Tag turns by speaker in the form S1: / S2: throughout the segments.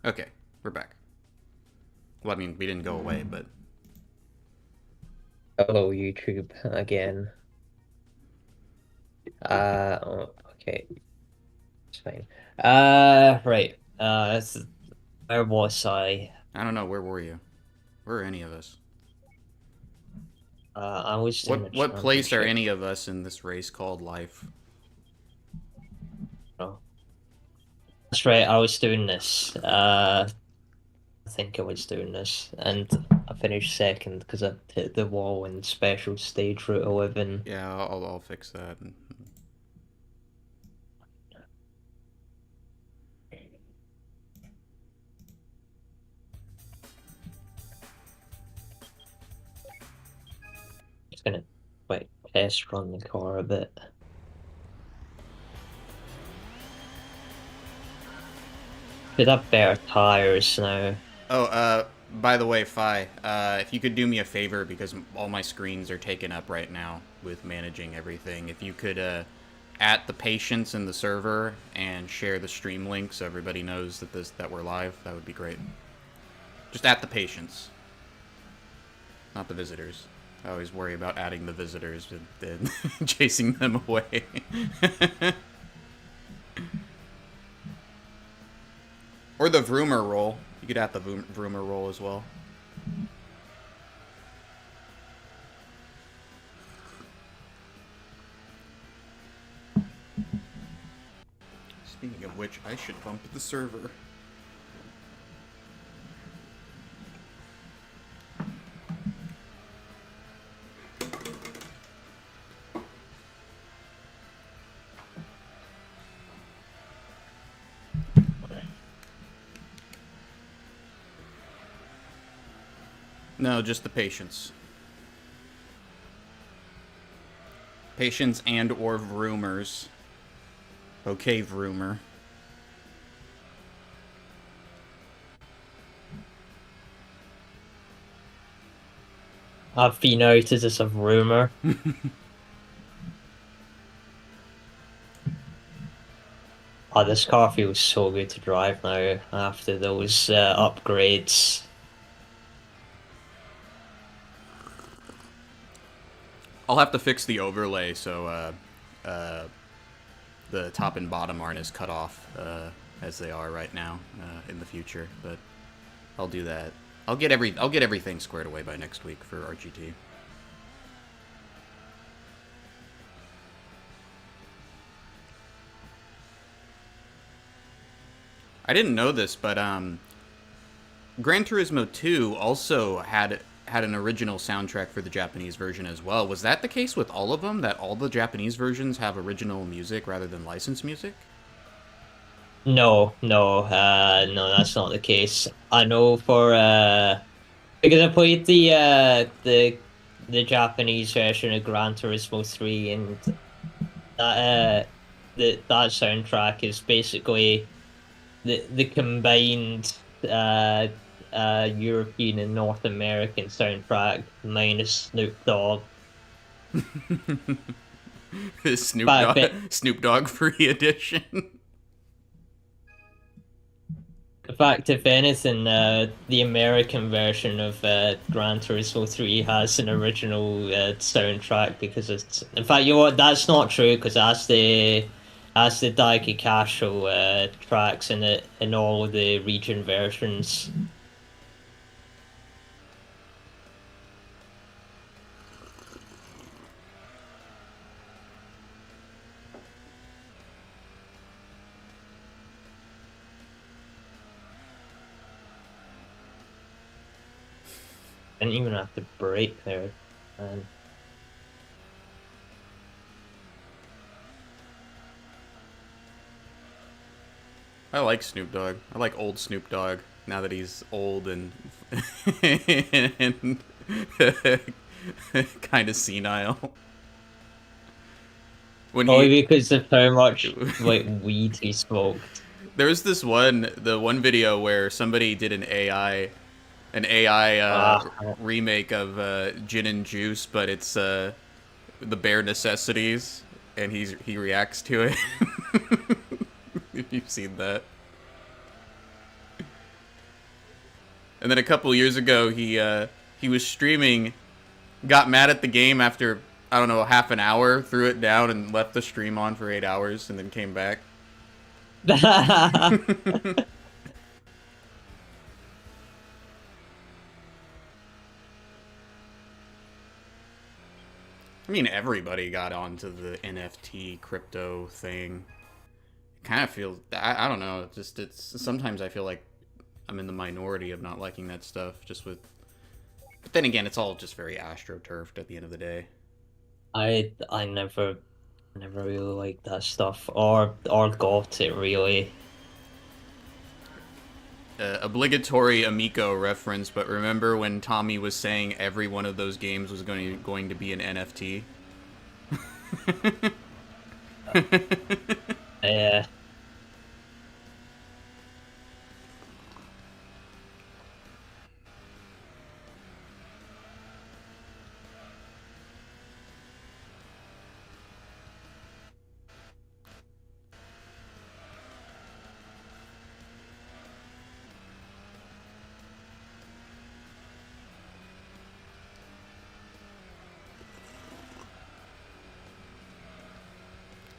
S1: Okay, we're back. Well, I mean, we didn't go away, but...
S2: Hello, YouTube again. Okay, it's fine. Right. Where was I?
S1: I don't know, where were you? Where are any of us?
S2: I was doing the
S1: What place are
S2: championship.
S1: any of us in this race called life?
S2: Oh, that's right. I was doing this. I think I was doing this, and I finished second because I hit the wall in special stage route 11.
S1: Yeah, I'll fix that.
S2: Just gonna like test run the car a bit. Should have better tires now.
S1: Oh, by the way, if you could do me a favor, because all my screens are taken up right now with managing everything, if you could, at the patients in the server and share the stream link so everybody knows that we're live, that would be great. Just at the patients, not the visitors. I always worry about adding the visitors and chasing them away. Or the Vroomer role. You could add the Vroomer role as well. Speaking of which, I should bump the server. No, just the patients. Patients and or Vroomers. Okay, Vroomer.
S2: I've been out as a rumor. Oh, this car feels so good to drive now after those upgrades.
S1: I'll have to fix the overlay so the top and bottom aren't as cut off as they are right now in the future. But I'll do that. I'll get everything squared away by next week for RGT. I didn't know this, but Gran Turismo 2 also had an original soundtrack for the Japanese version as well. Was that the case with all of them? That all the Japanese versions have original music rather than licensed music?
S2: No, that's not the case. I know for because I played the Japanese version of Gran Turismo 3, and that soundtrack is basically the combined European and North American soundtrack minus Snoop Dogg. But, but
S1: Snoop Dogg free edition.
S2: in fact, if anything, the American version of Gran Turismo 3 has an original soundtrack because it's. In fact, you know what? That's not true because that's the Daiki Casho tracks in it in all of the region versions. Didn't even have to brake there, man.
S1: I like Snoop Dogg. I like old Snoop Dogg now that he's old and and kind of senile. When
S2: Probably because of how much like weed he smoked.
S1: there was the one video where somebody did an AI
S2: Ah,
S1: remake of Gin and Juice, but it's the bare necessities, and he reacts to it. If you've seen that. And then a couple years ago, he was streaming, got mad at the game after, I don't know, half an hour, threw it down, and left the stream on for 8 hours, and then came back. I mean, everybody got onto the NFT crypto thing. It kind of feels, I don't know, it's sometimes I feel like I'm in the minority of not liking that stuff, just with, but then again, it's all just very astroturfed at the end of the day.
S2: I never really liked that stuff or got it really.
S1: Obligatory Amico reference, but remember when Tommy was saying every one of those games was going to be an NFT?
S2: Yeah.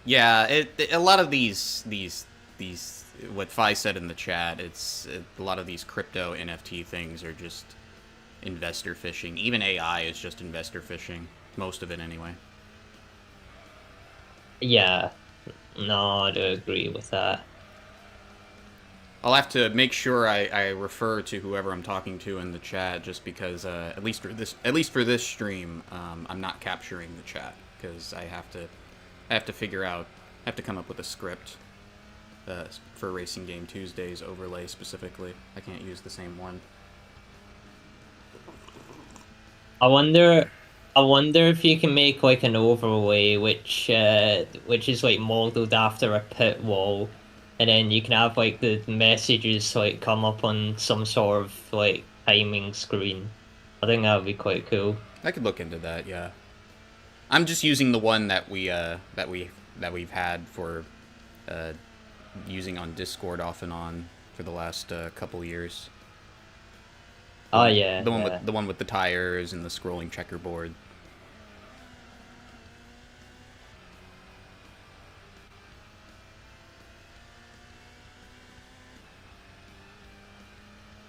S1: Yeah, a lot of these what Fi said in the chat, a lot of these crypto NFT things are just investor fishing. Even AI is just investor fishing, most of it anyway.
S2: Yeah. No, I do agree with that.
S1: I'll have to make sure I refer to whoever I'm talking to in the chat, just because at least for this stream, I'm not capturing the chat because I have to figure out, I have to come up with a script for Racing Game Tuesdays overlay specifically. I can't use the same one.
S2: I wonder if you can make like an overlay which is like modeled after a pit wall, and then you can have like the messages like come up on some sort of like timing screen. I think that would be quite cool.
S1: I could look into that, yeah. I'm just using the one that we've had for using on Discord off and on for the last couple years.
S2: Oh yeah,
S1: the one with the tires and the scrolling checkerboard.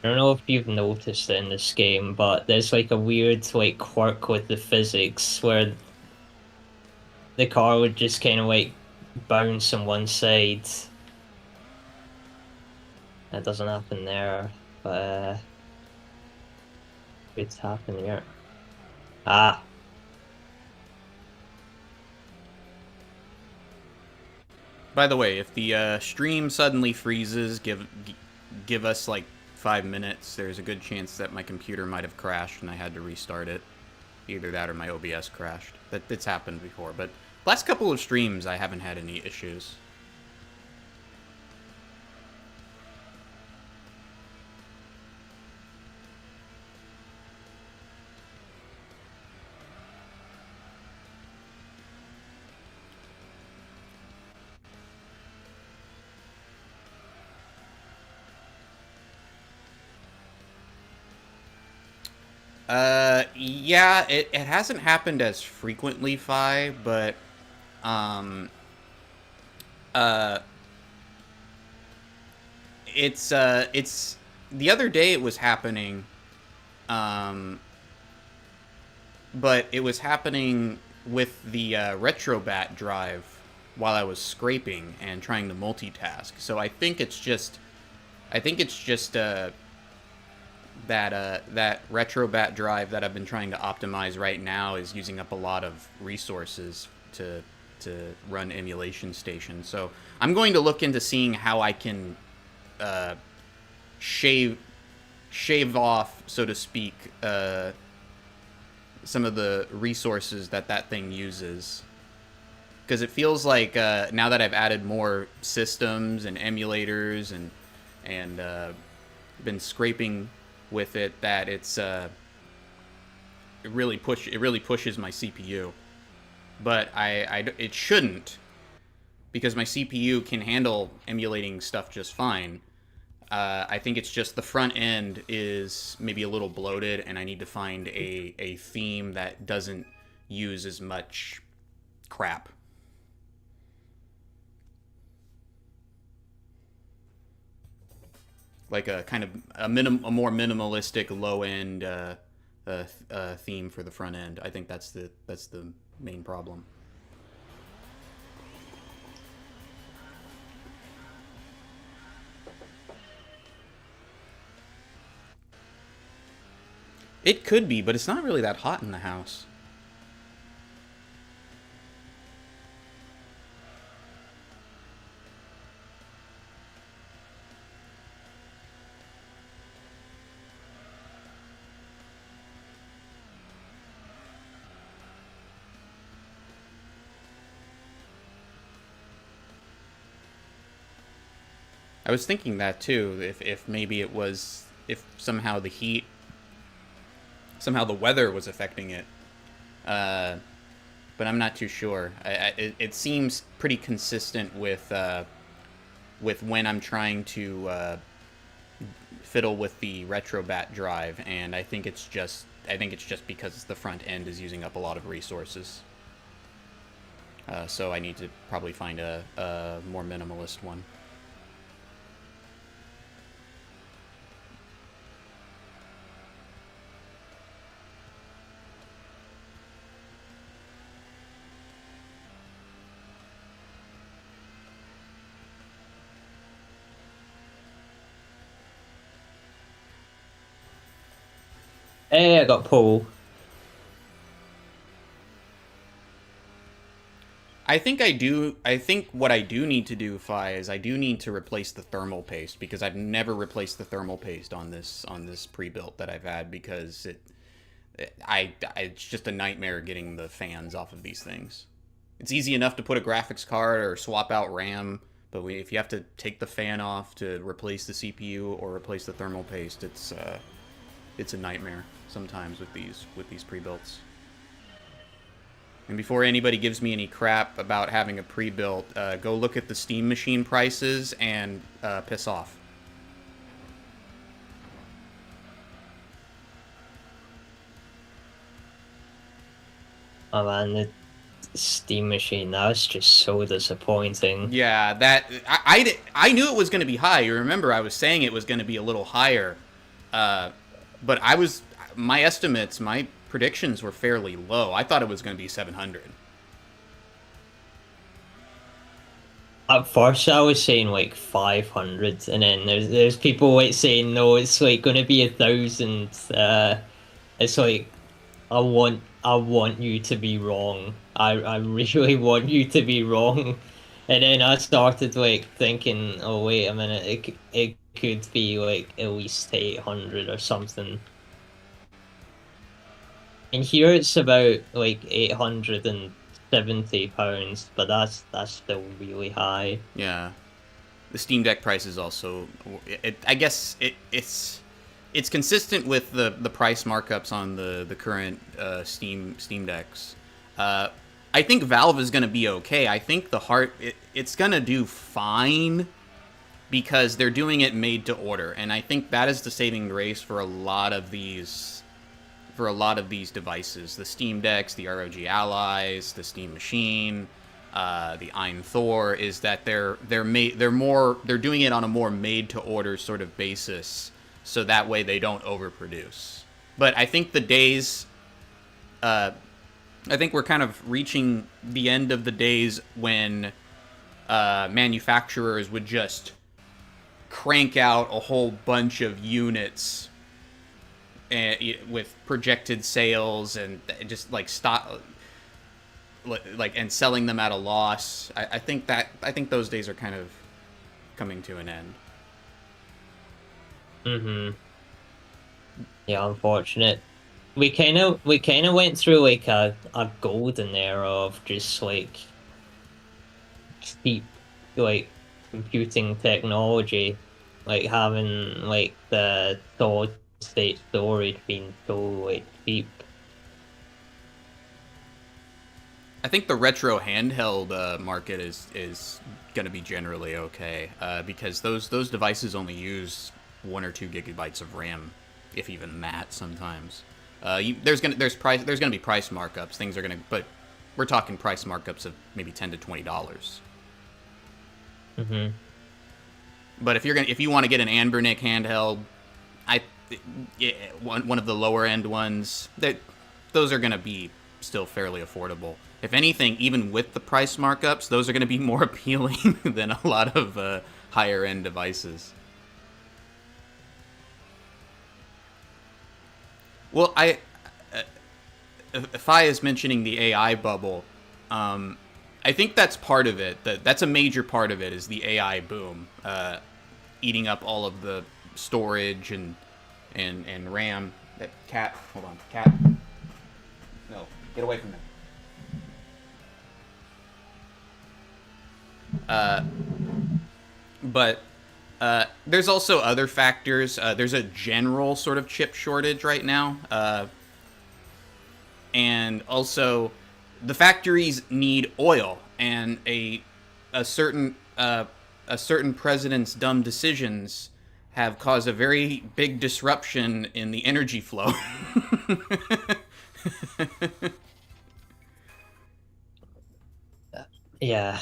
S2: I don't know if you've noticed it in this game, but there's like a weird like quirk with the physics where the car would just kind of like bounce on one side. That doesn't happen there, but it's happening here. Ah.
S1: By the way, if the stream suddenly freezes, give us like 5 minutes. There's a good chance that my computer might have crashed and I had to restart it. Either that or my OBS crashed. It's happened before, but last couple of streams I haven't had any issues. Yeah, it hasn't happened as frequently, Fi, but, it's, the other day it was happening, but it was happening with the, Retrobat drive while I was scraping and trying to multitask, so I think it's just, that Retrobat drive that I've been trying to optimize right now is using up a lot of resources to run emulation stations. So I'm going to look into seeing how I can shave off, so to speak, some of the resources that thing uses. Because it feels like now that I've added more systems and emulators and been scraping with it, that it's it really pushes my CPU, but it shouldn't, because my CPU can handle emulating stuff just fine. I think it's just the front end is maybe a little bloated, and I need to find a theme that doesn't use as much crap. Like a kind of a more minimalistic low end theme for the front end. I think that's the main problem. It could be, but it's not really that hot in the house. I was thinking that too, if maybe it was, if somehow the heat, somehow the weather was affecting it. But I'm not too sure. It seems pretty consistent with when I'm trying to fiddle with the RetroBat drive, and I think it's just because the front end is using up a lot of resources. So I need to probably find a more minimalist one.
S2: Hey, I got Paul.
S1: I think what I do need to do, Fi, is I do need to replace the thermal paste, because I've never replaced the thermal paste on this pre-built that I've had, because it's just a nightmare getting the fans off of these things. It's easy enough to put a graphics card or swap out RAM, but if you have to take the fan off to replace the CPU or replace the thermal paste, it's a nightmare sometimes with these pre-builts. And before anybody gives me any crap about having a pre-built, go look at the Steam Machine prices and piss off.
S2: Oh man, the Steam Machine, that was just so disappointing.
S1: Yeah, I knew it was going to be high. You remember I was saying it was going to be a little higher, but my estimates, my predictions were fairly low. I thought it was going to be 700.
S2: At first, I was saying like 500, and then there's people like saying no, it's like going to be 1,000. It's like I want you to be wrong. I really want you to be wrong. And then I started like thinking, oh wait a minute, it could be like at least 800 or something. And here it's about like £870, but that's still really high.
S1: Yeah, the Steam Deck price is also. I guess it's consistent with the price markups on the current Steam Decks. I think Valve is going to be okay. I think it's going to do fine, because they're doing it made to order, and I think that is the saving grace for a lot of these devices. The Steam Decks, the ROG Allies, the Steam Machine, the Ein Thor, is that they're doing it on a more made to order sort of basis, so that way they don't overproduce. But I think the days, I think we're kind of reaching the end of the days when manufacturers would just crank out a whole bunch of units with projected sales and just like stop, like, and selling them at a loss. I think those days are kind of coming to an end.
S2: Mm-hmm. Yeah, unfortunate. We kind of went through like a golden era of just like cheap like computing technology, like having like the solid state storage being so like cheap.
S1: I think the retro handheld market is going to be generally okay because those devices only use 1 or 2 gigabytes of RAM, if even that sometimes. There's gonna be price markups. Things are gonna, but we're talking price markups of maybe $10 to $20.
S2: Mm-hmm.
S1: But if you want to get an Anbernic handheld, one of the lower end ones, those are gonna be still fairly affordable. If anything, even with the price markups, those are going to be more appealing than a lot of higher end devices. Well, Fi is mentioning the AI bubble. I think that's part of it. That's a major part of it is the AI boom, eating up all of the storage and RAM. That cat, hold on, cat. No, get away from me. But there's also other factors. There's a general sort of chip shortage right now. And also, the factories need oil, and a certain president's dumb decisions have caused a very big disruption in the energy flow.
S2: Yeah.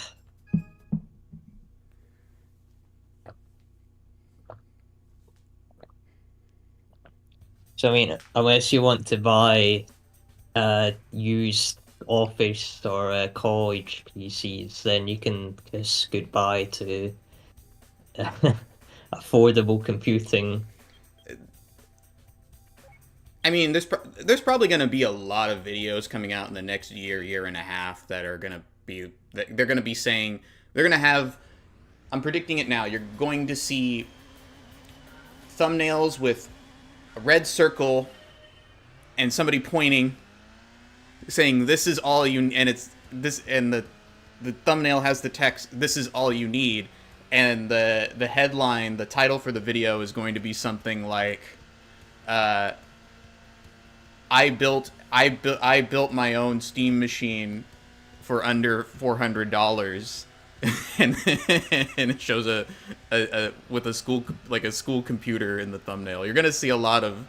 S2: So I mean, unless you want to buy used office or college PCs, then you can kiss goodbye to affordable computing.
S1: I mean, there's probably going to be a lot of videos coming out in the next year and a half that are going to be they're going to be saying they're going to have. I'm predicting it now. You're going to see thumbnails with a red circle and somebody pointing, saying this is all you, and it's this, and the thumbnail has the text, "This is all you need," and the headline, the title for the video is going to be something like, I built my own Steam machine for under $400, and it shows a with a school computer in the thumbnail. You're gonna see a lot of,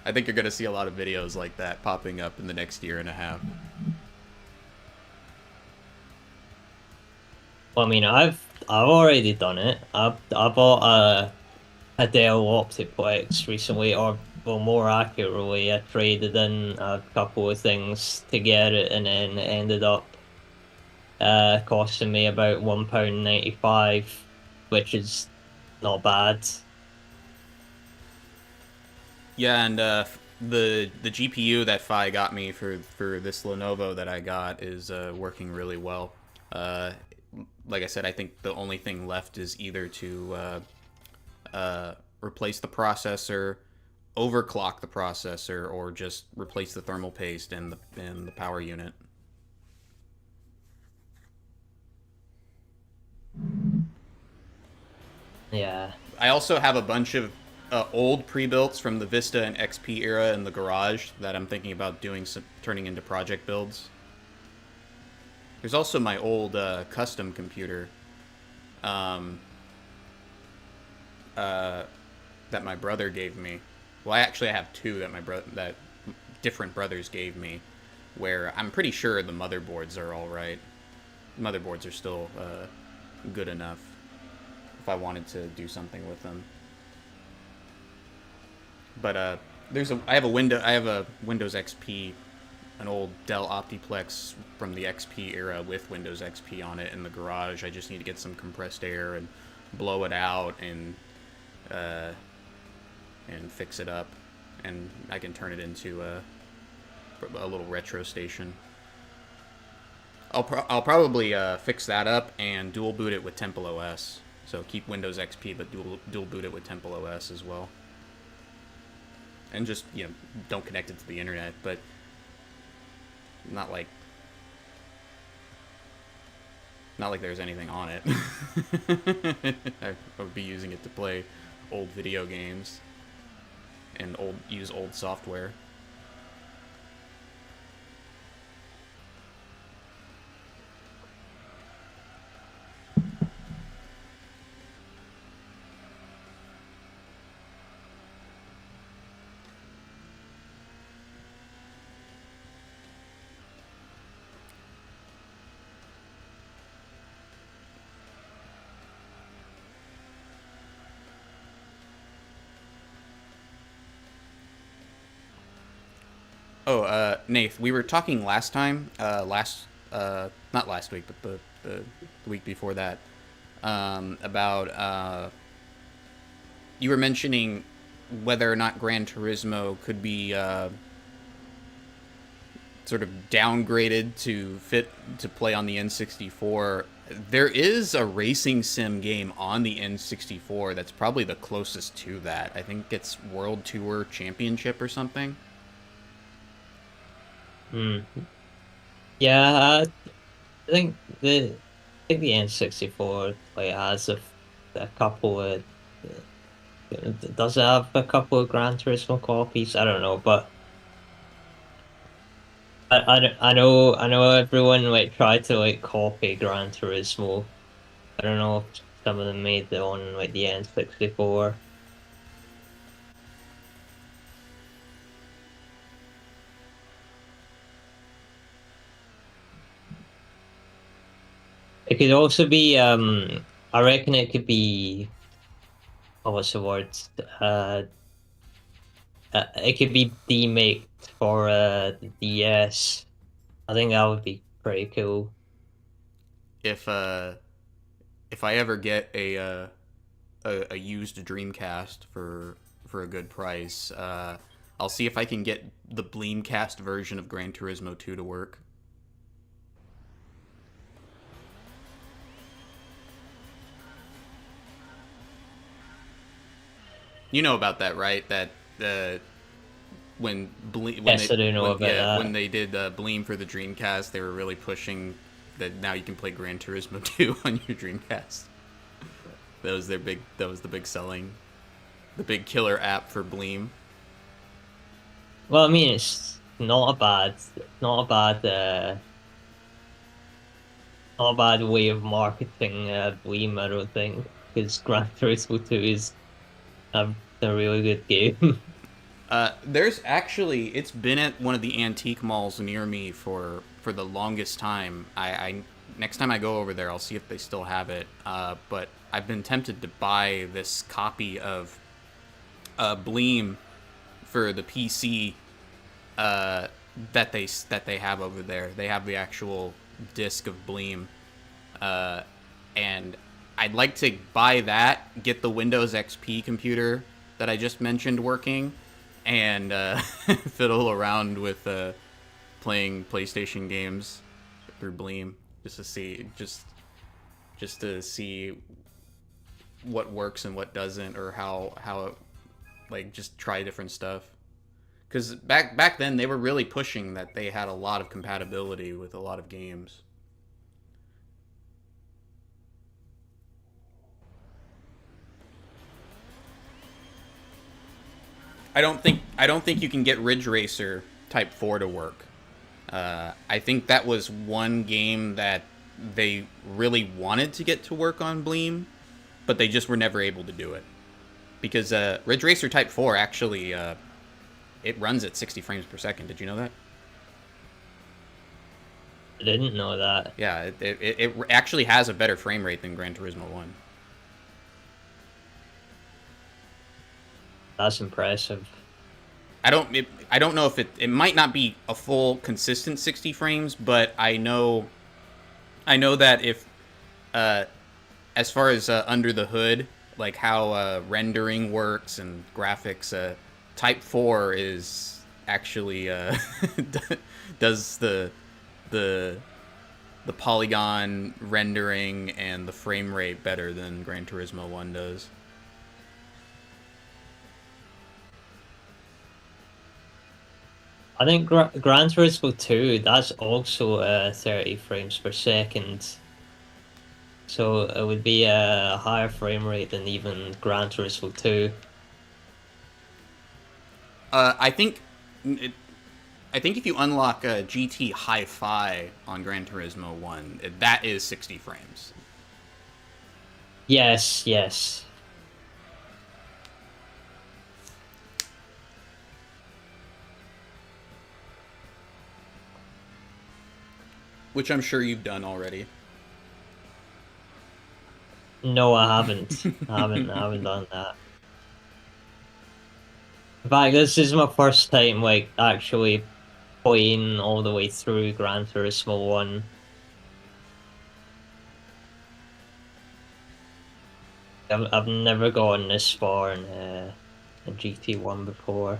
S1: I think you're gonna see a lot of videos like that popping up in the next year and a half.
S2: Well, I mean, I've already done it. I bought a Dell Optiplex recently, or well, more accurately, I traded in a couple of things to get it, and then it ended up costing me about £1.95, which is not bad.
S1: Yeah, and the GPU that Fi got me for this Lenovo that I got is working really well. Like I said, I think the only thing left is either to replace the processor, overclock the processor, or just replace the thermal paste and the power unit.
S2: Yeah.
S1: I also have a bunch of old pre-builts from the Vista and XP era in the garage that I'm thinking about turning into project builds. There's also my old custom computer that my brother gave me. Well, I have two that different brothers gave me, where I'm pretty sure the motherboards are all right. Motherboards are still good enough if I wanted to do something with them. But I have a Windows XP, an old Dell Optiplex from the XP era with Windows XP on it in the garage. I just need to get some compressed air and blow it out and fix it up, and I can turn it into a little retro station. I'll probably fix that up and dual boot it with Temple OS. So keep Windows XP, but dual boot it with Temple OS as well. And just, don't connect it to the internet, but not like there's anything on it. I would be using it to play old video games and use old software. Nath, we were talking last time, not last week, but the week before that, about, you were mentioning whether or not Gran Turismo could be, sort of downgraded to fit to play on the N64. There is a racing sim game on the N64 that's probably the closest to that. I think it's World Tour Championship or something.
S2: Hmm. Yeah, I think the N64 like has a couple of does it have a couple of Gran Turismo copies? I don't know, but I know everyone like tried to like copy Gran Turismo. I don't know if some of them made it on like the N64. It could also be I reckon it could be oh, what's the word? Uh, it could be demake for the DS. I think that would be pretty cool.
S1: If if I ever get a used Dreamcast for a good price, I'll see if I can get the Bleemcast version of Gran Turismo 2 to work. You know about that, right? That when
S2: Yes, I do know about
S1: when
S2: that.
S1: they did Bleem for the Dreamcast, they were really pushing that now you can play Gran Turismo 2 on your Dreamcast. That was the big selling, the big killer app for Bleem.
S2: Well, I mean, it's not a bad way of marketing Bleem, I don't think, because Gran Turismo 2 is a really good game.
S1: There's actually it's been at one of the antique malls near me for the longest time. I next time I go over there, I'll see if they still have it. But I've been tempted to buy this copy of Bleem for the PC that they have over there. They have the actual disc of Bleem, and I'd like to buy that, get the Windows XP computer that I just mentioned working, and fiddle around with playing PlayStation games through Bleem just to see what works and what doesn't, or how it, like, just try different stuff. Because back then they were really pushing that they had a lot of compatibility with a lot of games. I don't think you can get Ridge Racer Type 4 to work. I think that was one game that they really wanted to get to work on Bleem, but they just were never able to do it. Because Ridge Racer Type 4 actually it runs at 60 frames per second. Did you know that?
S2: I didn't know that.
S1: Yeah, it actually has a better frame rate than Gran Turismo 1.
S2: That's impressive.
S1: I don't know if it might not be a full consistent 60 frames, but I know that if as far as under the hood, like how rendering works and graphics, Type 4 is actually does the polygon rendering and the frame rate better than Gran Turismo 1 does.
S2: I think Gran Turismo 2, that's also 30 frames per second. So it would be a higher frame rate than even Gran Turismo 2.
S1: I think if you unlock GT Hi-Fi on Gran Turismo 1, that is 60 frames.
S2: Yes, yes.
S1: Which I'm sure you've done already.
S2: No, I haven't. I haven't done that. In fact, this is my first time, like, actually playing all the way through Gran Turismo 1. I've never gone this far in GT1 before.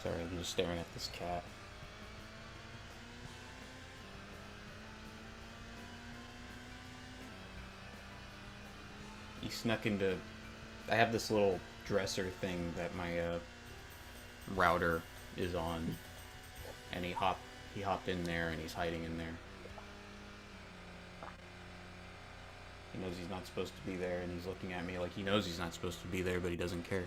S1: Sorry, I'm just staring at this cat. He snuck into... I have this little dresser thing that my router is on, and he hopped in there, and he's hiding in there. He knows he's not supposed to be there, and he's looking at me like he knows he's not supposed to be there, but he doesn't care.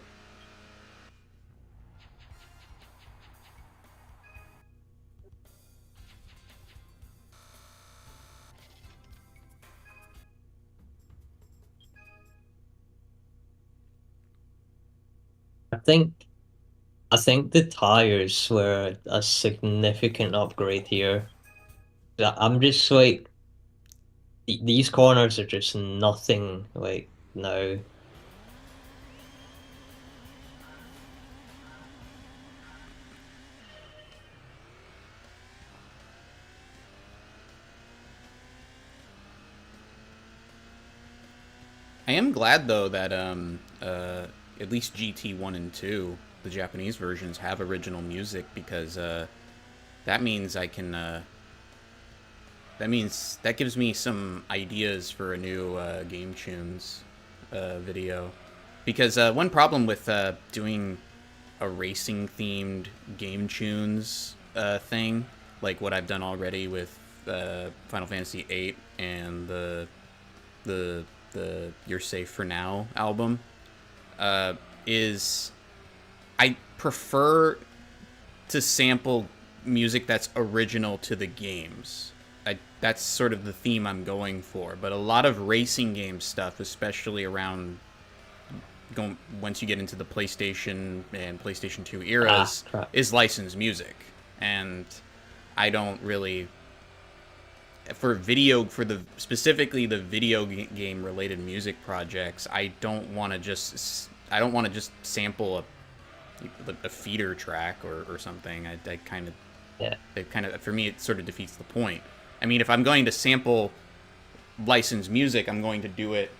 S2: I think the tires were a significant upgrade here. I'm just like, these corners are just nothing like now.
S1: I am glad though that at least GT1 and 2, the Japanese versions, have original music, because that means I can that gives me some ideas for a new Game Tunes video. Because one problem with doing a racing themed Game Tunes thing, like what I've done already with Final Fantasy VIII and the You're Safe for Now album, is I prefer to sample music that's original to the games. That's sort of the theme I'm going for. But a lot of racing game stuff, especially around once you get into the PlayStation and PlayStation 2 eras, is licensed music. And I don't really... specifically the video game related music projects, I don't want to just sample a feeder track or something. I kind of, for me, it sort of defeats the point. I mean, if I'm going to sample licensed music, I'm going to do it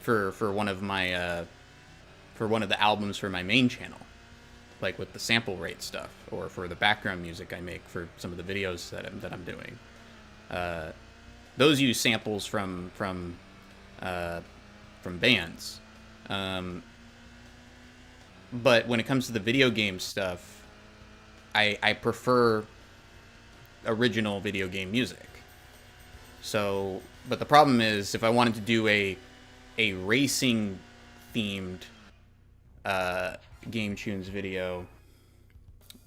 S1: for one of my for one of the albums for my main channel, like with the sample rate stuff, or for the background music I make for some of the videos that I'm doing. Those use samples from bands. But when it comes to the video game stuff, I prefer original video game music. So, but the problem is, if I wanted to do a racing themed Game Tunes video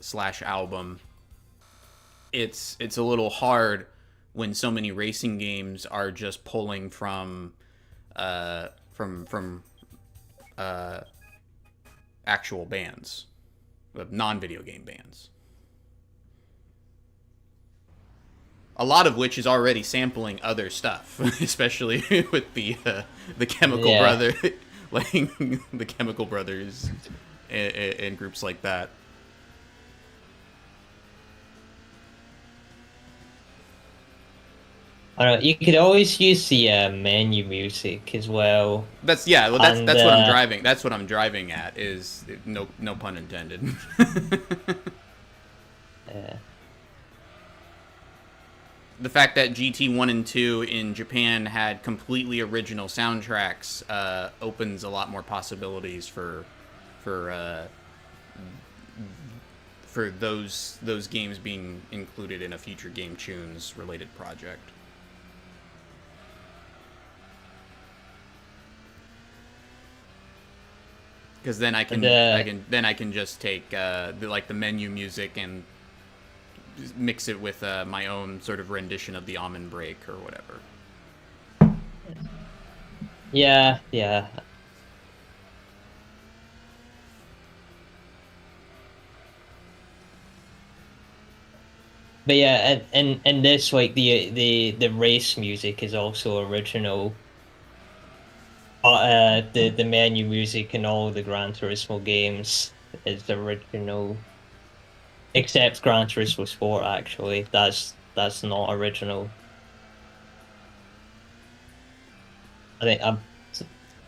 S1: / album, it's a little hard when so many racing games are just pulling from actual bands, non-video game bands. A lot of which is already sampling other stuff, especially with the Chemical Brother, like the Chemical Brothers and groups like that.
S2: I don't know, you could always use the menu music as well.
S1: That's what I'm driving. That's what I'm driving at. Is no pun intended.
S2: Yeah.
S1: The fact that GT1 and 2 in Japan had completely original soundtracks opens a lot more possibilities for for those games being included in a future Game Tunes related project. Because then I can just take the menu music and mix it with my own sort of rendition of the almond break or whatever.
S2: Yeah. But yeah, and this, like, the race music is also original. The menu music in all the Gran Turismo games is original, except Gran Turismo Sport. Actually, that's not original. I think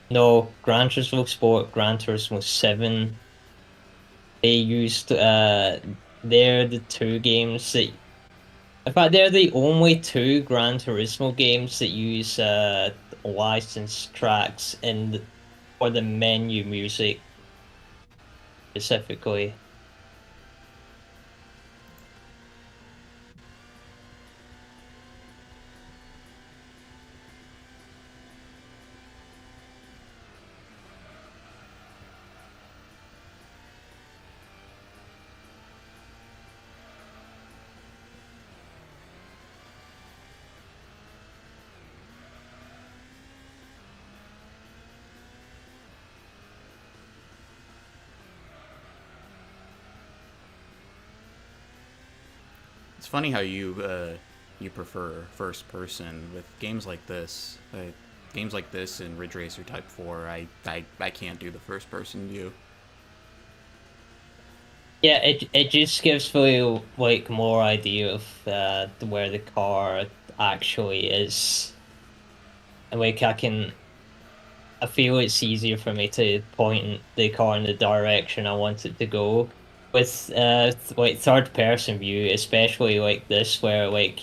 S2: no, Gran Turismo Sport, Gran Turismo 7. They used they're the two games that. In fact, they're the only two Gran Turismo games that use licensed tracks for the menu music specifically.
S1: It's funny how you prefer first person with games like this. Games like this in Ridge Racer Type 4, I can't do the first person view.
S2: Yeah, it just gives me like more idea of where the car actually is, and like I feel it's easier for me to point the car in the direction I want it to go. With like third person view, especially like this, where like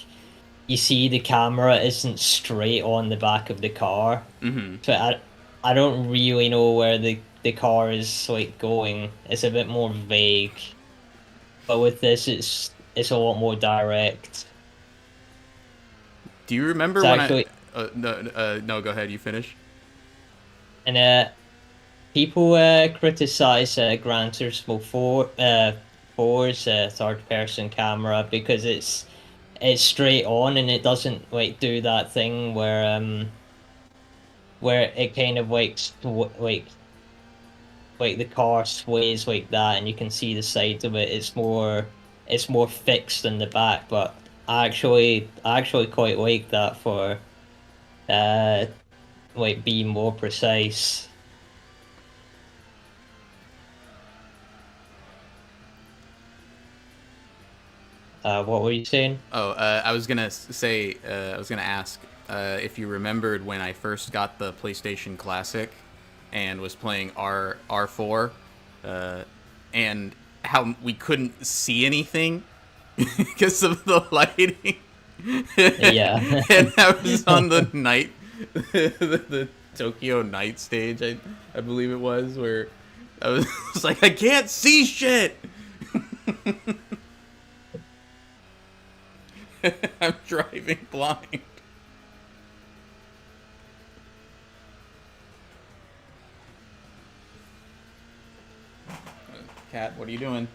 S2: you see the camera isn't straight on the back of the car.
S1: Mm-hmm.
S2: So I don't really know where the car is like going. It's a bit more vague. But with this, it's a lot more direct.
S1: Do you remember
S2: It's
S1: when
S2: actually,
S1: no, go ahead, you finish.
S2: and people criticize Gran Turismo 4's third person camera because it's straight on and it doesn't like do that thing where it kind of like the car sways like that and you can see the sides of it. It's more fixed in the back, but I actually quite like that for uh like being more precise. What were you saying?
S1: Oh, I was gonna say, I was gonna ask if you remembered when I first got the PlayStation Classic and was playing R4, and how we couldn't see anything because of the lighting.
S2: Yeah.
S1: And I was on the night, the Tokyo night stage, I believe it was, where I was like, I can't see shit. I'm driving blind. Cat, what are you doing?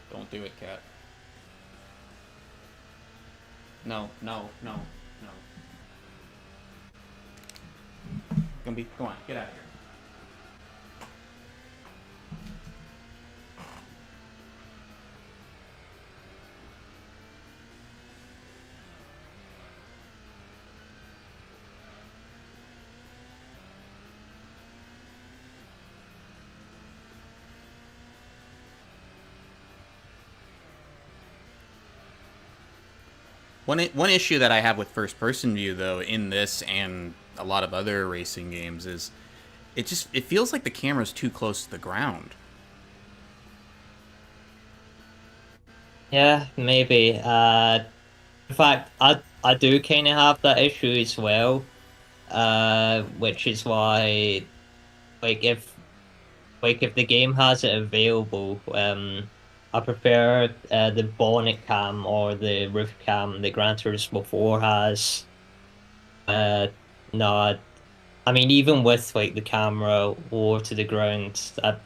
S1: Don't do it, Cat. No. Come on, get out of here. One issue that I have with first person view though in this and a lot of other racing games is it feels like the camera's too close to the ground.
S2: Yeah, maybe. In fact, I do kind of have that issue as well. Which is why, like, like if the game has it available, I prefer the bonnet cam or the roof cam that Gran Turismo 4 has. Uh, no, I mean even with like the camera lower to the ground,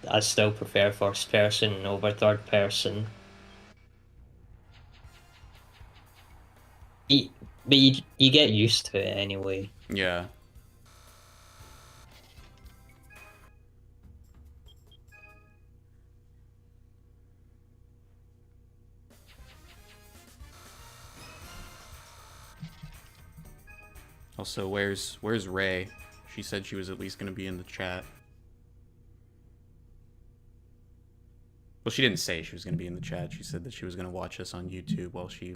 S2: I still prefer first person over third person. Y- But you get used to it anyway.
S1: Yeah. Also, where's Ray? She said she was at least gonna be in the chat. Well, she didn't say she was gonna be in the chat. She said that she was gonna watch us on YouTube while she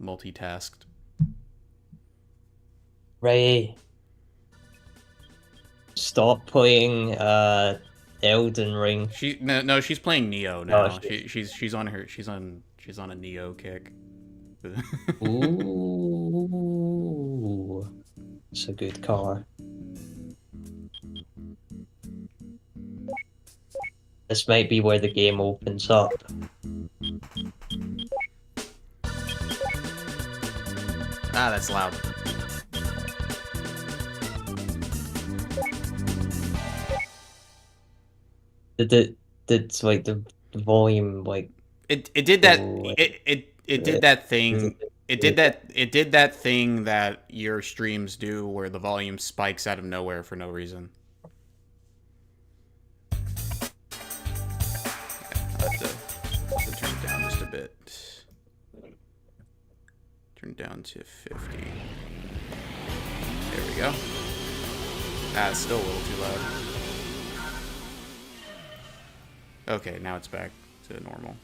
S1: multitasked.
S2: Ray, stop playing Elden Ring.
S1: No, she's playing Neo
S2: Oh,
S1: now. She's on a Neo kick.
S2: ooh, it's a good car. This might be where the game opens up.
S1: Ah, that's loud.
S2: Did like the volume like
S1: It did that
S2: go
S1: it did
S2: like,
S1: that
S2: is
S1: thing. It did that thing that your streams do where the volume spikes out of nowhere for no reason. I'll have to turn it down just a bit. Turn it down to 50. There we go. Ah, it's still a little too loud. Okay, now it's back to normal.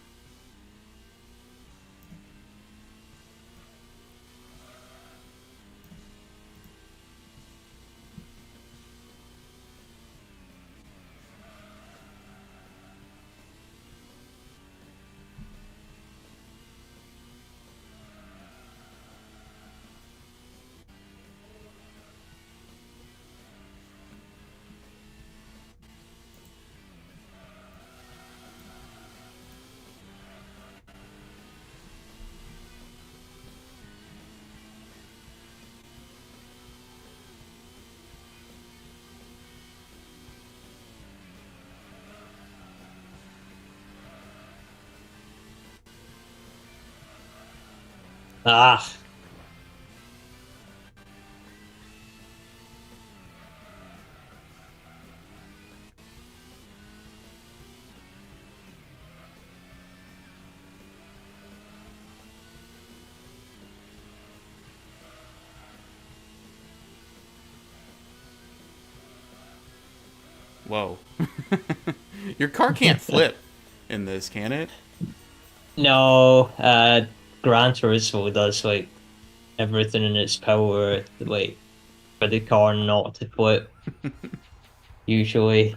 S2: ah.
S1: Whoa. Your car can't flip in this, can it?
S2: No, Gran Turismo does like everything in its power like for the car not to flip usually.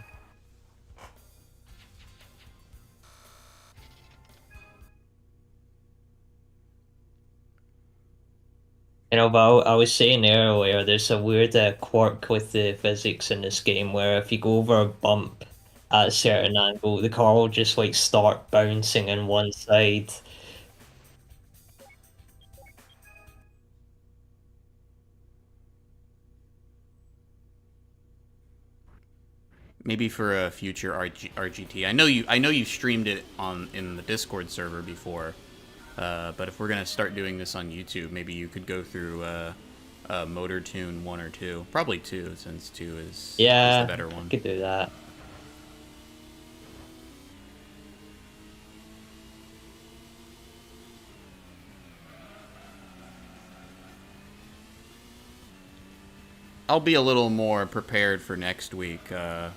S2: You know, but I was saying earlier, there's a weird quirk with the physics in this game where if you go over a bump at a certain angle, the car will just like start bouncing on one side.
S1: Maybe for a future RGT. I know you streamed it on in the Discord server before. But if we're gonna start doing this on YouTube, maybe you could go through Motor Tune 1 or 2, probably 2, since 2 is the
S2: Yeah,
S1: better
S2: I
S1: one.
S2: could do that.
S1: I'll be a little more prepared for next week to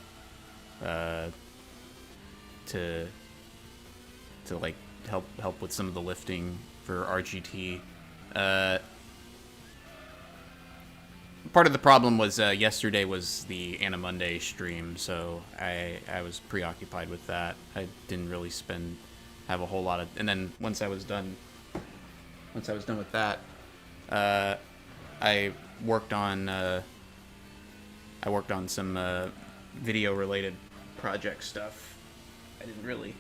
S1: like help with some of the lifting for RGT. Part of the problem was yesterday was the Anna Monday stream, so I was preoccupied with that. I didn't really have a whole lot of, and then once I was done with that, I worked on some video related project stuff. I didn't really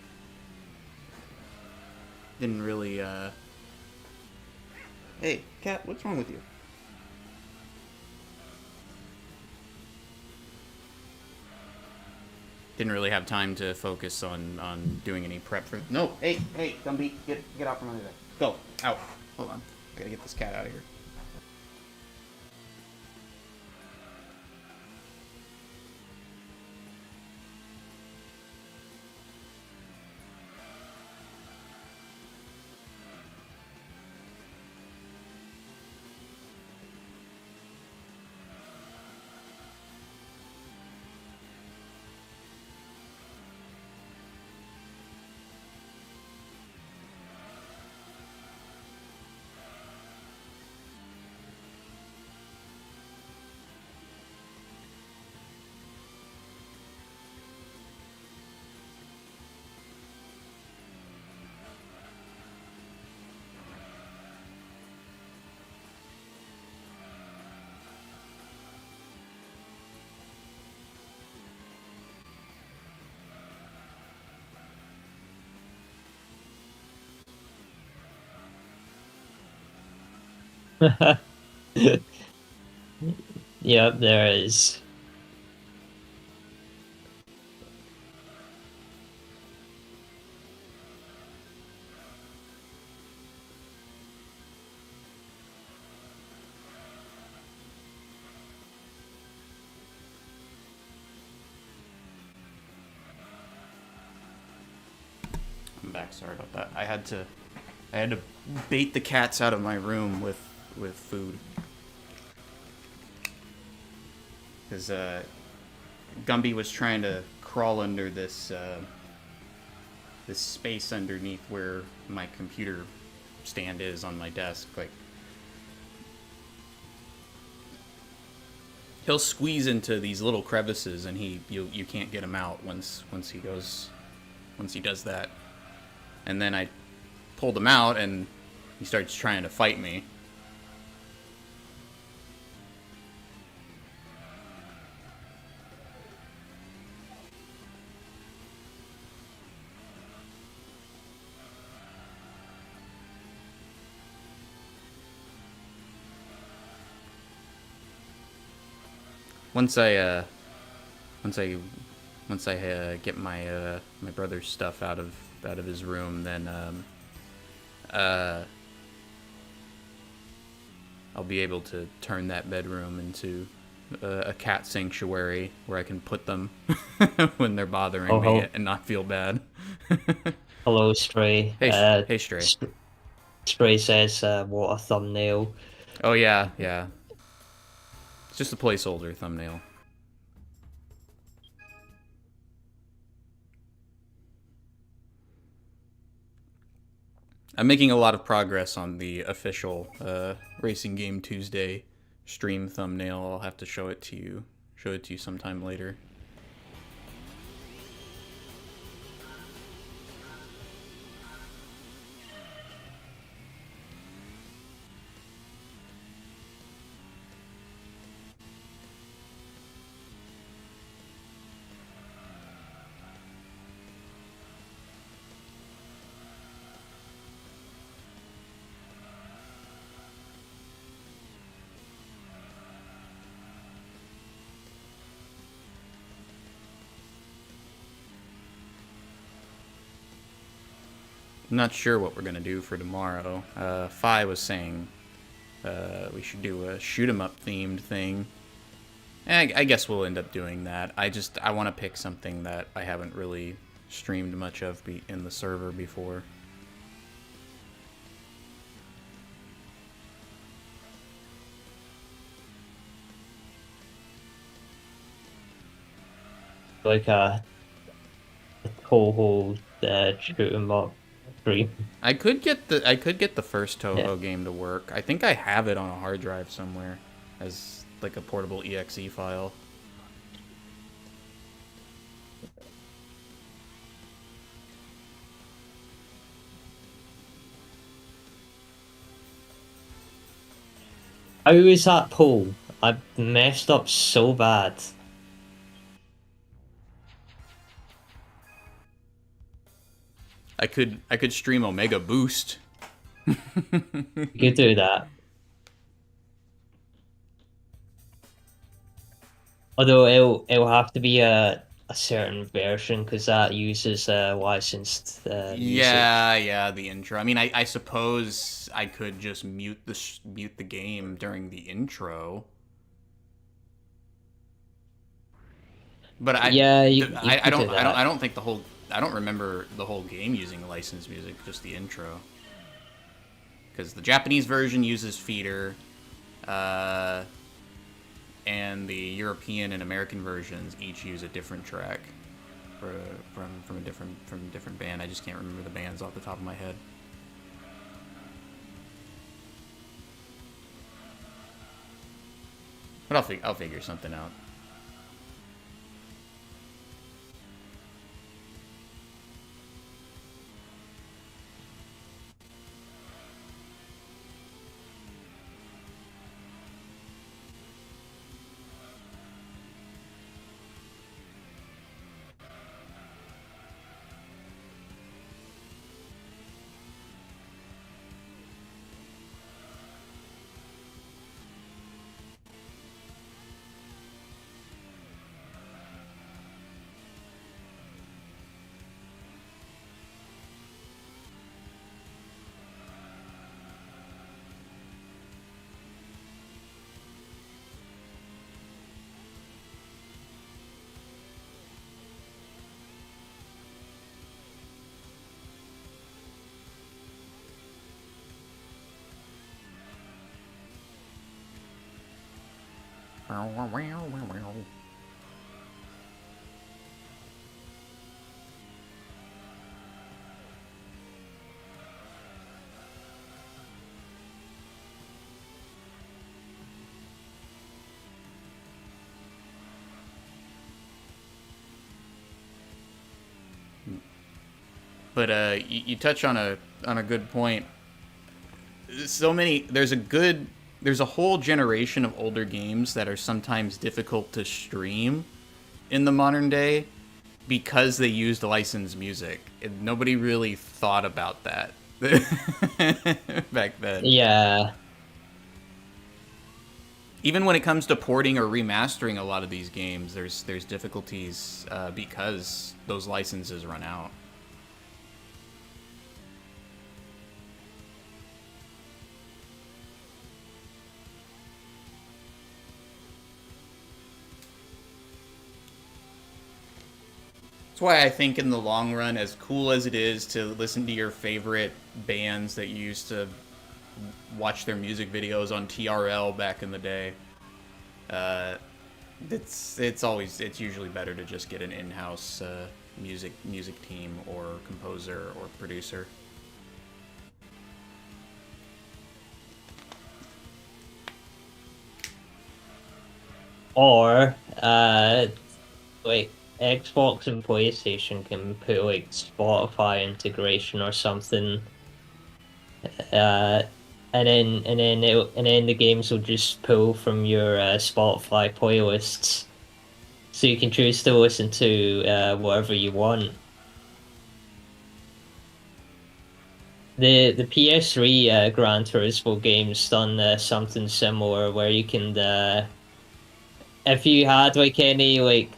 S1: Hey, cat, what's wrong with you? Didn't really have time to focus on doing any prep for... No! Hey, Gumby, get out from under there. Go, out. Hold on. Gotta get this cat out of here.
S2: Yep, there is.
S1: I'm back. Sorry about that. I had to bait the cats out of my room with food. Because Gumby was trying to crawl under this this space underneath where my computer stand is on my desk. Like, he'll squeeze into these little crevices, and you can't get him out once he does that. And then I pulled him out, and he starts trying to fight me. Once I get my my brother's stuff out of his room, then I'll be able to turn that bedroom into a cat sanctuary where I can put them when they're bothering me and not feel bad.
S2: Hello, Stray.
S1: Hey, Stray.
S2: Stray says, "What a thumbnail."
S1: Oh yeah. It's just a placeholder thumbnail. I'm making a lot of progress on the official Racing Game Tuesday stream thumbnail. I'll have to show it to you sometime later. I'm not sure what we're gonna do for tomorrow. Phi was saying we should do a shoot 'em up themed thing. And I guess we'll end up doing that. I want to pick something that I haven't really streamed much of in the server before.
S2: Like a Toho shoot 'em up stream.
S1: I could get the first Toho game to work. I think I have it on a hard drive somewhere as like a portable exe file.
S2: How was that poll? I messed up so bad.
S1: I could stream Omega Boost.
S2: You could do that. Although it'll have to be a certain version because that uses licensed music.
S1: Yeah, the intro. I mean, I suppose I could just mute the game during the intro. But
S2: Yeah, you
S1: I
S2: could do
S1: don't I don't
S2: that.
S1: I don't think I don't remember the whole game using licensed music, just the intro. Because the Japanese version uses feeder, uh, and the European and American versions each use a different track from a different band. I just can't remember the bands off the top of my head. But I'll figure something out. But you touch on a good point. There's a whole generation of older games that are sometimes difficult to stream in the modern day because they used licensed music. And nobody really thought about that back then.
S2: Yeah.
S1: Even when it comes to porting or remastering a lot of these games, there's difficulties because those licenses run out. That's why I think in the long run, as cool as it is to listen to your favorite bands that you used to watch their music videos on TRL back in the day, uh, it's usually better to just get an in-house music team or composer or producer.
S2: Or like Xbox and PlayStation can put like Spotify integration or something, and then the games will just pull from your Spotify playlists, so you can choose to listen to whatever you want. The PS3 Gran Turismo games done something similar where you can if you had like any like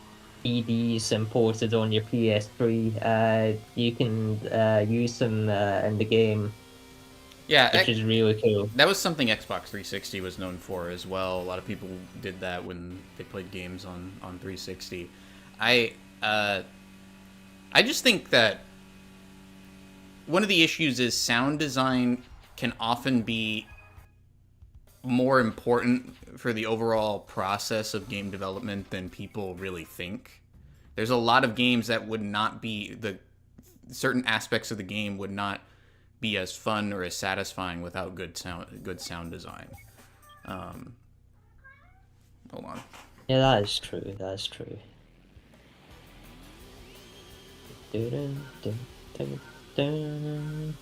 S2: CDs imported on your PS3, you can use them in the game,
S1: Yeah,
S2: which is really cool.
S1: that was something Xbox 360 was known for as well. A lot of people did that when they played games on 360. I uh, I just think that one of the issues is sound design can often be more important for the overall process of game development than people really think. There's a lot of games that would not be the certain aspects of the game would not be as fun or as satisfying without good sound design. Um, hold on.
S2: Yeah, that is true. That is true. Dun, dun, dun, dun.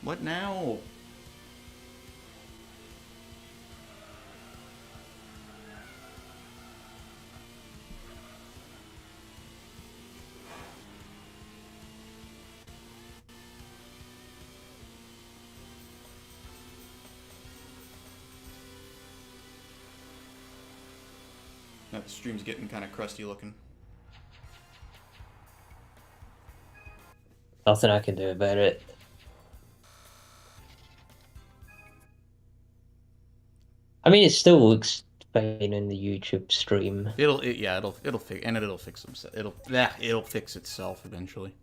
S1: What now? That stream's getting kind of crusty looking.
S2: Nothing I can do about it. I mean, it still looks fine in the YouTube stream.
S1: It'll fix itself. It'll fix itself eventually.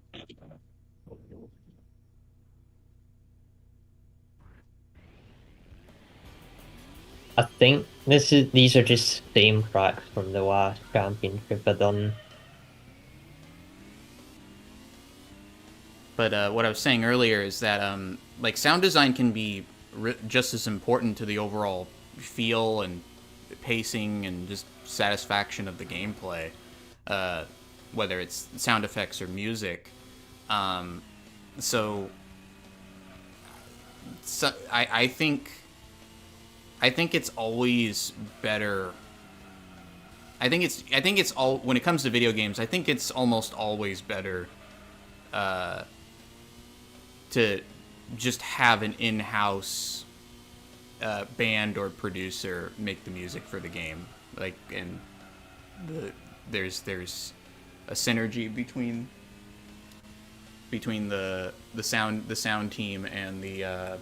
S2: I think these are just same tracks from the last championship I done.
S1: But what I was saying earlier is that like sound design can be just as important to the overall feel and pacing and just satisfaction of the gameplay, whether it's sound effects or music. So I think it's always better. I think it's all when it comes to video games. I think it's almost always better to just have an in-house band or producer make the music for the game. Like, and there's a synergy between the sound team and the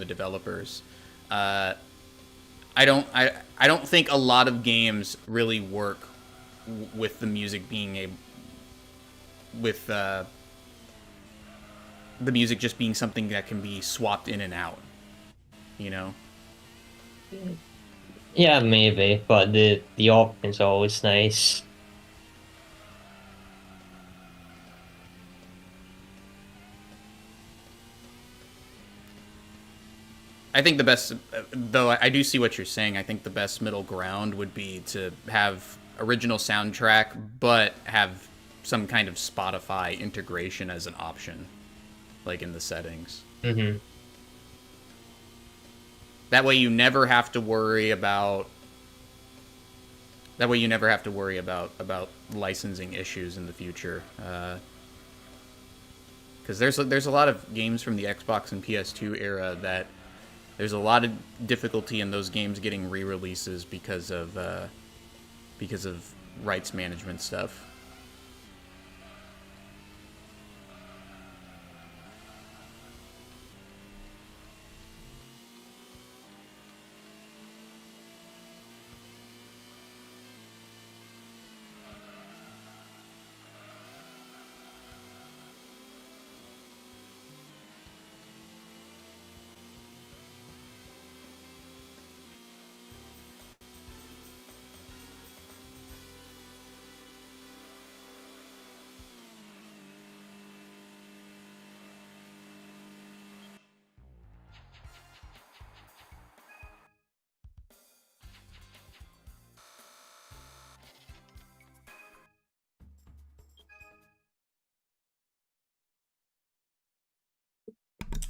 S1: developers. I don't think a lot of games really work with the music being the music just being something that can be swapped in and out, you know?
S2: Yeah, maybe, but the option's always nice.
S1: I think the best, though I do see what you're saying, I think the best middle ground would be to have original soundtrack, but have some kind of Spotify integration as an option, like in the settings.
S2: Mm-hmm.
S1: That way you never have to worry about licensing issues in the future. Because there's a lot of games from the Xbox and PS2 era that there's a lot of difficulty in those games getting re-releases because of rights management stuff.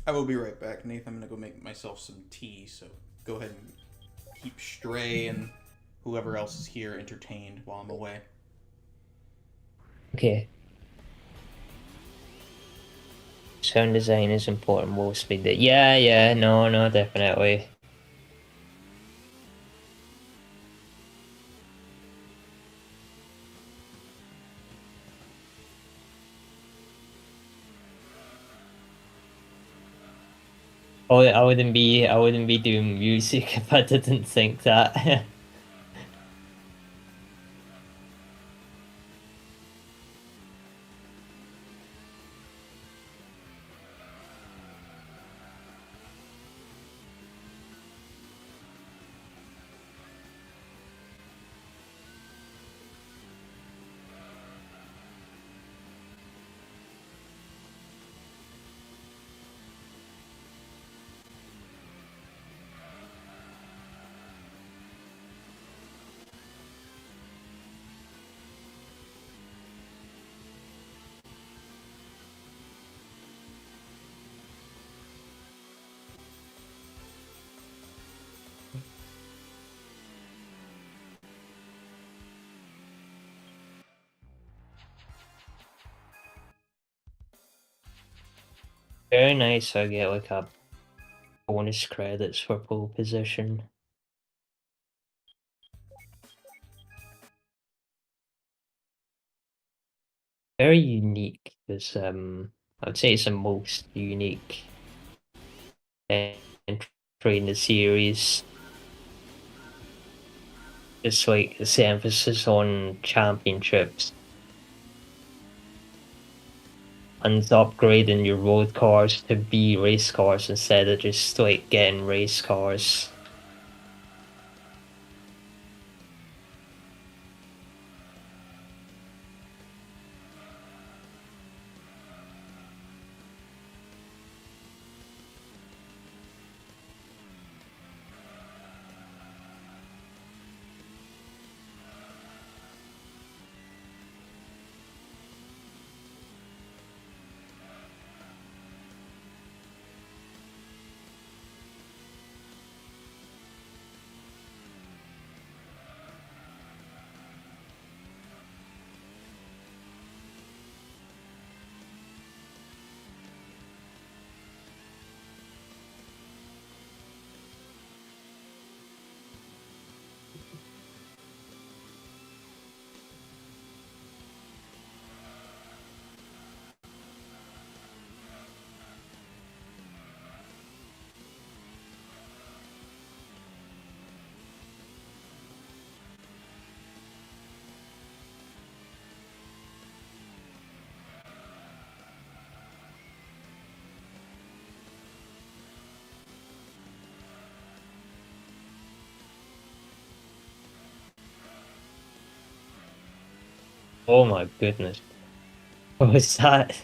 S1: I will be right back, Nath. I'm gonna go make myself some tea, so go ahead and keep Stray and whoever else is here entertained while I'm away.
S2: Okay. Sound design is important, will speed it. Yeah, no, definitely. Oh, I wouldn't be doing music if I didn't think that. Very nice. I get like a bonus credits for pole position. Very unique. Because I would say it's the most unique entry in the series. It's like it's the emphasis on championships and upgrading your road cars to be race cars instead of just like getting race cars. Oh my goodness. What was that?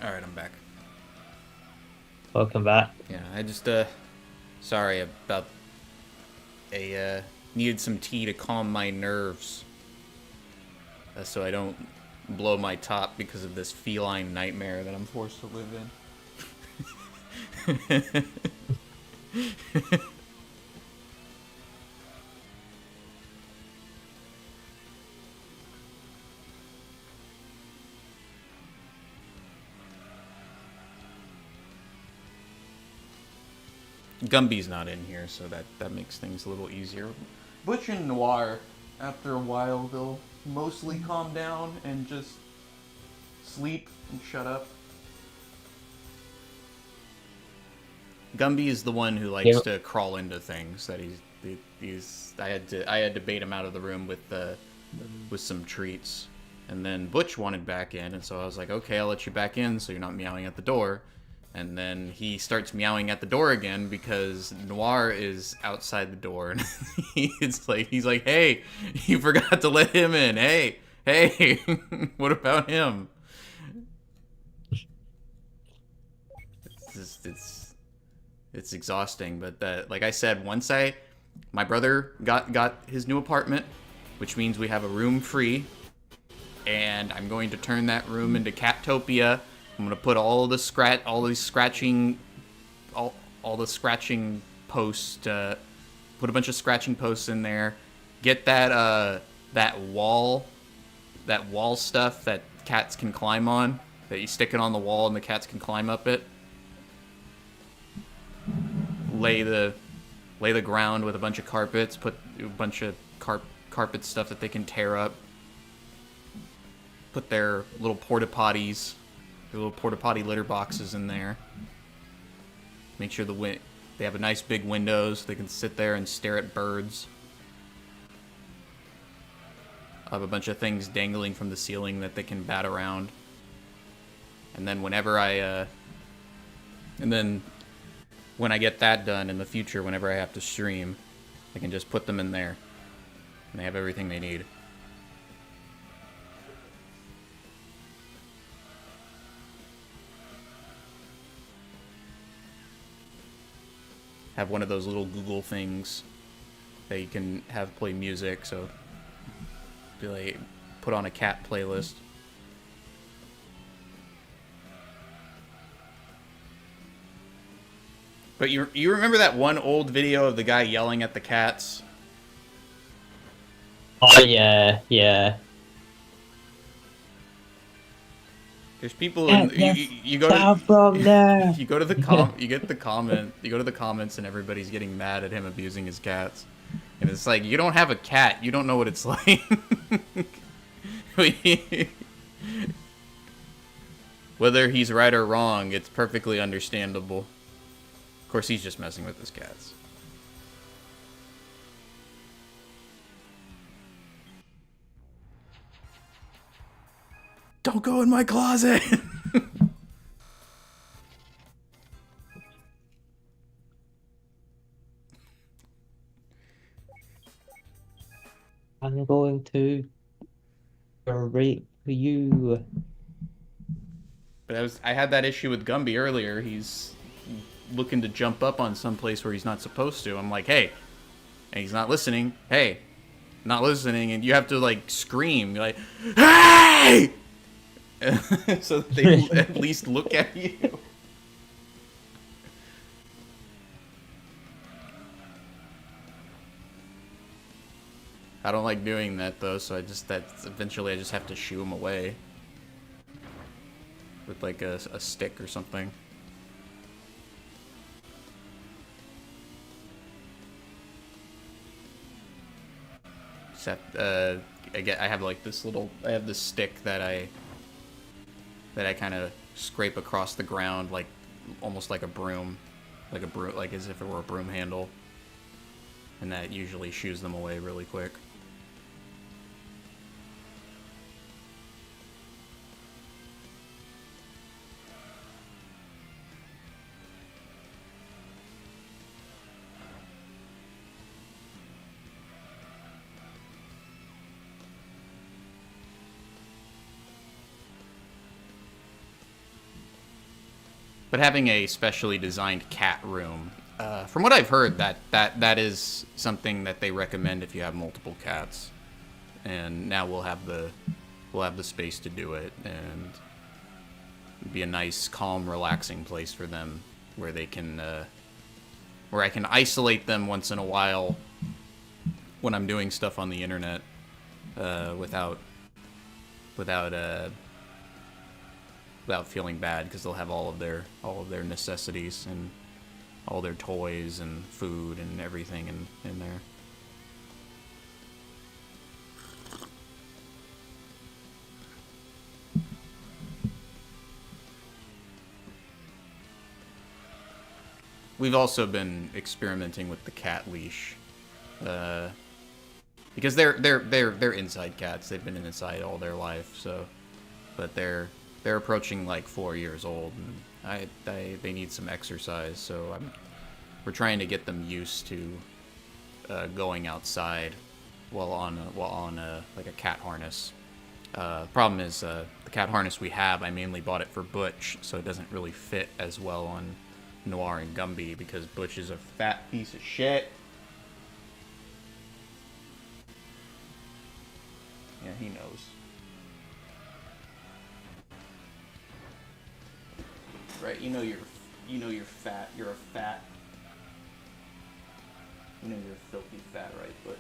S1: Alright, I'm back.
S2: Welcome back.
S1: Yeah, I just, sorry about... needed some tea to calm my nerves. So I don't blow my top because of this feline nightmare that I'm forced to live in. Gumby's not in here, so that makes things a little easier. Butch and Noir, after a while, they'll mostly calm down and just sleep and shut up. Gumby is the one who likes to crawl into things. That he's I had to bait him out of the room with some treats, and then Butch wanted back in, and so I was like, okay, I'll let you back in, so you're not meowing at the door. And then he starts meowing at the door again because Noir is outside the door, and he's like, hey, you forgot to let him in. Hey, what about him? It's exhausting, but like I said, once my brother got his new apartment, which means we have a room free, and I'm going to turn that room into Catopia. I'm gonna put all the scratching posts. Put a bunch of scratching posts in there. Get that wall stuff that cats can climb on. That you stick it on the wall and the cats can climb up it. Lay the ground with a bunch of carpets. Put a bunch of carpet stuff that they can tear up. Put their little porta potties. Their little porta potty litter boxes in there. Make sure they have a nice big windows so they can sit there and stare at birds. I have a bunch of things dangling from the ceiling that they can bat around. And then when I get that done in the future, whenever I have to stream, I can just put them in there. And they have everything they need. have one of those little Google things that you can have play music. So, be like, put on a cat playlist. But you remember that one old video of the guy yelling at the cats?
S2: Oh yeah, yeah.
S1: There's people in you go to
S2: From there.
S1: you go to the you go to the comments and everybody's getting mad at him abusing his cats. And it's like, you don't have a cat, you don't know what it's like. Whether he's right or wrong, it's perfectly understandable. Of course, he's just messing with his cats. Don't go in my closet!
S2: I'm going to rape you.
S1: But I had that issue with Gumby earlier. He's looking to jump up on some place where he's not supposed to. I'm like, hey. And he's not listening. Hey. Not listening. And you have to, like, scream. You're like, hey! So that they at least look at you. I don't like doing that, though, so eventually I just have to shoo him away. With, like, a stick or something. Except, I have, like, I have this stick that I kind of scrape across the ground, like, almost like a broom. Like as if it were a broom handle. And that usually shoos them away really quick. But having a specially designed cat room, from what I've heard, that is something that they recommend if you have multiple cats. And now we'll have the space to do it, and it'd be a nice, calm, relaxing place for them, where they can, where I can isolate them once in a while when I'm doing stuff on the internet, without feeling bad, because they'll have all of their necessities and all their toys and food and everything in there. We've also been experimenting with the cat leash, because they're inside cats. They've been inside all their life, so, but they're approaching like 4 years old, and they need some exercise. So we're trying to get them used to going outside while on like a cat harness. The problem is the cat harness we have, I mainly bought it for Butch, so it doesn't really fit as well on Noir and Gumby, because Butch is a fat piece of shit. Yeah, he knows. Right, you know you're fat. You're a fat. You know you're filthy fat, right, Butch?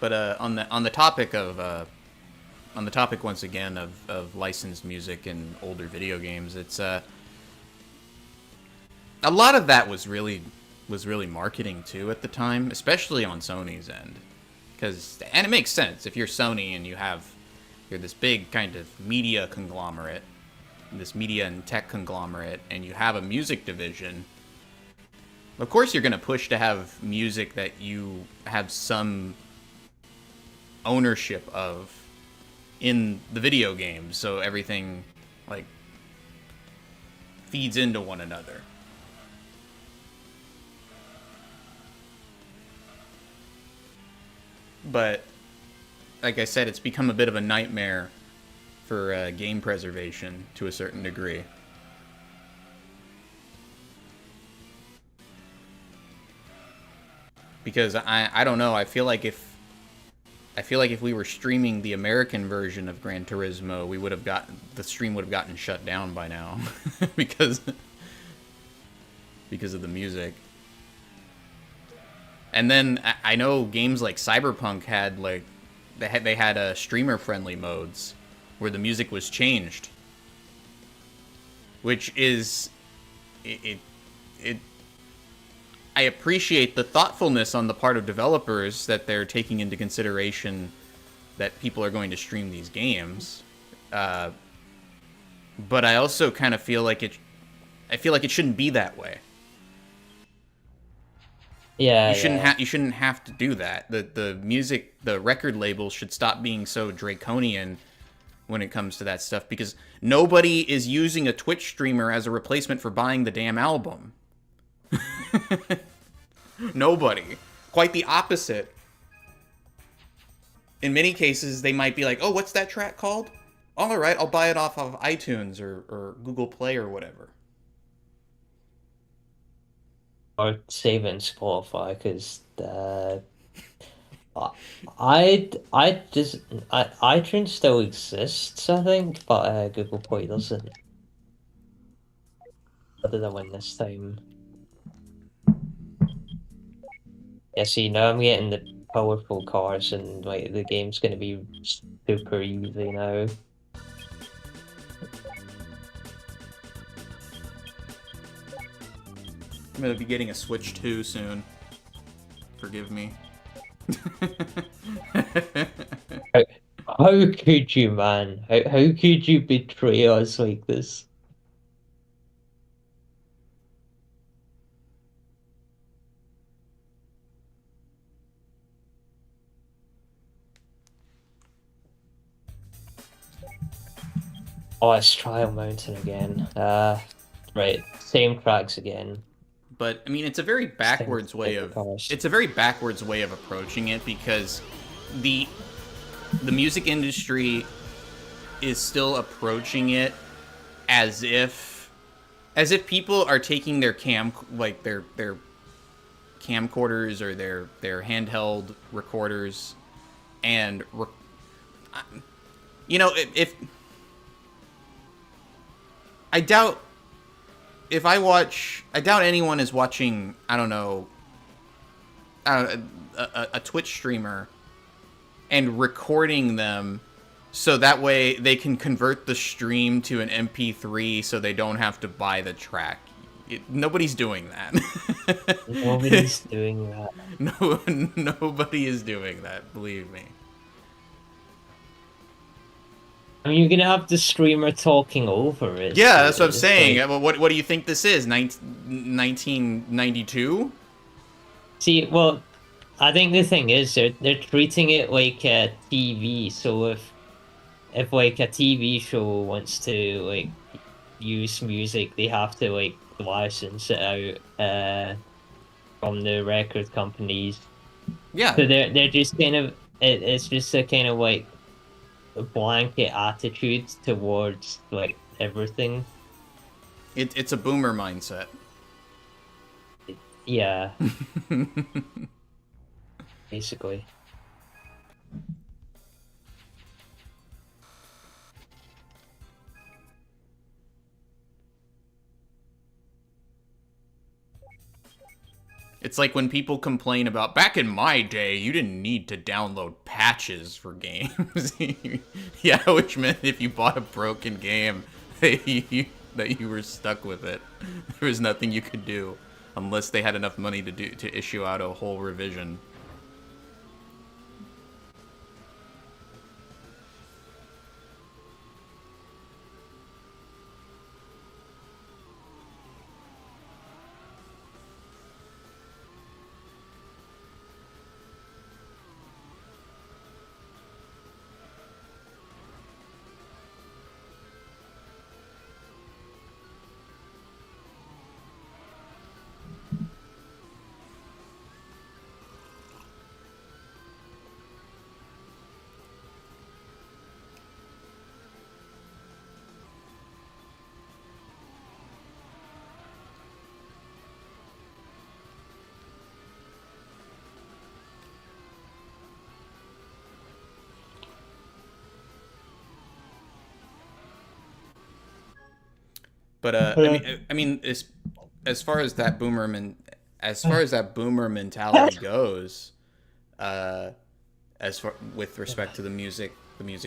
S1: But on the topic of once again of licensed music and older video games, it's a lot of that was really marketing too at the time, especially on Sony's end. And it makes sense if you're Sony and you're this big kind of media conglomerate, this media and tech conglomerate, and you have a music division. Of course, you're going to push to have music that you have some ownership of in the video game, so everything like feeds into one another. But like I said, it's become a bit of a nightmare for game preservation to a certain degree. Because I don't know, I feel like if we were streaming the American version of Gran Turismo, the stream would have gotten shut down by now because of the music. And then I know games like Cyberpunk had they had streamer friendly modes where the music was changed, which is it I appreciate the thoughtfulness on the part of developers that they're taking into consideration that people are going to stream these games. But I also kind of feel like it shouldn't be that way.
S2: Yeah,
S1: you shouldn't have to do that. The record labels should stop being so draconian when it comes to that stuff, because nobody is using a Twitch streamer as a replacement for buying the damn album. Nobody. Quite the opposite. In many cases, they might be like, oh, what's that track called? All right, I'll buy it off of iTunes or Google Play or whatever.
S2: Or save it in Spotify, because iTunes still exists, I think, but Google Play doesn't. Other than when this time. Yeah, see, now I'm getting the powerful cars, and like the game's gonna be super easy now.
S1: I'm gonna be getting a Switch 2 soon. Forgive me.
S2: How could you, man? How could you betray us like this? Oh, it's Trial Mountain again. Right, same tracks again.
S1: But I mean, it's a very backwards way of approaching it, because the music industry is still approaching it as if people are taking their their camcorders or their handheld recorders and if I doubt anyone is watching, I don't know, a Twitch streamer and recording them so that way they can convert the stream to an MP3 so they don't have to buy the track. Nobody's doing that.
S2: Nobody's doing that.
S1: No, nobody is doing that, believe me.
S2: I mean, you're gonna have the streamer talking over it.
S1: Yeah, that's what I'm saying. Like, what do you think this is? 1992?
S2: See, well, I think the thing is they're treating it like a TV. So if like a TV show wants to like use music, they have to like license it out from the record companies.
S1: Yeah.
S2: So they're just kind of it's just a kind of like a blanket attitude towards like everything.
S1: It's a boomer mindset.
S2: Yeah. Basically.
S1: It's like when people complain about, back in my day, you didn't need to download patches for games. Yeah, which meant if you bought a broken game, that you were stuck with it. There was nothing you could do unless they had enough money to issue out a whole revision. But I mean, as far as that boomer mentality goes, as far with respect to the music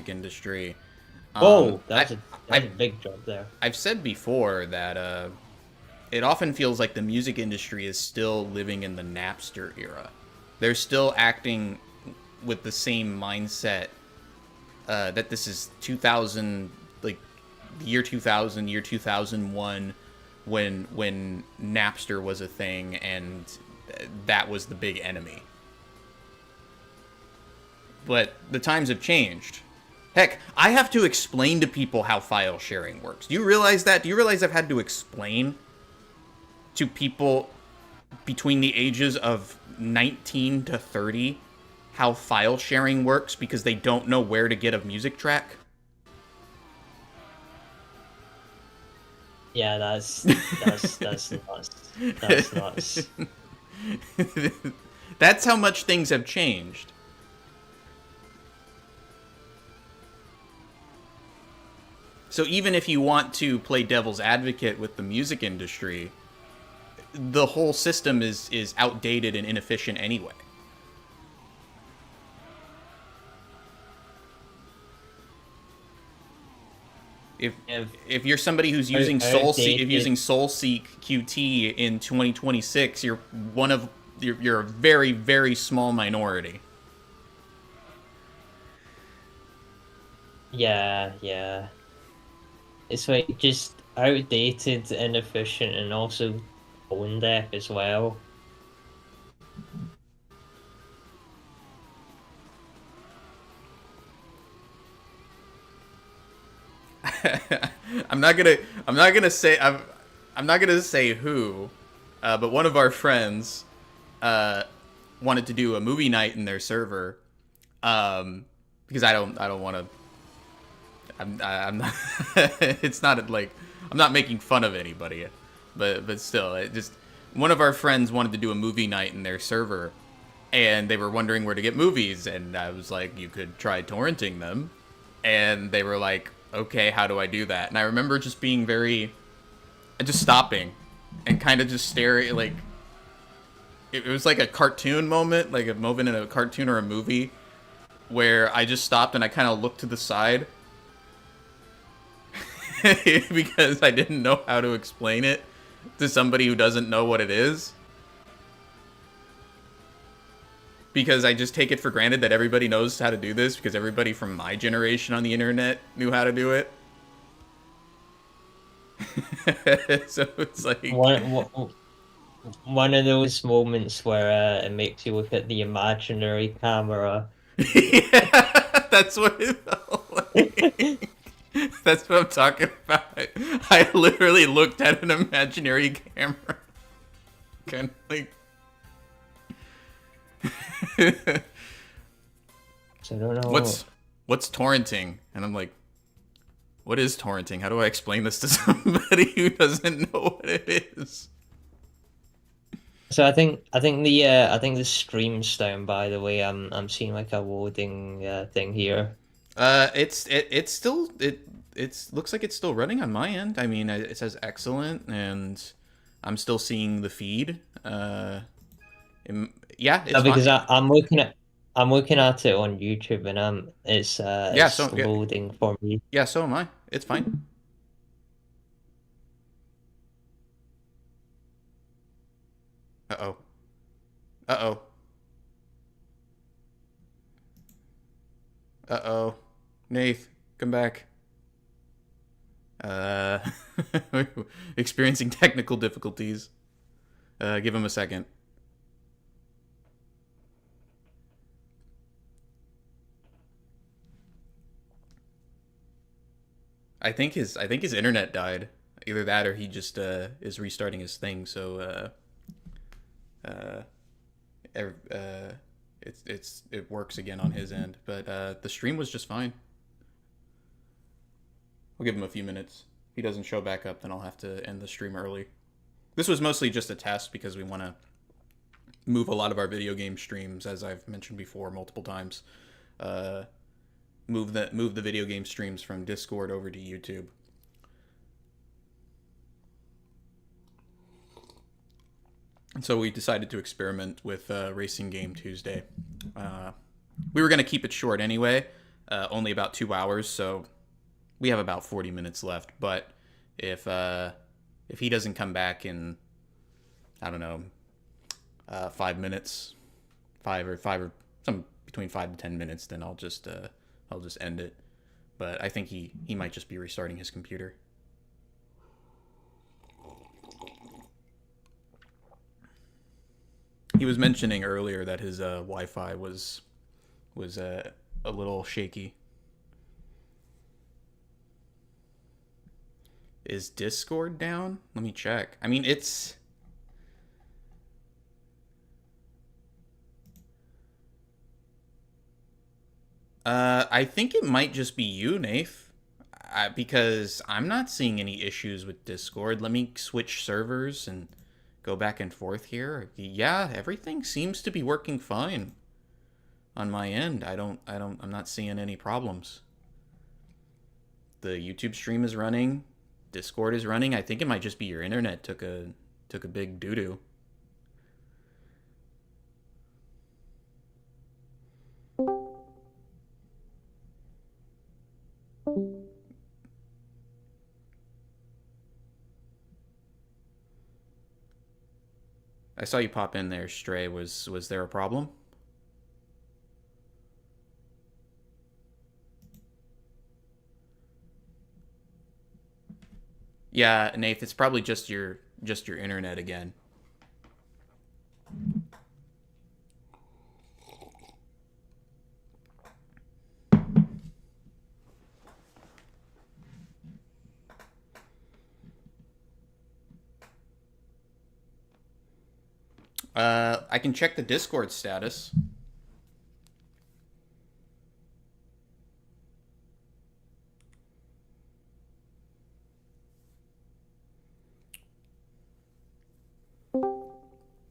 S1: industry,
S2: that's a big job there.
S1: I've said before that it often feels like the music industry is still living in the Napster era. They're still acting with the same mindset that this is 2000, like the year 2000, year 2001, when Napster was a thing and that was the big enemy. But the times have changed. Heck, I have to explain to people how file sharing works. Do you realize that? Do you realize I've had to explain to people between the ages of 19 to 30 how file sharing works because they don't know where to get a music track?
S2: Yeah, that's nuts. That's nuts.
S1: That's how much things have changed. So even if you want to play devil's advocate with the music industry, the whole system is outdated and inefficient anyway. If you're somebody who's using SoulSeek QT in 2026, you're a very, very small minority.
S2: Yeah. It's like just outdated, inefficient, and also tone deaf as well.
S1: I'm not gonna say who, but one of our friends wanted to do a movie night in their server, because I don't want to. I'm not. It's not like I'm not making fun of anybody, but still, it just one of our friends wanted to do a movie night in their server, and they were wondering where to get movies, and I was like, you could try torrenting them, and they were like, okay, how do I do that? And I remember just stopping and kind of just staring, like it was like a cartoon moment, like a moment in a cartoon or a movie where I just stopped and I kind of looked to the side. Because I didn't know how to explain it to somebody who doesn't know what it is. Because I just take it for granted that everybody knows how to do this, because everybody from my generation on the internet knew how to do it. So it's like
S2: one of those moments where it makes you look at the imaginary camera.
S1: Yeah, that's what it felt like. That's what I'm talking about. I literally looked at an imaginary camera. Kind of like...
S2: So I don't know.
S1: What's torrenting? And I'm like, what is torrenting? How do I explain this to somebody who doesn't know what it is?
S2: So I think the stream's down, by the way. I'm seeing like a loading thing here.
S1: It looks like it's still running on my end. I mean, it says excellent, and I'm still seeing the feed. Yeah, it's
S2: No, because
S1: fine.
S2: I'm looking at it on YouTube and
S1: Yeah,
S2: it's
S1: so yeah,
S2: loading for me.
S1: yeah, so am I. It's fine. Uh-oh. Uh-oh. Uh-oh. Nath, come back. Uh, experiencing technical difficulties. Give him a second. I think his internet died. Either that or he just is restarting his thing. So uh, uh, it works again on his end. But the stream was just fine. We'll give him a few minutes. If he doesn't show back up, then I'll have to end the stream early. This was mostly just a test because we want to move a lot of our video game streams, as I've mentioned before multiple times. Uh, move the video game streams from Discord over to YouTube. And so we decided to experiment with Racing Game Tuesday. We were going to keep it short anyway, only about 2 hours, so we have about 40 minutes left. But if he doesn't come back in, I don't know, 5 minutes, five or some between 5 to 10 minutes, then I'll just end it. But I think he might just be restarting his computer. He was mentioning earlier that his Wi-Fi was a little shaky. Is Discord down? Let me check. I mean, it's... I think it might just be you, Nath. Because I'm not seeing any issues with Discord. Let me switch servers and go back and forth here. Yeah, everything seems to be working fine on my end. I'm not seeing any problems. The YouTube stream is running. Discord is running. I think it might just be your internet took a big doo-doo. I saw you pop in there, Stray. Was there a problem? Yeah, Nath, it's probably just your internet again. I can check the Discord status.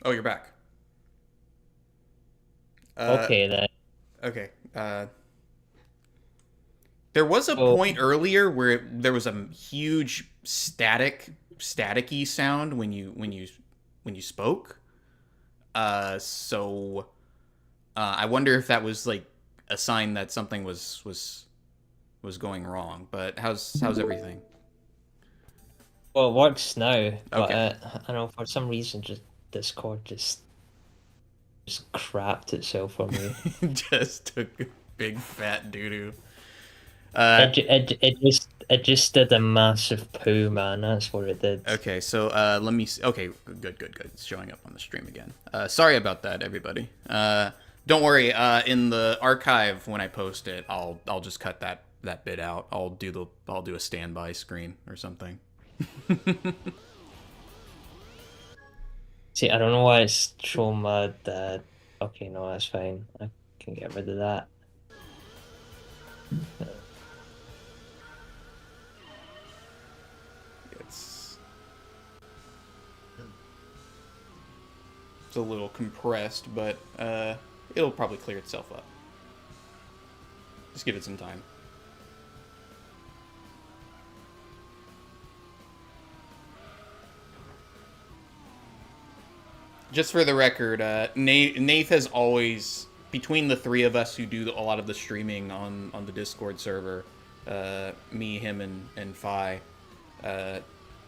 S1: Oh, you're back.
S2: Okay then.
S1: Okay. There was a
S2: So
S1: point earlier where there was a huge staticky sound when you spoke. So I wonder if that was like a sign that something was going wrong. But how's everything?
S2: well, it works now, but
S1: Okay.
S2: I don't know, for some reason just Discord just crapped itself for me.
S1: Just took a big fat doo doo.
S2: It just did a massive poo, man. That's what it did.
S1: Okay, so let me. Okay, good. It's showing up on the stream again. Sorry about that, everybody. Don't worry. In the archive when I post it, I'll just cut that bit out. I'll do a standby screen or something.
S2: See, I don't know why it's showing my dad. Okay, no, that's fine. I can get rid of that.
S1: It's it's a little compressed, but it'll probably clear itself up. Just give it some time. just for the record, Nath has always, between the three of us who do a lot of the streaming on the Discord server, me, him, and Phi,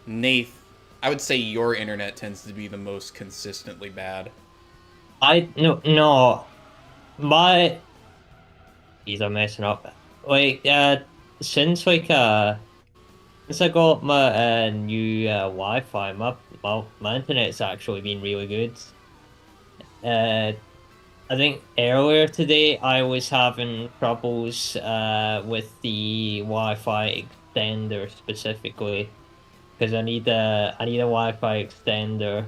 S1: Nath, I would say your internet tends to be the most consistently bad.
S2: No, my these are messing up. Like since like since I got my new Wi-Fi, my internet's actually been really good. Uh, I think earlier today I was having troubles with the Wi-Fi extender specifically because I need a Wi-Fi extender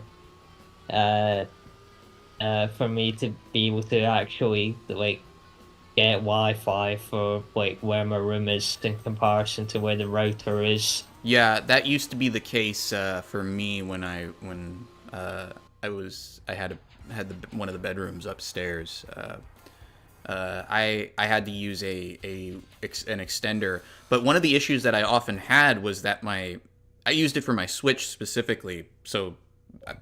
S2: uh for me to be able to actually like get Wi-Fi for like where my room is in comparison to where the router is.
S1: Yeah, that used to be the case for me when I had one of the bedrooms upstairs. I had to use an extender, but one of the issues that I often had was that I used it for my Switch specifically, so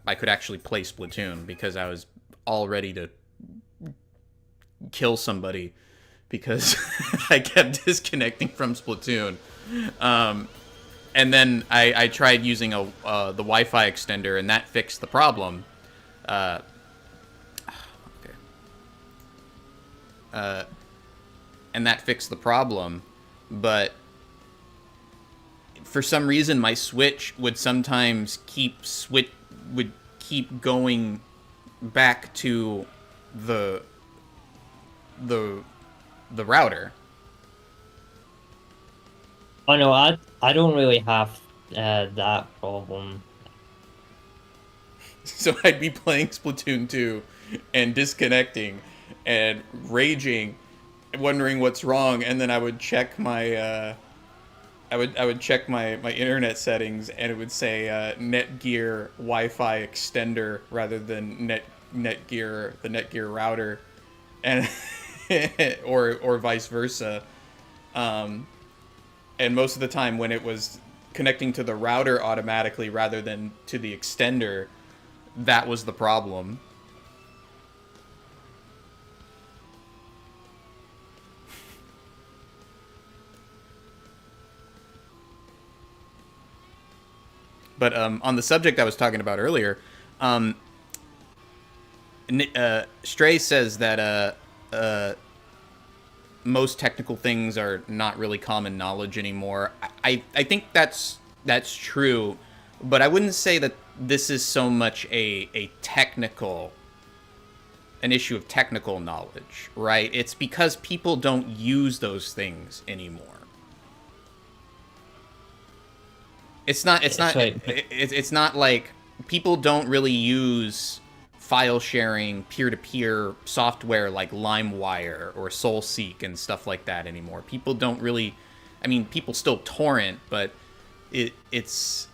S1: I could actually play Splatoon because I was all ready to kill somebody because I kept disconnecting from Splatoon. And then I tried using the Wi-Fi extender, and that fixed the problem. Okay. And that fixed the problem, but for some reason my Switch would sometimes would keep going back to the router.
S2: Oh no, I don't really have that problem.
S1: So I'd be playing Splatoon 2 and disconnecting and raging, wondering what's wrong, and then I would check my I would check my internet settings, and it would say Netgear Wi-Fi extender rather than Netgear the Netgear router, and or vice versa. And most of the time when it was connecting to the router automatically rather than to the extender, that was the problem. But on the subject I was talking about earlier, Stray says that most technical things are not really common knowledge anymore. I think that's true, but I wouldn't say that this is so much an issue of technical knowledge, right? It's because people don't use those things anymore. It's not like people don't really use file sharing peer-to-peer software like LimeWire or SoulSeek and stuff like that anymore. People don't really, I mean, people still torrent, but it's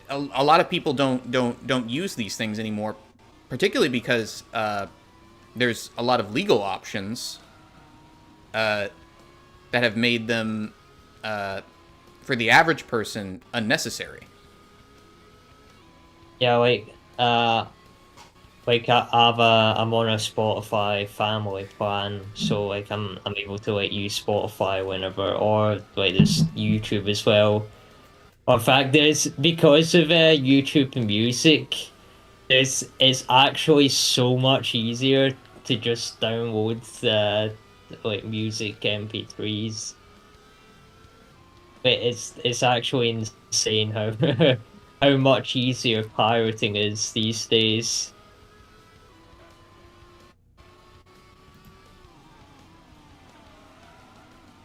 S1: a lot of people don't use these things anymore, particularly because there's a lot of legal options that have made them for the average person unnecessary.
S2: Yeah, I'm on a Spotify family plan, so like I'm able to like use Spotify whenever, or like there's YouTube as well. In fact, there's because of YouTube Music, it's actually so much easier to just download like music MP3s. But it's actually insane how how much easier pirating is these days.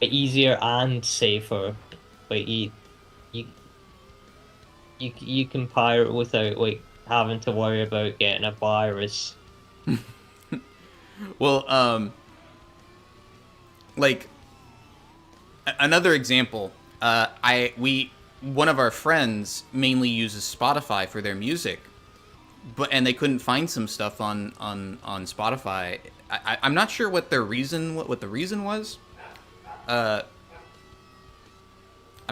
S2: Easier and safer. Like you can pirate without like having to worry about getting a virus.
S1: Well, like another example, one of our friends mainly uses Spotify for their music, and they couldn't find some stuff on Spotify. I'm not sure what the reason was. I'm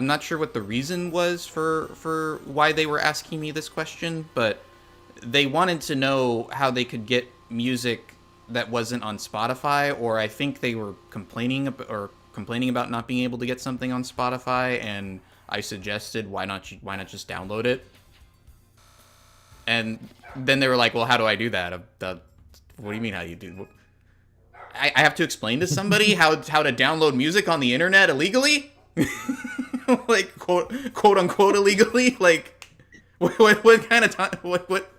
S1: not sure what the reason was for why they were asking me this question, but they wanted to know how they could get music that wasn't on Spotify, or I think they were complaining about not being able to get something on Spotify, and I suggested why not just download it? And then they were like, "Well, how do I do that?" What do you mean how you do? I have to explain to somebody how to download music on the internet illegally, like quote unquote illegally, like. What kind of time? What?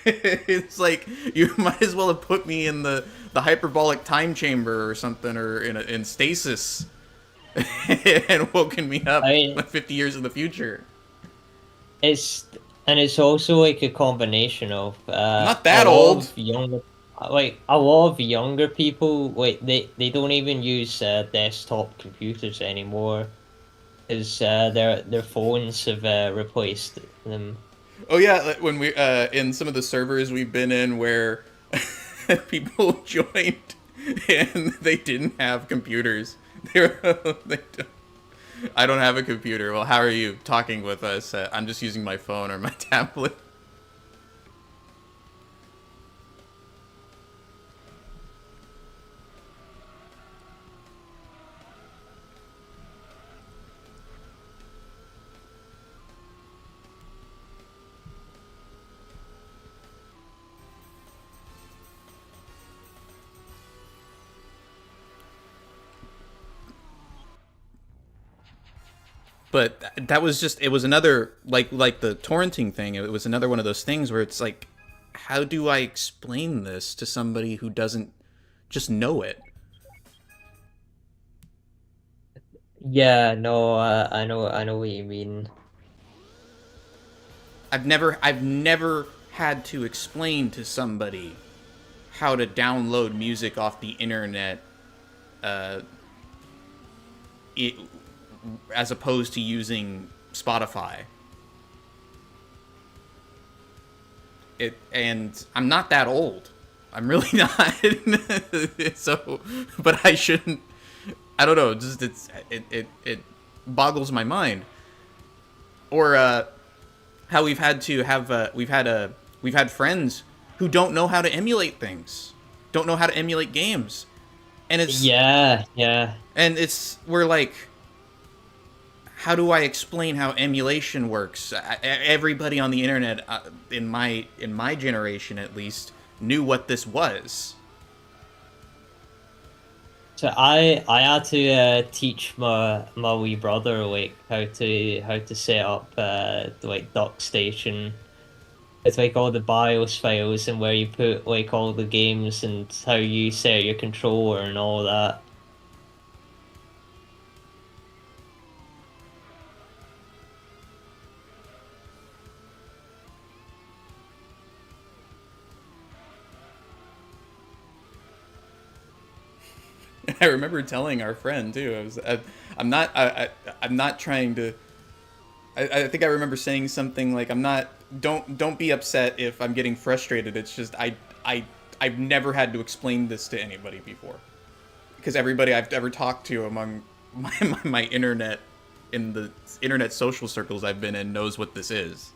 S1: It's like you might as well have put me in the hyperbolic time chamber or something, or in stasis, and woken me up
S2: I mean,
S1: 50 years in the future.
S2: it's also like a combination of
S1: I'm not
S2: a
S1: that
S2: lot
S1: old.
S2: of younger, like a lot of younger people, like they don't even use desktop computers anymore, because their phones have replaced them.
S1: Oh yeah, like when we in some of the servers we've been in where people joined and they didn't have computers. They were they don't, I don't have a computer. Well, how are you talking with us? I'm just using my phone or my tablet. But that was just, it was another, like the torrenting thing, it was another one of those things where it's like, how do I explain this to somebody who doesn't just know it?
S2: Yeah, no, I know what you mean.
S1: I've never had to explain to somebody how to download music off the internet, uh, it, as opposed to using Spotify. And I'm not that old. I'm really not. So, but I shouldn't. I don't know. Just it boggles my mind. Or how we've had friends who don't know how to emulate things, don't know how to emulate games, and
S2: Yeah, yeah.
S1: we're like, how do I explain how emulation works? Everybody on the internet, in my generation at least, knew what this was.
S2: So I had to teach my wee brother like how to set up like DuckStation. It's like all the BIOS files and where you put like all the games and how you set your controller and all that.
S1: I remember telling our friend too. I'm not trying to. I think I remember saying something like, I'm not. Don't be upset if I'm getting frustrated. It's just I've never had to explain this to anybody before, because everybody I've ever talked to among my internet, in the internet social circles I've been in, knows what this is.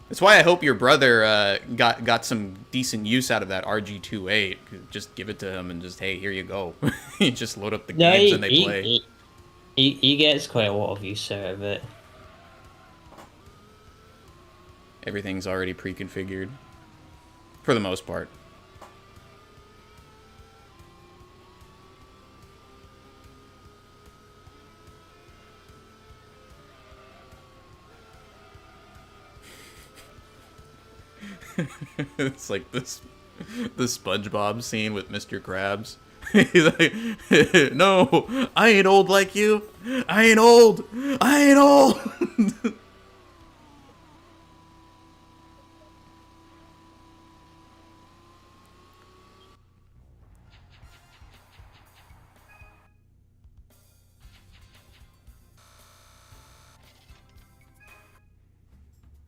S1: That's why I hope your brother got some decent use out of that RG28. Just give it to him and just, hey, here you go. You just load up the
S2: No,
S1: games and they play.
S2: he gets quite a lot of use out of it.
S1: Everything's already pre-configured for the most part. It's like the SpongeBob scene with Mr. Krabs. He's like, no, I ain't old like you. I ain't old. I ain't old.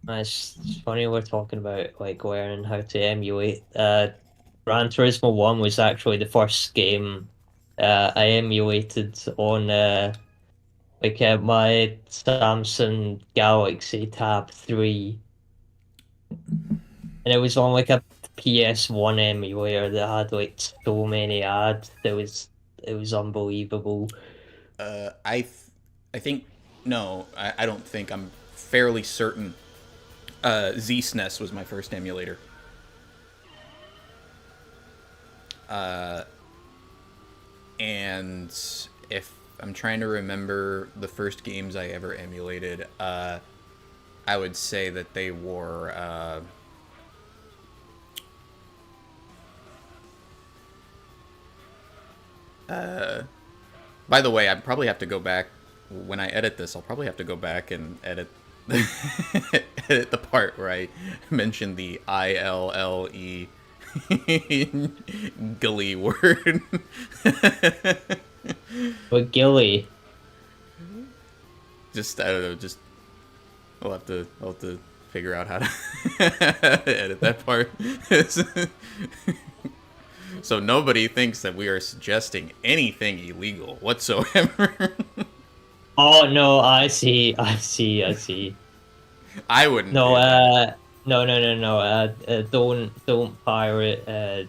S2: It's funny we're talking about like learning how to emulate. Gran Turismo 1 was actually the first game I emulated on my Samsung Galaxy Tab 3, and it was on like a PS1 emulator that had like so many ads. It was unbelievable.
S1: I think no, I don't think. I'm fairly certain. Z-SNES was my first emulator. And if I'm trying to remember the first games I ever emulated, I would say that they were. By the way, I probably have to go back when I edit this. I'll probably have to go back and edit edit the part where I mentioned the ILLE gully word.
S2: But Gilly,
S1: Just I don't know. Just I'll have to figure out how to edit that part. So nobody thinks that we are suggesting anything illegal whatsoever.
S2: oh no, I see.
S1: I wouldn't
S2: No,
S1: do that.
S2: no. Don't pirate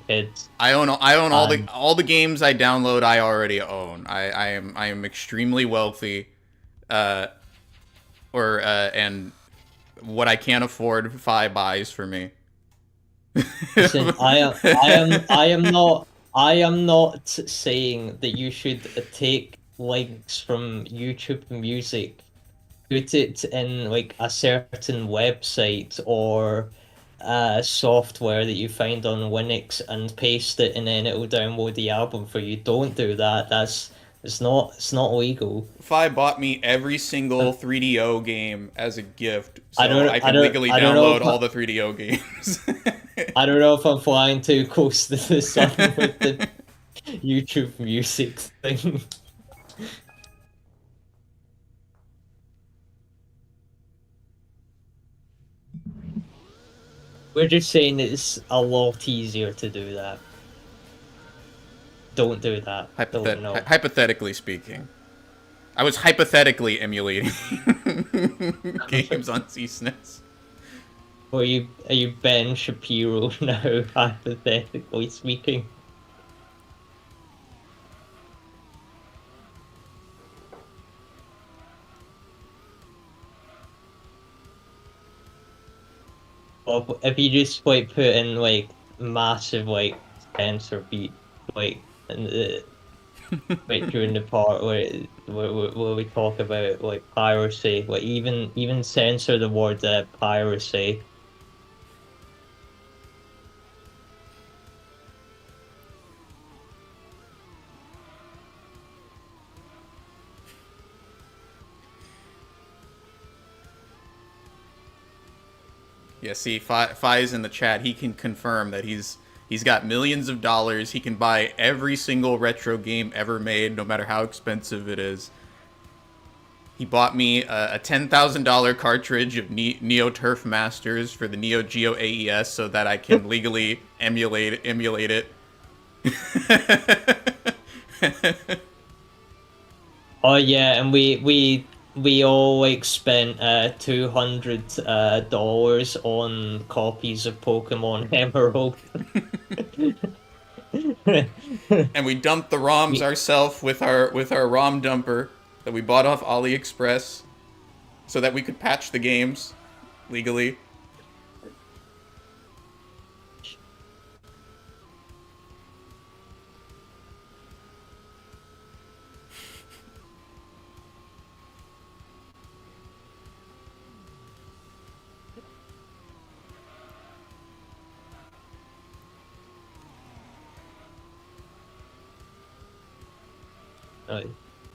S2: kids.
S1: I own
S2: Um,
S1: all the games I download. I already own. I am extremely wealthy, and what I can't afford, Fi buys for me.
S2: listen, I am not saying that you should take links from YouTube Music, put it in like a certain website or software that you find on Linux and paste it, and then it will download the album for you. Don't do that. It's not legal.
S1: Fi bought me every single 3DO game as a gift,
S2: I
S1: so
S2: don't
S1: I
S2: I
S1: can
S2: don't
S1: legally
S2: I don't know
S1: download
S2: if
S1: all the 3DO games.
S2: I don't know if I'm flying too close to the sun with the YouTube Music thing. We're just saying it's a lot easier to do that. Don't do that. Don't know.
S1: Hypothetically speaking, I was hypothetically emulating games on C-SNES.
S2: Are you Ben Shapiro now, hypothetically speaking? Or if you just like put in like massive like sensor beat like and like during the part where we talk about like piracy, like even censor the word piracy.
S1: Yeah, see, Fi is in the chat. He can confirm that he's got millions of dollars. He can buy every single retro game ever made, no matter how expensive it is. He bought me a $10,000 cartridge of Neo Turf Masters for the Neo Geo AES so that I can legally emulate it.
S2: Oh yeah, and we all like spent $200 on copies of Pokemon Emerald.
S1: And we dumped the ROMs
S2: We-
S1: ourselves with our ROM dumper that we bought off AliExpress so that we could patch the games legally.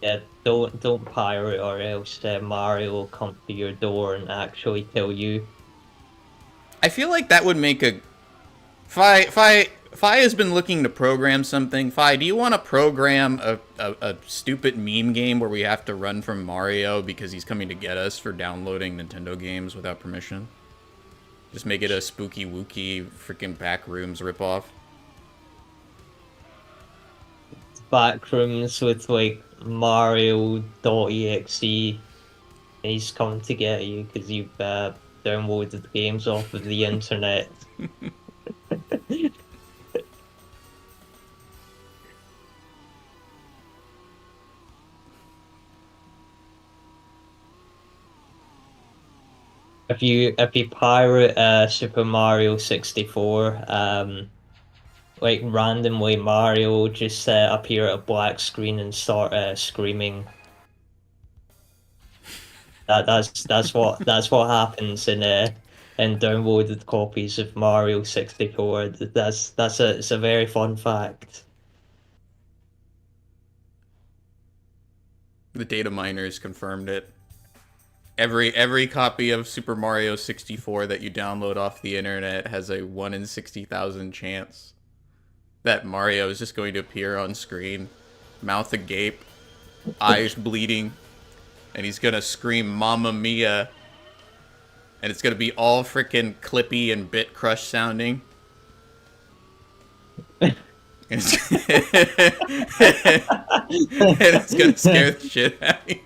S2: Yeah, don't pirate or else Mario will come to your door and actually kill you.
S1: I feel like that would make a Fi has been looking to program something. Fi, do you want to program a stupid meme game where we have to run from Mario because he's coming to get us for downloading Nintendo games without permission? Just make it a spooky wookie freaking Backrooms ripoff.
S2: back rooms with like Mario.exe. He's coming to get you because you've downloaded games off of the internet. If you pirate Super Mario 64, like randomly Mario will just appear at a black screen and start screaming. That's what happens in downloaded copies of Mario 64. It's a very fun fact.
S1: The data miners confirmed it. Every copy of Super Mario 64 that you download off the internet has a 1 in 60,000 chance that Mario is just going to appear on screen, mouth agape, eyes bleeding, and he's gonna scream "Mamma Mia!" and it's gonna be all freaking clippy and bit crush sounding. And it's, and it's gonna scare the shit out of you.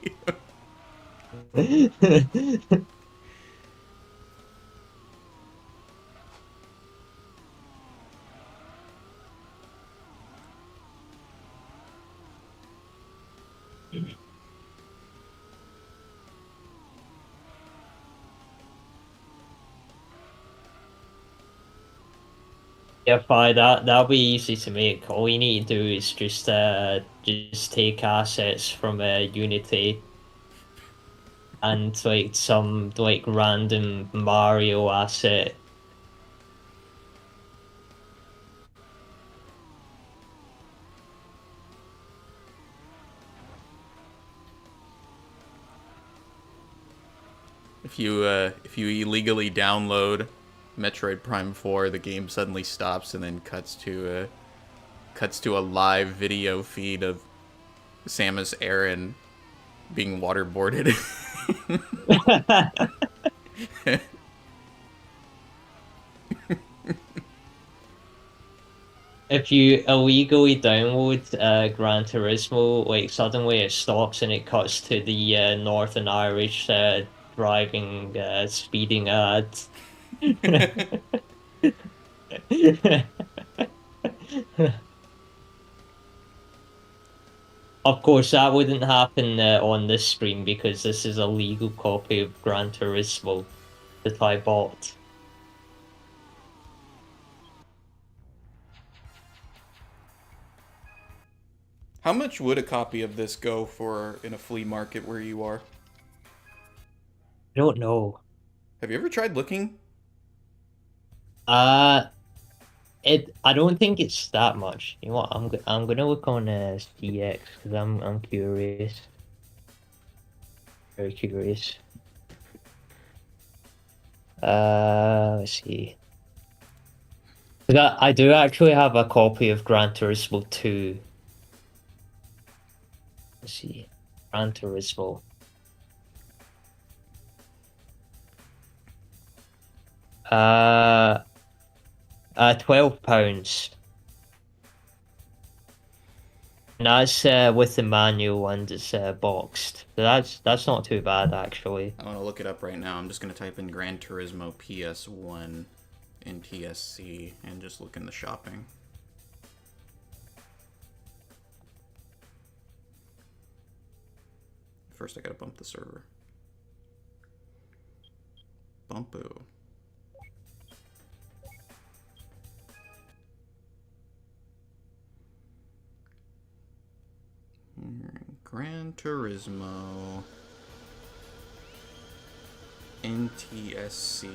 S2: Yeah, fine. That'll be easy to make. All you need to do is just take assets from Unity and like some like random Mario asset.
S1: If you illegally download Metroid Prime 4, the game suddenly stops and then cuts to a live video feed of Samus Aran being waterboarded.
S2: If you illegally download Gran Turismo, like suddenly it stops and it cuts to the Northern Irish driving speeding ads. Of course, that wouldn't happen on this stream because this is a legal copy of Gran Turismo that I bought.
S1: How much would a copy of this go for in a flea market where you are?
S2: I don't know.
S1: Have you ever tried looking?
S2: I don't think it's that much. You know what? I'm gonna look on CX because I'm curious. Very curious. Let's see. I do actually have a copy of Gran Turismo 2. Let's see. Gran Turismo. £12. And that's with the manual and it's boxed. So that's not too bad actually.
S1: I want to look it up right now. I'm just going to type in Gran Turismo PS1 in TSC and just look in the shopping. First I gotta bump the server. Bumpo. Gran Turismo NTSC.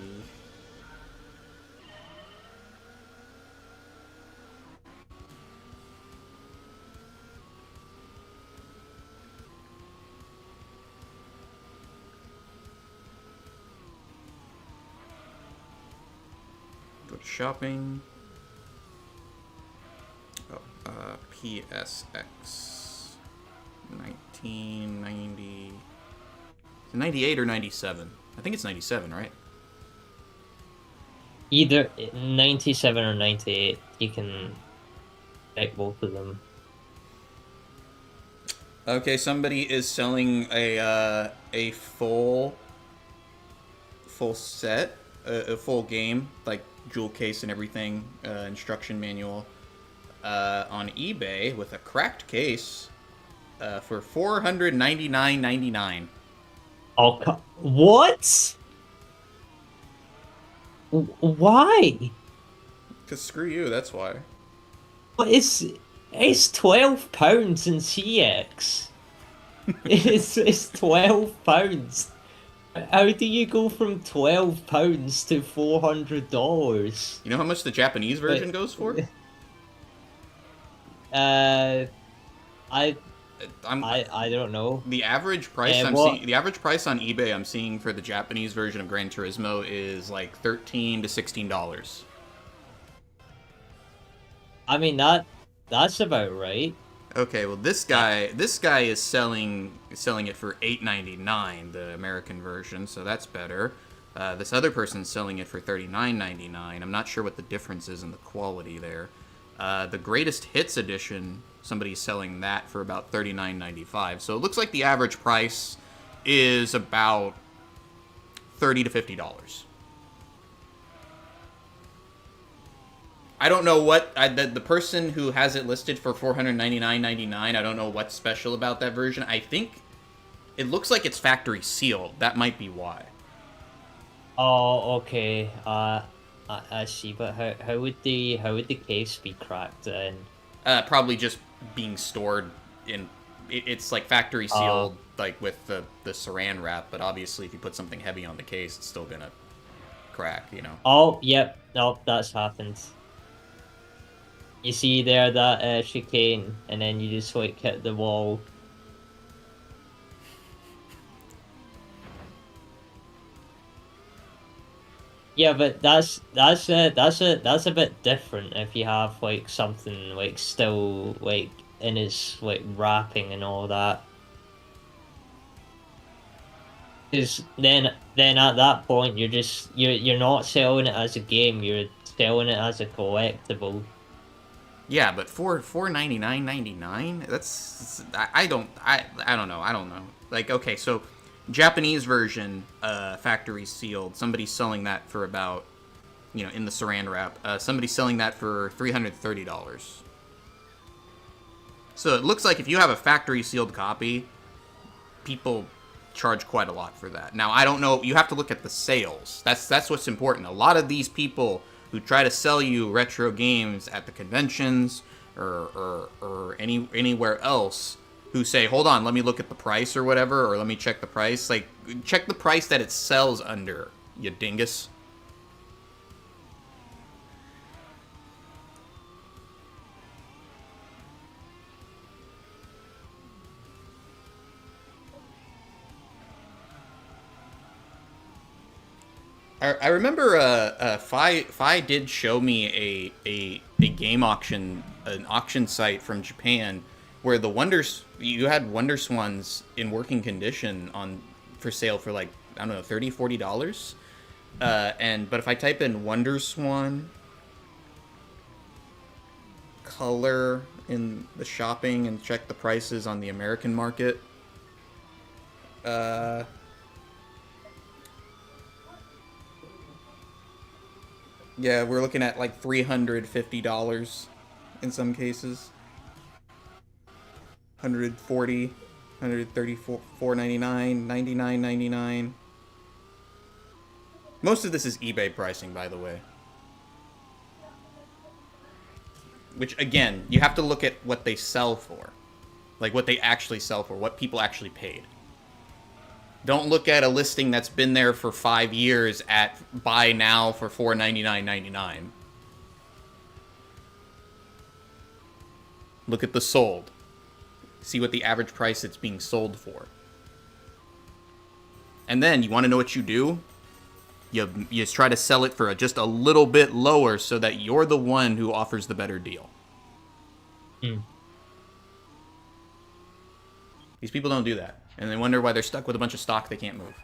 S1: Go to shopping. Oh, PSX. 1990. 98 or 97? I think it's 97, right?
S2: Either 97 or 98. You can pick both of them.
S1: Okay, somebody is selling a full set, a full game, like jewel case and everything, instruction manual, on eBay with a cracked case, for $499.99.
S2: Oh, what? Why?
S1: Cause screw you, that's why.
S2: What is? It's £12 in CX. It's £12. How do you go from £12 to $400?
S1: You know how much the Japanese version
S2: But
S1: goes for?
S2: uh, I
S1: I'm
S2: I don't know.
S1: The average price
S2: What?
S1: the average price on eBay I'm seeing for the Japanese version of Gran Turismo is like $13 to $16.
S2: I mean that's about right.
S1: Okay, well
S2: Uh,
S1: this guy is selling it for $8.99, the American version, so that's better. This other person's selling it for $39.99. I'm not sure what the difference is in the quality there. The Greatest Hits edition, somebody's selling that for about $39.95. So it looks like the average price is about $30 to $50. I don't know what the person who has it listed for $499.99. I don't know what's special about that version. I think it looks like it's factory sealed. That might be why.
S2: oh, okay. I see. But how would the case be cracked then?
S1: Probably just being stored in. It's like factory
S2: Uh,
S1: sealed, like with the Saran wrap. But obviously, if you put something heavy on the case, it's still gonna crack. You know.
S2: oh, yep. No, that's happened. You see there that chicane, and then you just like hit the wall. Yeah, but that's a bit different if you have like something like still like in its like wrapping and all that. Because then at that point you're not selling it as a game, you're selling it as a collectible.
S1: Yeah, but for $499.99, that's I don't know. I don't know. Like, okay, so Japanese version, factory sealed. Somebody's selling that for about, in the Saran wrap. Somebody's selling that for $330. So it looks like if you have a factory sealed copy, people charge quite a lot for that. Now, I don't know. You have to look at the sales. That's what's important. A lot of these people who try to sell you retro games at the conventions or anywhere else, who say, hold on, let me look at the price or whatever, or let me check the price. Like, check the price that it sells under, you dingus. I remember Fi did show me a game auction, an auction site from Japan, where you had Wonder Swans in working condition on for sale for like, I don't know, $30 to $40. But if I type in Wonder Swan color in the shopping and check the prices on the American market, uh, yeah, we're looking at like $350 in some cases. 140, 134, 499, 99.99. Most of this is eBay pricing, by the way. Which again, you have to look at what they sell for. Like what they actually sell for, what people actually paid. Don't look at a listing that's been there for 5 years at buy now for $499.99. Look at the sold. See what the average price it's being sold for. And then, you want to know what you do? You just try to sell it for just a little bit lower so that you're the one who offers the better deal.
S2: Hmm.
S1: These people don't do that. And they wonder why they're stuck with a bunch of stock they can't move.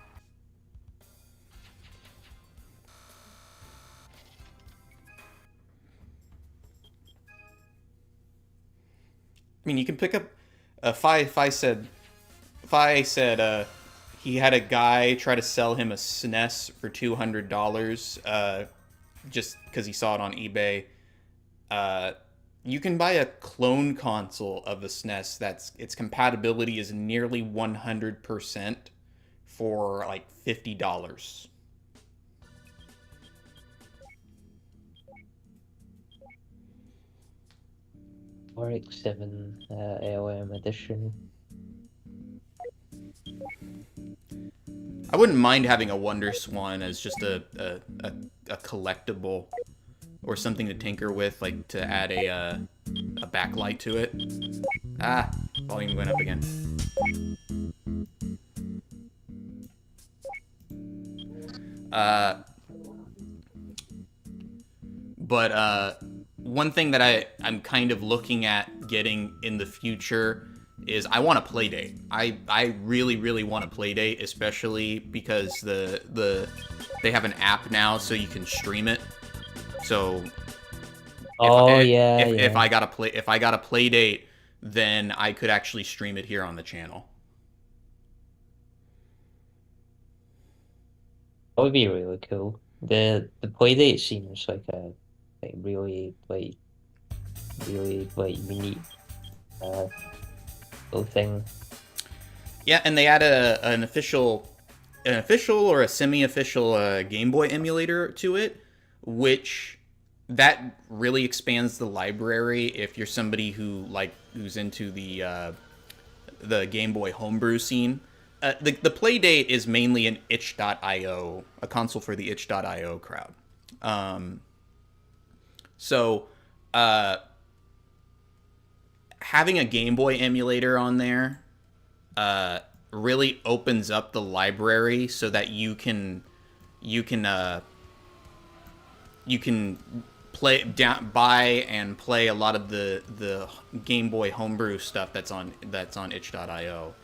S1: I mean, you can pick up Fi said he had a guy try to sell him a SNES for $200 just because he saw it on eBay. You can buy a clone console of the SNES that's its compatibility is nearly 100% for like $50.
S2: RX-7 LM edition.
S1: I wouldn't mind having a Wonder Swan as just a collectible or something to tinker with, like to add a backlight to it. Ah, volume went up again. But one thing that I'm kind of looking at getting in the future is I want a Playdate. I really want a Playdate, especially because they have an app now so you can stream it. So if I got a Playdate, then I could actually stream it here on the channel.
S2: That would be really cool. The Playdate seems like a really unique little thing.
S1: Yeah, and they add an official or a semi-official Game Boy emulator to it, which that really expands the library if you're somebody who's into the Game Boy homebrew scene. The Playdate is mainly an itch.io, a console for the itch.io crowd. So having a Game Boy emulator on there really opens up the library so that you can buy and play a lot of the Game Boy homebrew stuff that's on itch.io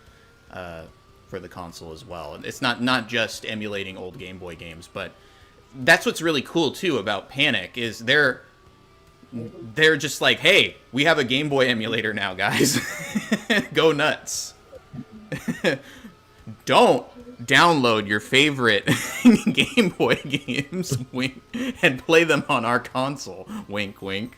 S1: for the console as well. It's not just emulating old Game Boy games, but that's what's really cool too about Panic is they're just like, hey, we have a Game Boy emulator now, guys. Go nuts. Don't download your favorite Game Boy games wink, and play them on our console. Wink, wink.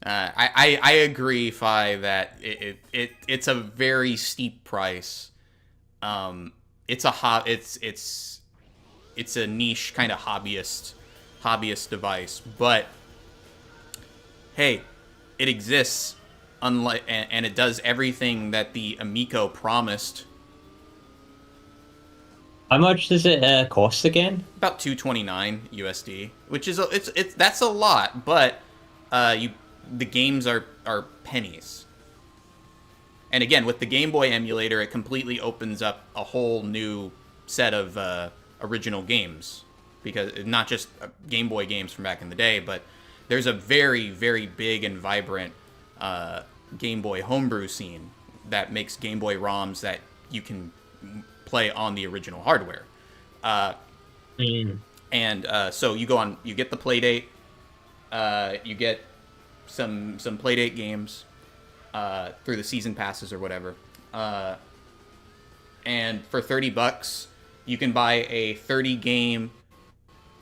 S1: I agree, Fi, that it's a very steep price. It's a niche kind of hobbyist device, but hey, it exists. Unlike and it does everything that the Amico promised.
S2: How much does it cost again?
S1: About $229 USD, which is that's a lot, but the games are pennies. And again, with the Game Boy emulator, it completely opens up a whole new set of original games, because not just Game Boy games from back in the day, but there's a very, very big and vibrant Game Boy homebrew scene that makes Game Boy ROMs that you can play on the original hardware. And so you get the Playdate, you get some Playdate games through the season passes or whatever, and for $30 you can buy a 30-game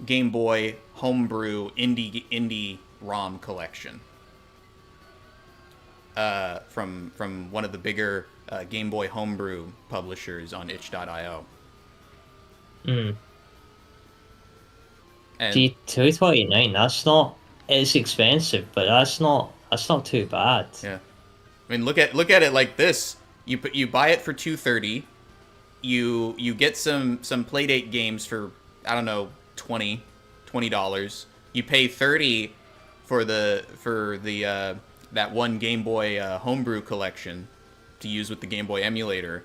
S1: Game Boy homebrew indie ROM collection from one of the bigger Game Boy homebrew publishers on itch.io. And
S2: See, $229. It's expensive, but that's not too bad.
S1: Yeah, I mean, look at it like this: you buy it for $230, you get some Playdate games for, I don't know, $20. You pay $30 for the that one Game Boy homebrew collection to use with the Game Boy emulator.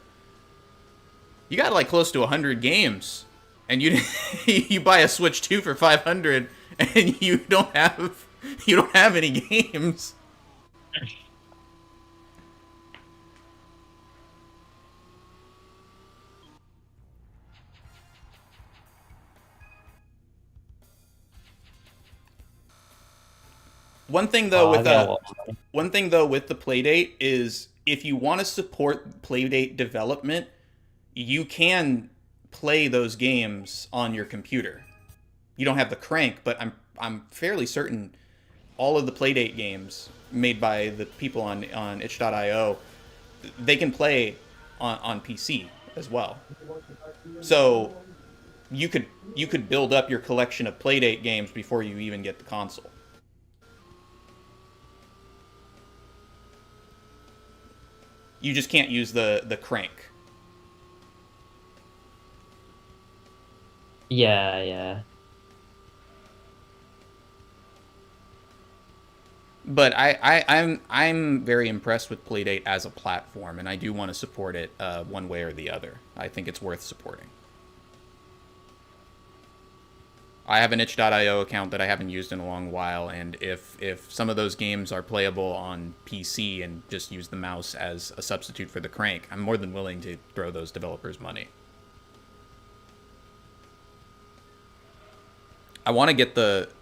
S1: You got like close to 100 games, and you you buy a Switch 2 for $500, and you don't have any games. One thing though
S2: Oh, I
S1: with
S2: get a lot of money.
S1: one thing though with the Playdate is if you want to support Playdate development, you can play those games on your computer. You don't have the crank, but I'm fairly certain all of the Playdate games made by the people on itch.io, they can play on PC as well. So you could build up your collection of Playdate games before you even get the console. You just can't use the crank.
S2: Yeah, yeah.
S1: But I'm very impressed with Playdate as a platform, and I do want to support it one way or the other. I think it's worth supporting. I have an itch.io account that I haven't used in a long while, and if some of those games are playable on PC and just use the mouse as a substitute for the crank, I'm more than willing to throw those developers money. I want to get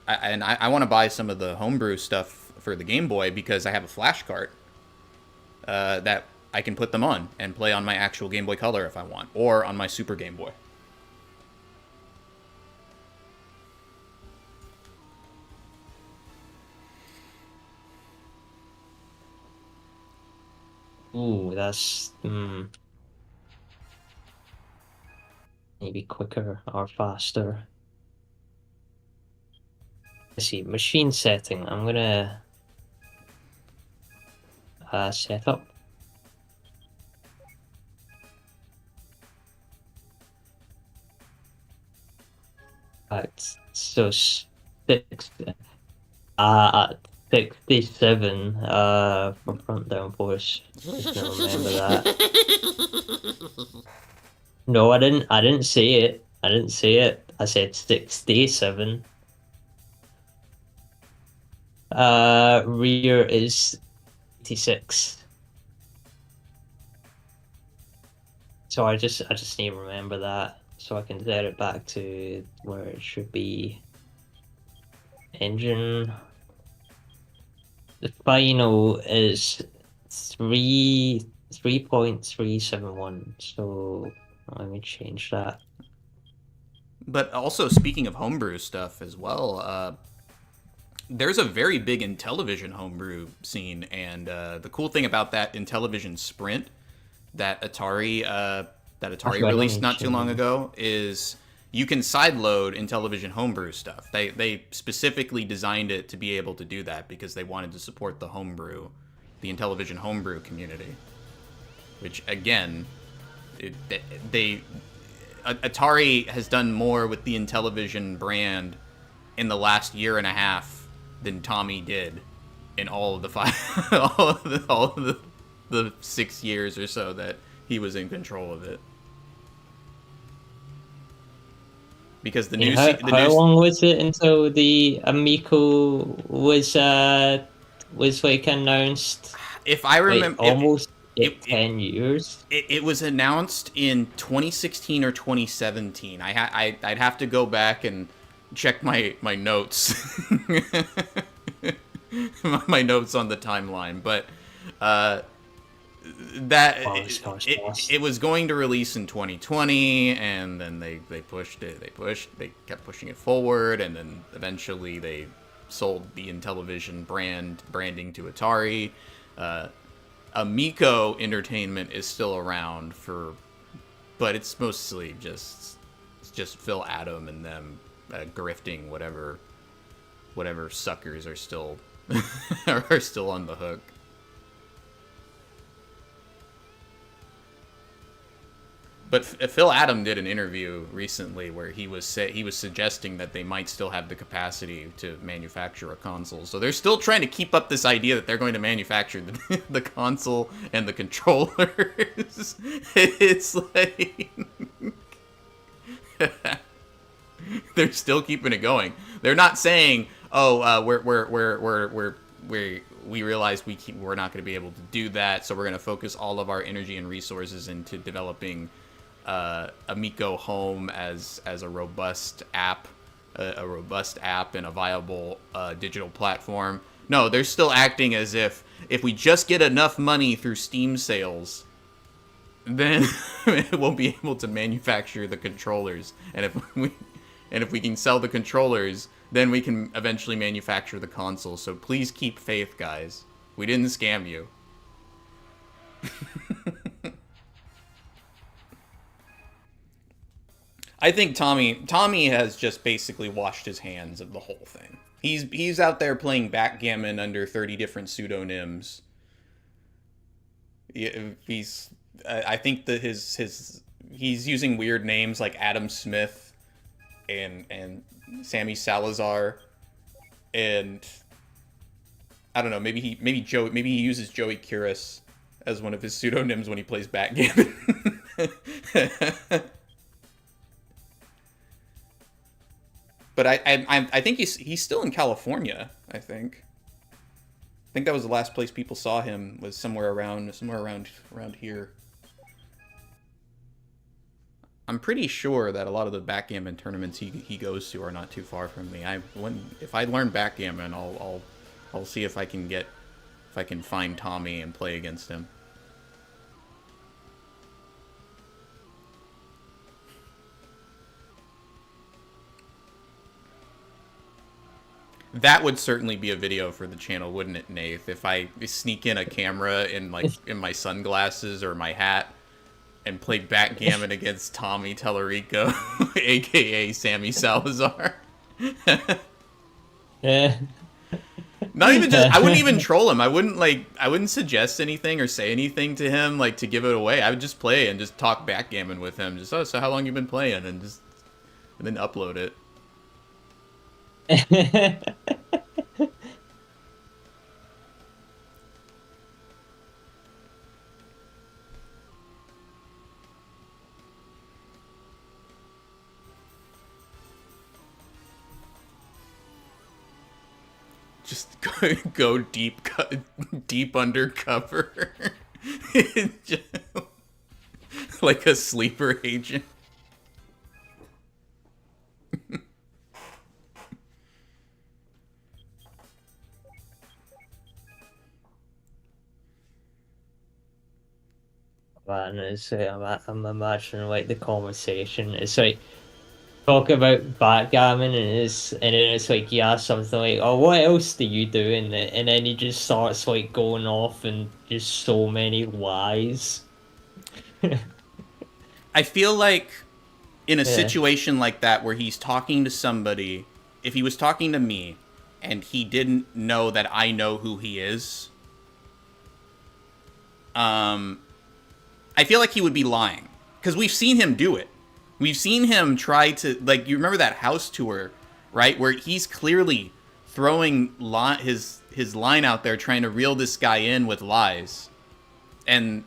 S1: I want to buy some of the homebrew stuff for the Game Boy because I have a flash cart that I can put them on and play on my actual Game Boy Color if I want, or on my Super Game Boy.
S2: Ooh, that's maybe quicker or faster. Let's see, machine setting. I'm gonna set up. Right, so 67 for front downforce. Just gonna remember that. No, I didn't say it. I didn't say it. I said 67. Rear is 86. So I just need to remember that so I can set it back to where it should be. Engine. The final is 3.371. So let me change that.
S1: But also, speaking of homebrew stuff as well, there's a very big Intellivision homebrew scene, and the cool thing about that Intellivision Sprint that Atari released not too long ago is you can sideload Intellivision homebrew stuff. They specifically designed it to be able to do that because they wanted to support the Intellivision homebrew community. Which again, Atari has done more with the Intellivision brand in the last year and a half than Tommy did in all of the 6 years or so that he was in control of it. Because
S2: how long was it until the Amico was like announced?
S1: If I remember,
S2: like, almost 10 years.
S1: It was announced in 2016 or 2017. I'd have to go back and check my notes, my notes on the timeline, but it was going to release in 2020, and then they kept pushing it forward, and then eventually they sold the Intellivision branding to Atari. Amico Entertainment is still around but it's mostly just Phil Adam and them grifting whatever suckers are still are still on the hook. But Phil Adam did an interview recently where he was suggesting that they might still have the capacity to manufacture a console. So they're still trying to keep up this idea that they're going to manufacture the console and the controllers. It's like they're still keeping it going. They're not saying, "Oh, we realize we're not going to be able to do that, so we're going to focus all of our energy and resources into developing Amico Home as a robust app and a viable digital platform." No, they're still acting as if we just get enough money through Steam sales, then we'll be able to manufacture the controllers. And if we can sell the controllers, then we can eventually manufacture the console. So please keep faith, guys. We didn't scam you. I think Tommy has just basically washed his hands of the whole thing. He's out there playing backgammon under 30 different pseudonyms. I think that he's using weird names like Adam Smith and Sammy Salazar, and I don't know, maybe he uses Joey Curis as one of his pseudonyms when he plays backgammon. But I think he's still in California. I think that was the last place people saw him, was somewhere around here. I'm pretty sure that a lot of the backgammon tournaments he goes to are not too far from me. If I learn backgammon, I'll see if I can find Tommy and play against him. That would certainly be a video for the channel, wouldn't it, Nath? If I sneak in a camera in my sunglasses or my hat and play backgammon against Tommy Tellerico, aka Sammy Salazar.
S2: Yeah.
S1: Not even just, I wouldn't even troll him. I wouldn't suggest anything or say anything to him like to give it away. I would just play and just talk backgammon with him. Just, oh, so how long you been playing? And then upload it. Just go deep undercover. Like a sleeper agent.
S2: Man, I'm imagining like the conversation. It's like talk about backgammon, and then it's like he asks something like, "Oh, what else do you do?" And then he just starts like going off and just so many lies.
S1: I feel like in a situation like that where he's talking to somebody, if he was talking to me and he didn't know that I know who he is, I feel like he would be lying, because we've seen him do it. We've seen him try to, like, you remember that house tour, right, where he's clearly throwing his line out there, trying to reel this guy in with lies, and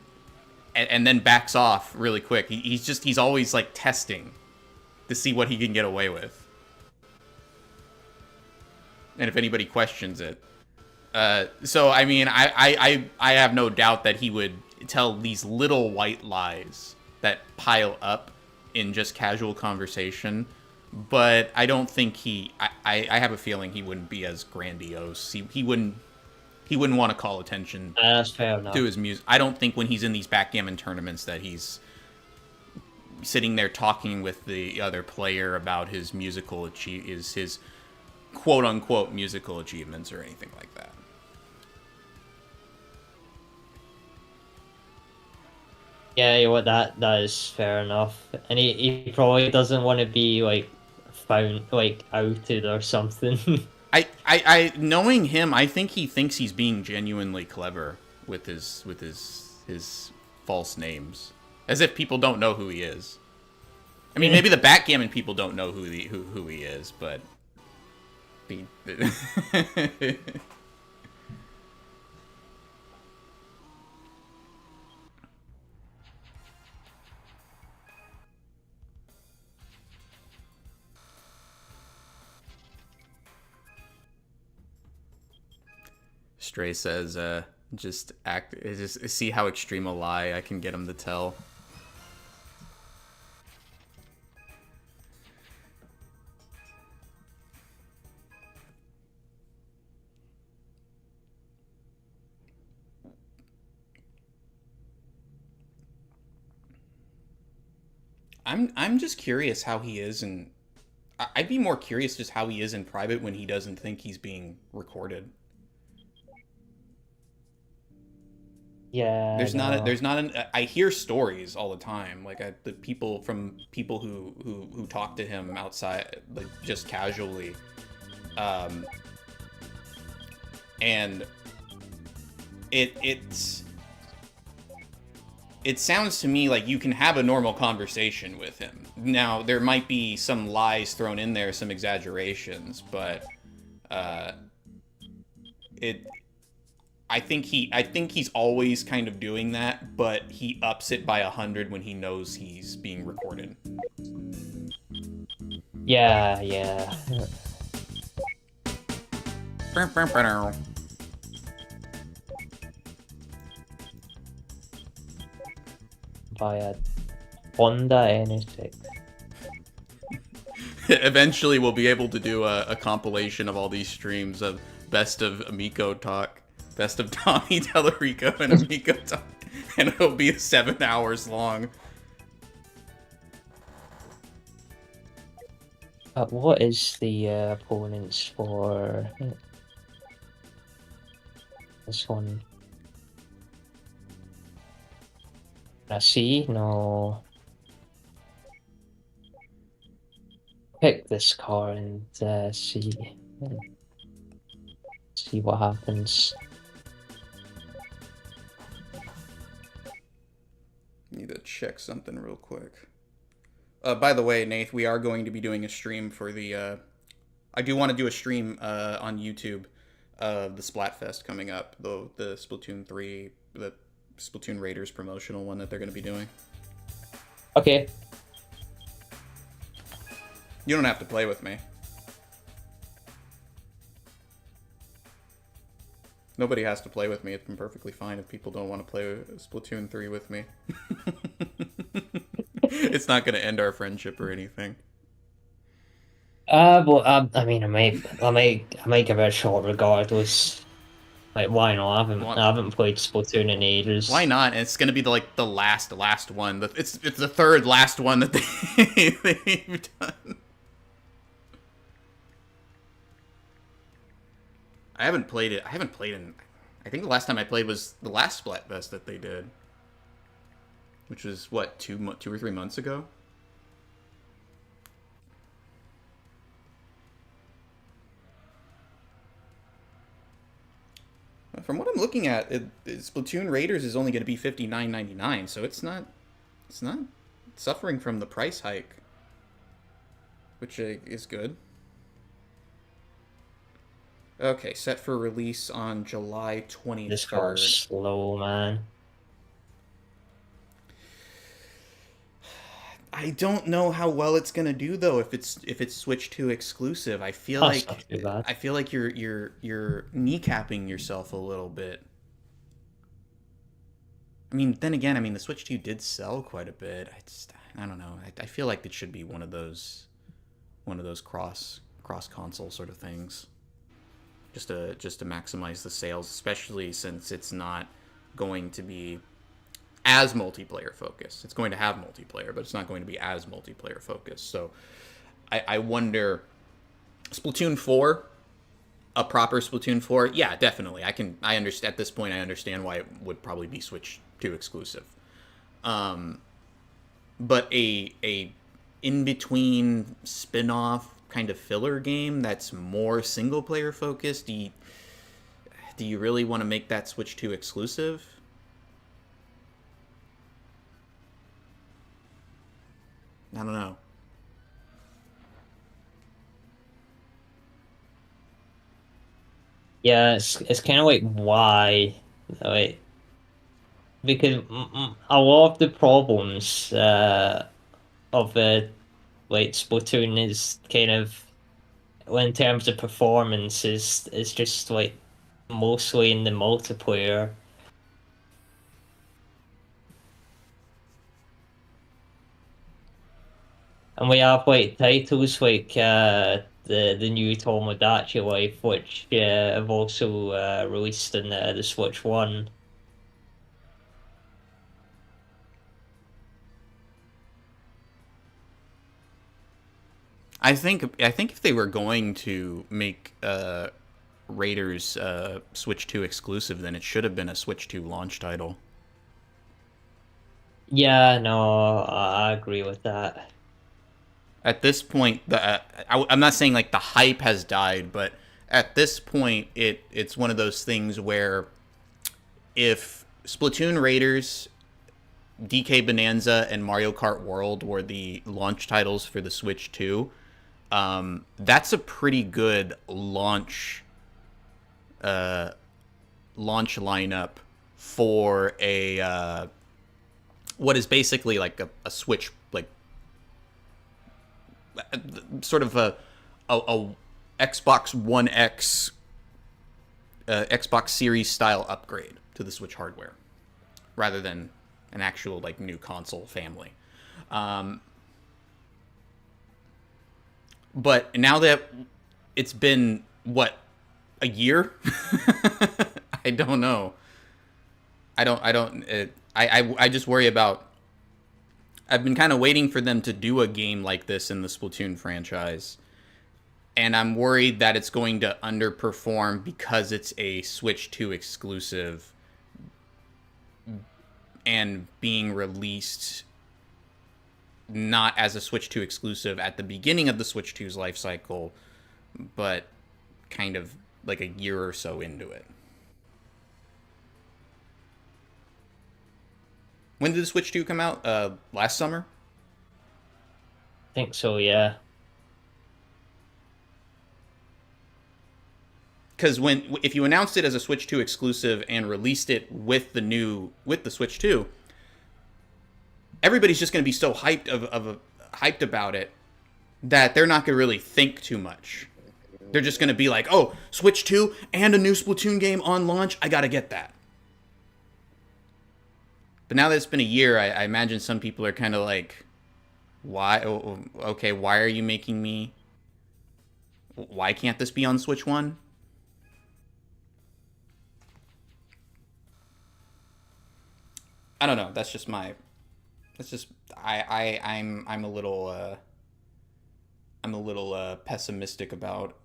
S1: then backs off really quick. He's always like testing to see what he can get away with, and if anybody questions it. So I mean, I have no doubt that he would tell these little white lies that pile up in just casual conversation, but I don't think I have a feeling he wouldn't be as grandiose. He wouldn't want to call attention
S2: That's fair enough.
S1: to his music. I don't think when he's in these backgammon tournaments that he's sitting there talking with the other player about his his quote unquote musical achievements or anything like that.
S2: Yeah, you know what, that is fair enough. And he probably doesn't want to be like found like outed or something.
S1: I knowing him, I think he thinks he's being genuinely clever with his false names, as if people don't know who he is. I mean, maybe the backgammon people don't know who he is, but Stray says, just see how extreme a lie I can get him to tell. I'm just curious how he is, and I'd be more curious just how he is in private when he doesn't think he's being recorded.
S2: Yeah, no.
S1: There's not an I hear stories all the time, like the people from people who talk to him outside, like just casually, um, and it's it sounds to me like you can have a normal conversation with him. Now, there might be some lies thrown in there, some exaggerations, but uh, it. I think he's always kind of doing that, but he ups it by 100 when he knows he's being recorded.
S2: Yeah, yeah. By a Honda N6.
S1: Eventually, we'll be able to do a compilation of all these streams of best of Amico talk, best of Tommy Tellerico and Amico talk, and it'll be 7 hours long.
S2: What is the opponents for this one? I see. No. Pick this car and see what happens.
S1: Need to check something real quick. By the way, Nath, we are going to be doing a stream for the. I do want to do a stream on YouTube of the Splatfest coming up, the Splatoon 3, the Splatoon Raiders promotional one that they're going to be doing.
S2: Okay.
S1: You don't have to play with me. Nobody has to play with me. It's been perfectly fine if people don't want to play Splatoon 3 with me. It's not going to end our friendship or anything.
S2: Well, I mean, I might give it a shot regardless. Like, why not? I haven't played Splatoon in ages.
S1: Why not? And it's going to be the last one. It's the third last one that they've done. I haven't played it. I think the last time I played was the last Splatfest that they did, which was what, 2 or 3 months ago. From what I'm looking at, Splatoon Raiders is only going to be $59.99, so it's not suffering from the price hike, which is good. Okay, set for release on July 23rd.
S2: This car's slow, man.
S1: I don't know how well it's gonna do though if it's Switch 2 exclusive. I feel like you're kneecapping yourself a little bit. I mean, then again, the Switch 2 did sell quite a bit. I don't know. I feel like it should be one of those cross console sort of things. Just to maximize the sales, especially since it's not going to be as multiplayer focused. It's going to have multiplayer, but it's not going to be as multiplayer focused. So I wonder, Splatoon 4, a proper Splatoon 4, yeah, definitely. I understand at this point. I understand why it would probably be Switch 2 exclusive. But a in between spin-off kind of filler game that's more single player focused, do you really want to make that Switch 2 exclusive? I don't know.
S2: Yeah, it's kind of like why, like, because a lot of the problems of like Splatoon is kind of, in terms of performance, is just like mostly in the multiplayer. And we have like titles like the new Tomodachi Life, which have also released in the Switch 1.
S1: I think if they were going to make Raiders Switch 2 exclusive, then it should have been a Switch 2 launch title.
S2: Yeah, no, I agree with that.
S1: At this point, I'm not saying like the hype has died, but at this point, it's one of those things where if Splatoon Raiders, DK Bonanza, and Mario Kart World were the launch titles for the Switch 2, that's a pretty good launch lineup for a what is basically like a Switch, like sort of a Xbox One X, Xbox Series style upgrade to the Switch hardware, rather than an actual like new console family. But now that it's been what, a year, I don't know. I just worry about. I've been kind of waiting for them to do a game like this in the Splatoon franchise, and I'm worried that it's going to underperform because it's a Switch 2 exclusive and being released not as a Switch 2 exclusive at the beginning of the Switch 2's life cycle, but kind of like a year or so into it. When did the Switch 2 come out? Last summer?
S2: I think so, yeah.
S1: Because if you announced it as a Switch 2 exclusive and released it with the Switch 2, everybody's just going to be so hyped about it that they're not going to really think too much. They're just going to be like, "Oh, Switch 2 and a new Splatoon game on launch, I got to get that." But now that it's been a year, I imagine some people are kind of like, "Why? Okay, why are you making me? Why can't this be on Switch 1?" I don't know. That's just my. That's just I'm a little pessimistic about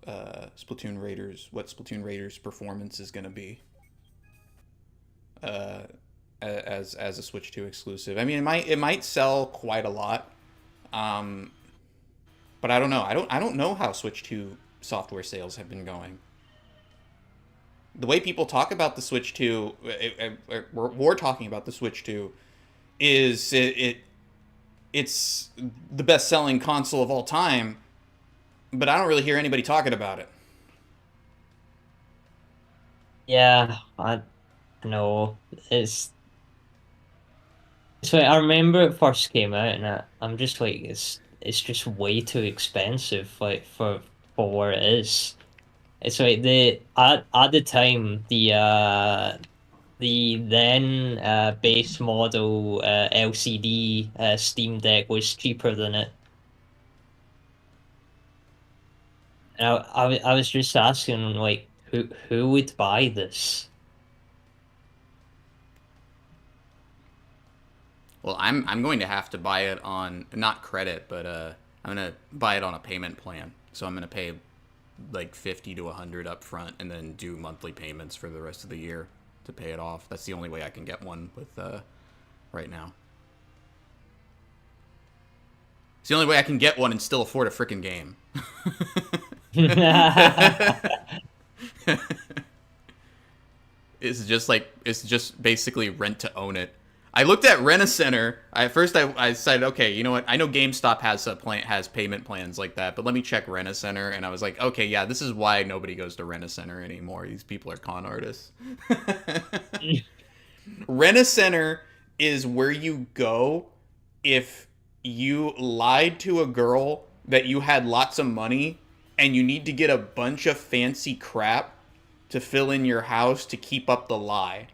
S1: Splatoon Raiders. What Splatoon Raiders' performance is going to be as a Switch 2 exclusive. I mean, it might sell quite a lot, but I don't know. I don't know how Switch 2 software sales have been going. The way people talk about the Switch 2, we're talking about the Switch 2, is it's the best-selling console of all time, but I don't really hear anybody talking about it.
S2: Yeah, I know. It's like I remember it first came out, and I'm just like, it's just way too expensive, like for what it is. It's like at the time the then base model LCD Steam Deck was cheaper than it. And I was just asking like who would buy this?
S1: Well, I'm going to have to buy it on, not credit, but I'm gonna buy it on a payment plan. So I'm gonna pay like 50 to 100 up front, and then do monthly payments for the rest of the year to pay it off. That's the only way I can get one with right now. It's the only way I can get one and still afford a freaking game. It's just basically rent to own it. I looked at Rent-A-Center. At first, I decided, okay, you know what? I know GameStop has payment plans like that, but let me check Rent-A-Center. And I was like, okay, yeah, this is why nobody goes to Rent-A-Center anymore. These people are con artists. Rent-A-Center is where you go if you lied to a girl that you had lots of money and you need to get a bunch of fancy crap to fill in your house to keep up the lie.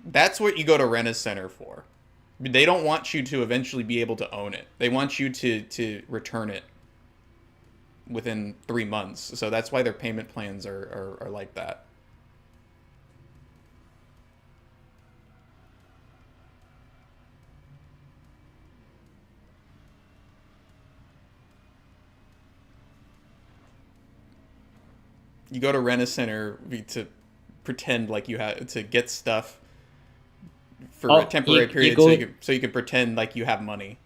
S1: That's what you go to Rent-A-Center for. They don't want you to eventually be able to own it. They want you to return it within 3 months. So that's why their payment plans are like that. You go to Rent-A-Center to pretend like you have to get stuff for a
S2: Oh,
S1: temporary
S2: you
S1: period,
S2: go
S1: so you can pretend like you have money.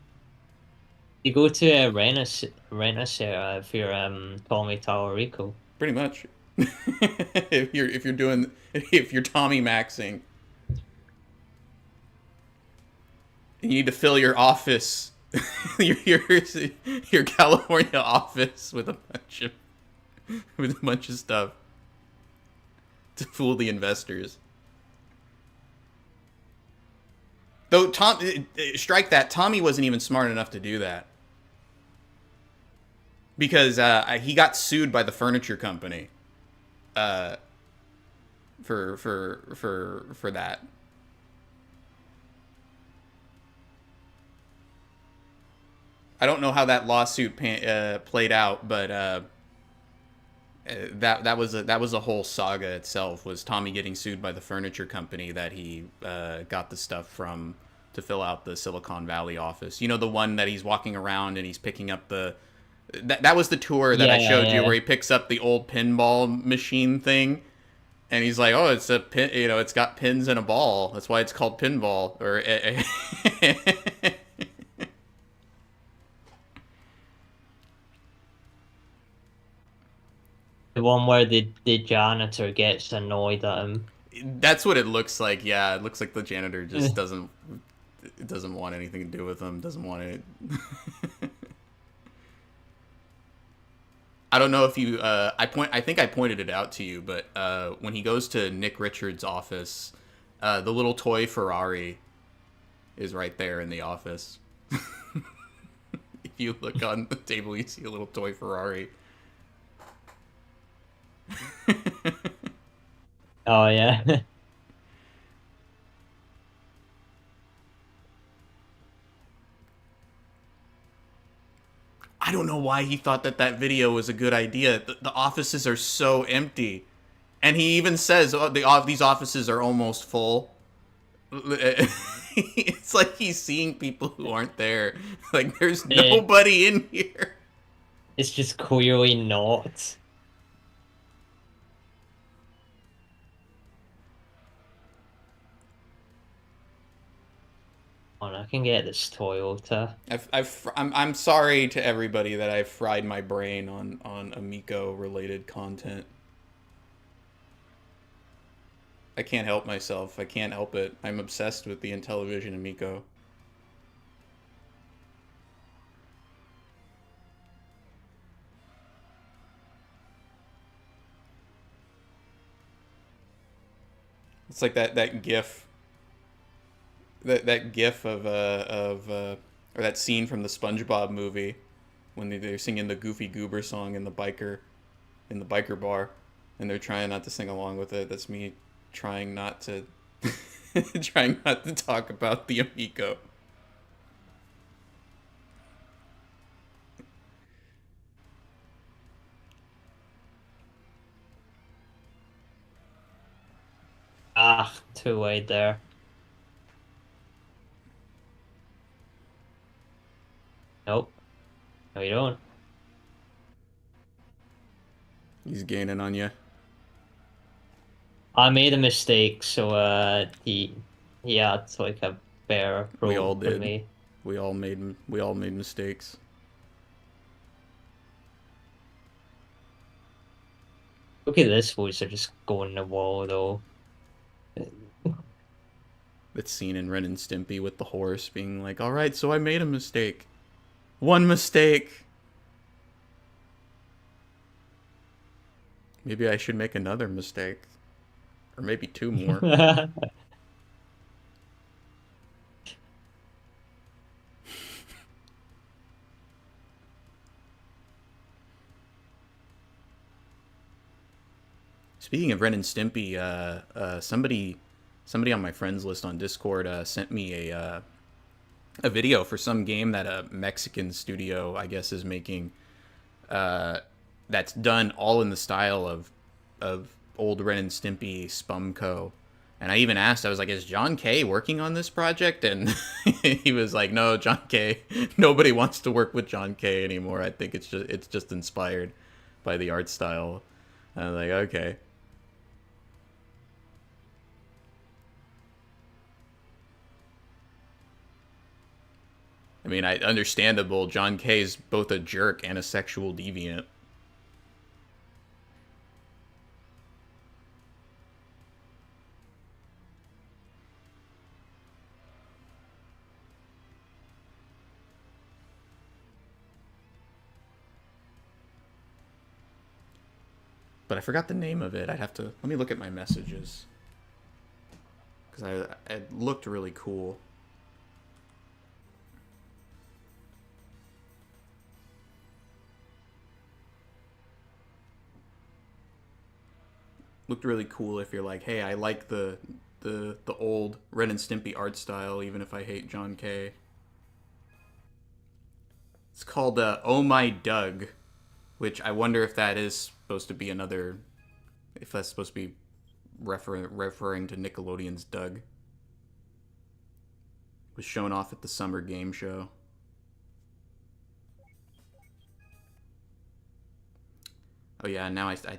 S2: you go to a rent a if you're Tommy Tallarico.
S1: Pretty much. If you're Tommy Maxing, you need to fill your office, your your California office with a bunch of stuff to fool the investors. Though strike that, Tommy wasn't even smart enough to do that because he got sued by the furniture company for that. I don't know how that lawsuit played out, but that was a whole saga itself. Was Tommy getting sued by the furniture company that he got the stuff from to fill out the Silicon Valley office? You know, the one that he's walking around and he's picking up the. That was the tour that I showed you where he picks up the old pinball machine thing, and he's like, "Oh, it's a pin. You know, it's got pins and a ball. That's why it's called pinball." Or
S2: The one where the janitor gets annoyed at him.
S1: that's what it looks like. Yeah, it looks like the janitor just doesn't want anything to do with him. Doesn't want it. I don't know if you. I think I pointed it out to you, but when he goes to Nick Richards' office, the little toy Ferrari is right there in the office. If you look on the table, you see a little toy Ferrari.
S2: Oh yeah.
S1: I don't know why he thought that video was a good idea. The offices are so empty, and he even says, "Oh, these offices are almost full." It's like he's seeing people who aren't there. Like there's nobody in here.
S2: It's just clearly not. On, I can get this Toyota.
S1: I'm sorry to everybody that I've fried my brain on Amico related content. I can't help myself. I can't help it. I'm obsessed with the Intellivision Amico. It's like that GIF. That GIF of or that scene from the SpongeBob movie when they're singing the Goofy Goober song in the biker bar, and they're trying not to sing along with it. That's me trying not to trying not to talk about the Amico.
S2: Ah, too late there. Nope. No, you don't.
S1: He's gaining on you.
S2: I made a mistake, so he had like a better
S1: We all
S2: approach than
S1: did.
S2: me.
S1: We all made mistakes.
S2: Look at this voice, they're just going the wall though.
S1: That scene in Ren and Stimpy with the horse being like, "All right, so I made a mistake. One mistake. Maybe I should make another mistake. Or maybe two more." Speaking of Ren and Stimpy, somebody on my friends list on Discord sent me a video for some game that a Mexican studio, I guess, is making. That's done all in the style of old Ren and Stimpy Spumco. And I even asked, I was like, "Is John K working on this project?" And he was like, "No, John K. Nobody wants to work with John K anymore. I think it's just inspired by the art style." I was like, okay. I mean, understandable. John K's both a jerk and a sexual deviant. But I forgot the name of it. I'd have to... Let me look at my messages. Because it looked really cool. Looked really cool if you're like, hey, I like the old Ren and Stimpy art style, even if I hate John K. It's called Oh My Doug, which I wonder if that is supposed to be another... If that's supposed to be referring to Nickelodeon's Doug. It was shown off at the summer game show. Oh yeah, now the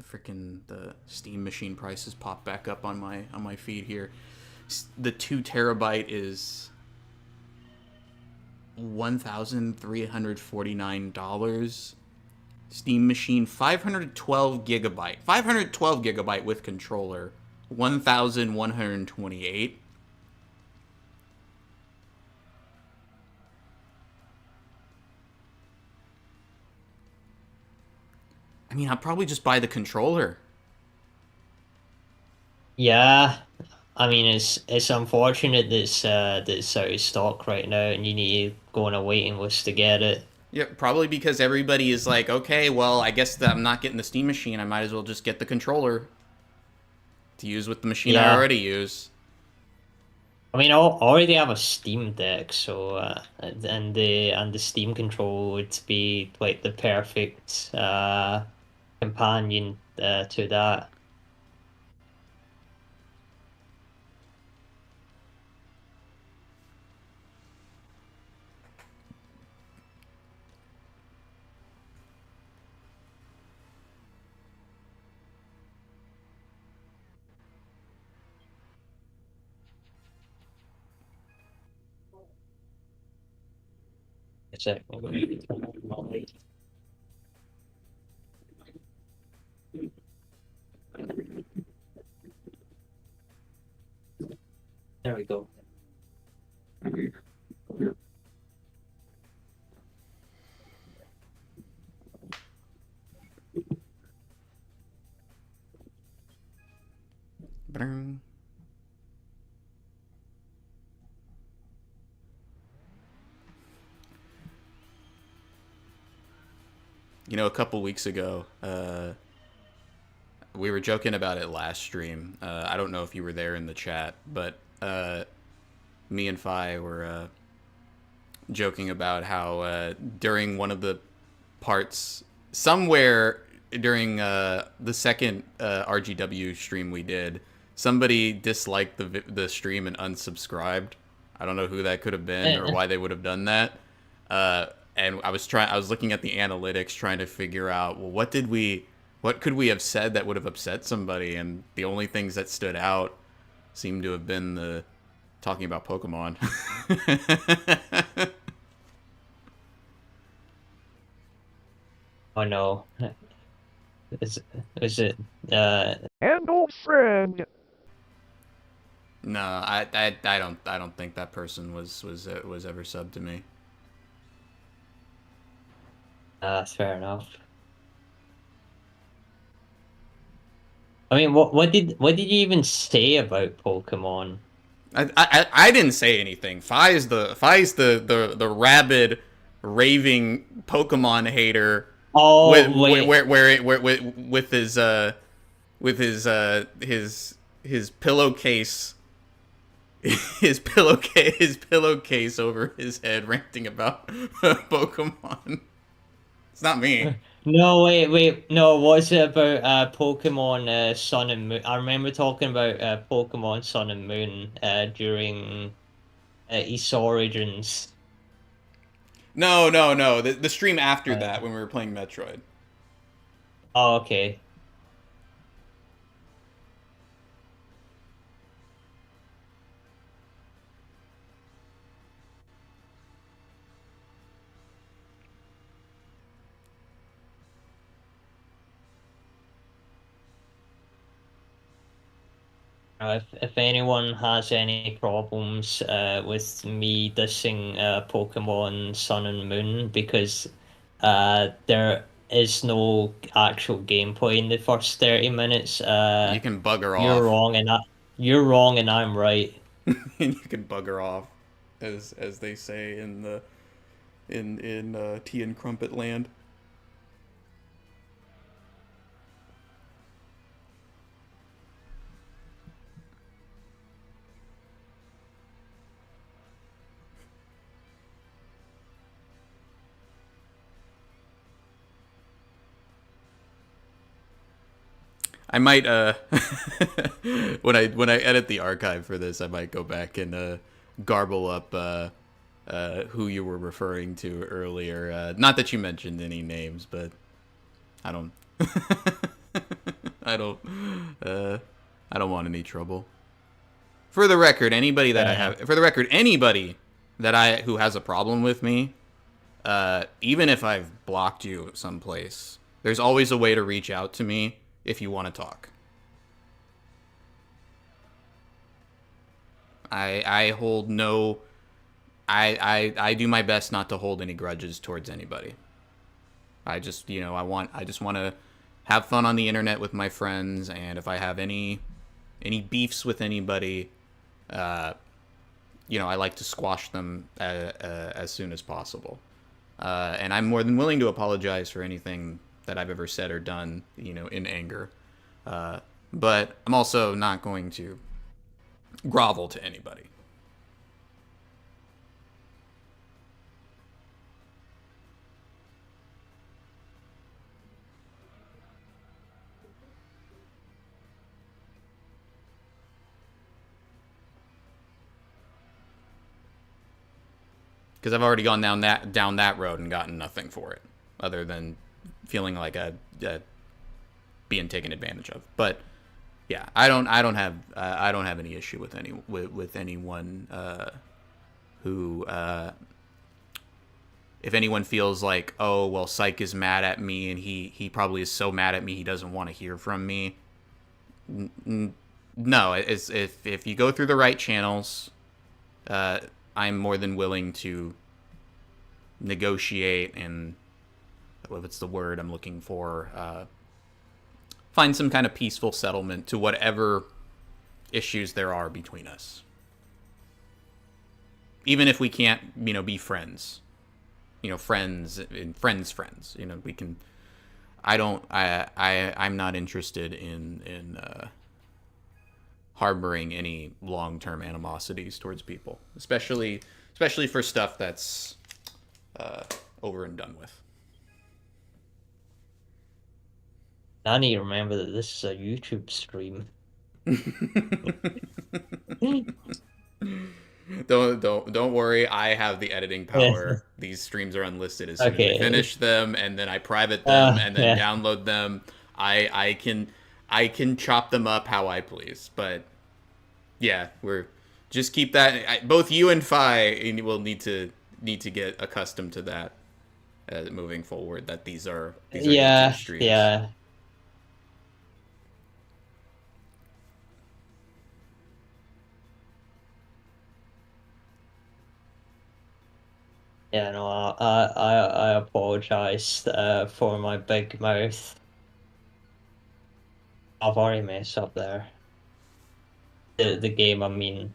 S1: freaking the Steam machine prices pop back up on my feed here. The 2 terabyte is $1,349. Steam machine 512 gigabyte. 512 gigabyte with controller. 1,128. I mean, I'll probably just buy the controller.
S2: Yeah, I mean it's unfortunate that's that's out of stock right now, and you need to go on a waiting list to get it.
S1: Yeah, probably because everybody is like, okay, well, I guess that I'm not getting the Steam machine. I might as well just get the controller to use with the machine I already use.
S2: I mean, I already have a Steam Deck, so and the Steam controller would be like the perfect companion to that. There we go.
S1: You know, a couple weeks ago, we were joking about it last stream. I don't know if you were there in the chat, but me and Phi were joking about how during one of the parts, somewhere during the second RGW stream we did, somebody disliked the stream and unsubscribed. I don't know who that could have been or why they would have done that. And I was looking at the analytics trying to figure out, well, what could we have said that would have upset somebody? And the only things that stood out seemed to have been the talking about Pokemon.
S2: Oh no. Is it
S3: And old friend.
S1: No, I don't think that person was ever subbed to me.
S2: That's fair enough. I mean, what did you even say about Pokemon?
S1: I didn't say anything. Phi's the rabid, raving Pokemon hater.
S2: Oh,
S1: with his pillowcase, his pillowcase over his head, ranting about Pokemon. It's not me.
S2: No, wait, no. What's it about Pokemon Sun and Moon? I remember talking about Pokemon Sun and Moon during East Origins.
S1: No. The stream after that when we were playing Metroid.
S2: Oh, okay. If anyone has any problems with me dissing Pokemon Sun and Moon because there is no actual gameplay in the first 30 minutes,
S1: You can bugger
S2: you're
S1: off.
S2: wrong and you're wrong and I'm right.
S1: And you can bugger off, as they say in the in tea and crumpet land. I might when I edit the archive for this, I might go back and garble up who you were referring to earlier. Not that you mentioned any names, but I don't I don't I don't want any trouble. For the record, anybody that I have for the record, anybody that who has a problem with me, even if I've blocked you someplace, there's always a way to reach out to me if you want to talk. I hold no I do my best not to hold any grudges towards anybody. I just, I just want to have fun on the internet with my friends, and if I have any beefs with anybody, I like to squash them as soon as possible. And I'm more than willing to apologize for anything that I've ever said or done, in anger. But I'm also not going to grovel to anybody. Because I've already gone down that road and gotten nothing for it, other than feeling like a being taken advantage of. But yeah, I don't have any issue with anyone who if anyone feels like, oh well, Psych is mad at me and he probably is so mad at me he doesn't want to hear from me. No, it's if you go through the right channels, I'm more than willing to negotiate and, what's the word I'm looking for, find some kind of peaceful settlement to whatever issues there are between us. Even if we can't, be friends. Friends and friends. We can. I'm not interested in harboring any long-term animosities towards people, especially for stuff that's over and done with.
S2: I need to remember that this is a YouTube stream.
S1: Don't worry. I have the editing power. These streams are unlisted as soon as I finish them, and then I private them, and then download them. I can chop them up how I please. But yeah, we're just keep that. Both you and Phi will need to get accustomed to that moving forward. That these are YouTube streams.
S2: Yeah. Yeah, no, I apologize for my big mouth. I've already messed up there. The game, I mean.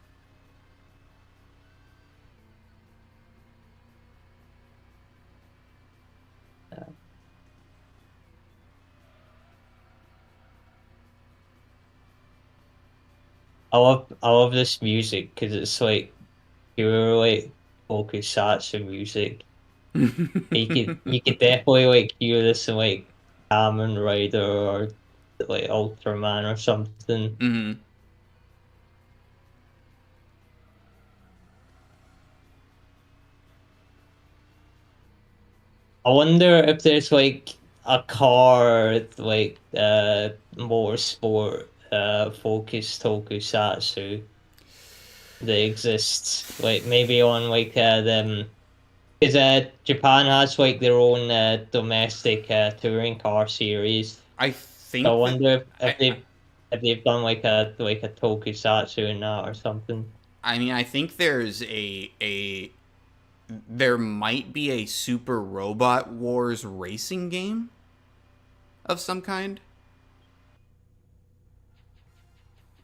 S2: I love this music because it's like pure like tokusatsu music. you could definitely like hear this in like Kamen Rider or like Ultraman or something.
S1: Mm-hmm.
S2: I wonder if there's like a car like more sport focused tokusatsu that exists, like maybe on like them, because Japan has like their own domestic touring car series.
S1: I think.
S2: So I wonder if they if they've done like a tokusatsu in that or something.
S1: I mean, I think there might be a Super Robot Wars racing game of some kind.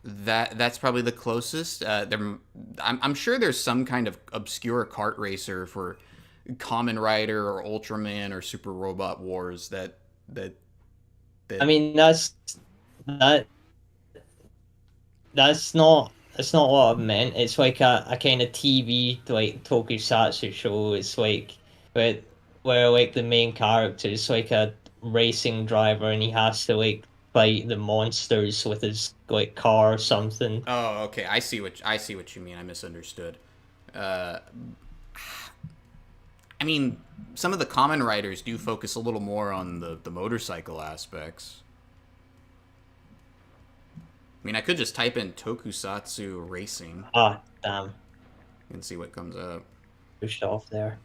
S1: That's probably the closest. I'm sure there's some kind of obscure kart racer for Kamen Rider or Ultraman or Super Robot Wars that
S2: I
S1: that
S2: mean, that that's not what I meant. It's like a kind of TV like tokusatsu show. It's like where like the main character is like a racing driver and he has to like fight the monsters with his like car or something.
S1: Oh, okay. I see what you mean. I misunderstood. Uh, I mean, some of the common writers do focus a little more on the motorcycle aspects. I mean, I could just type in tokusatsu racing
S2: Ah, damn,
S1: and see what comes up.
S2: pushed off there.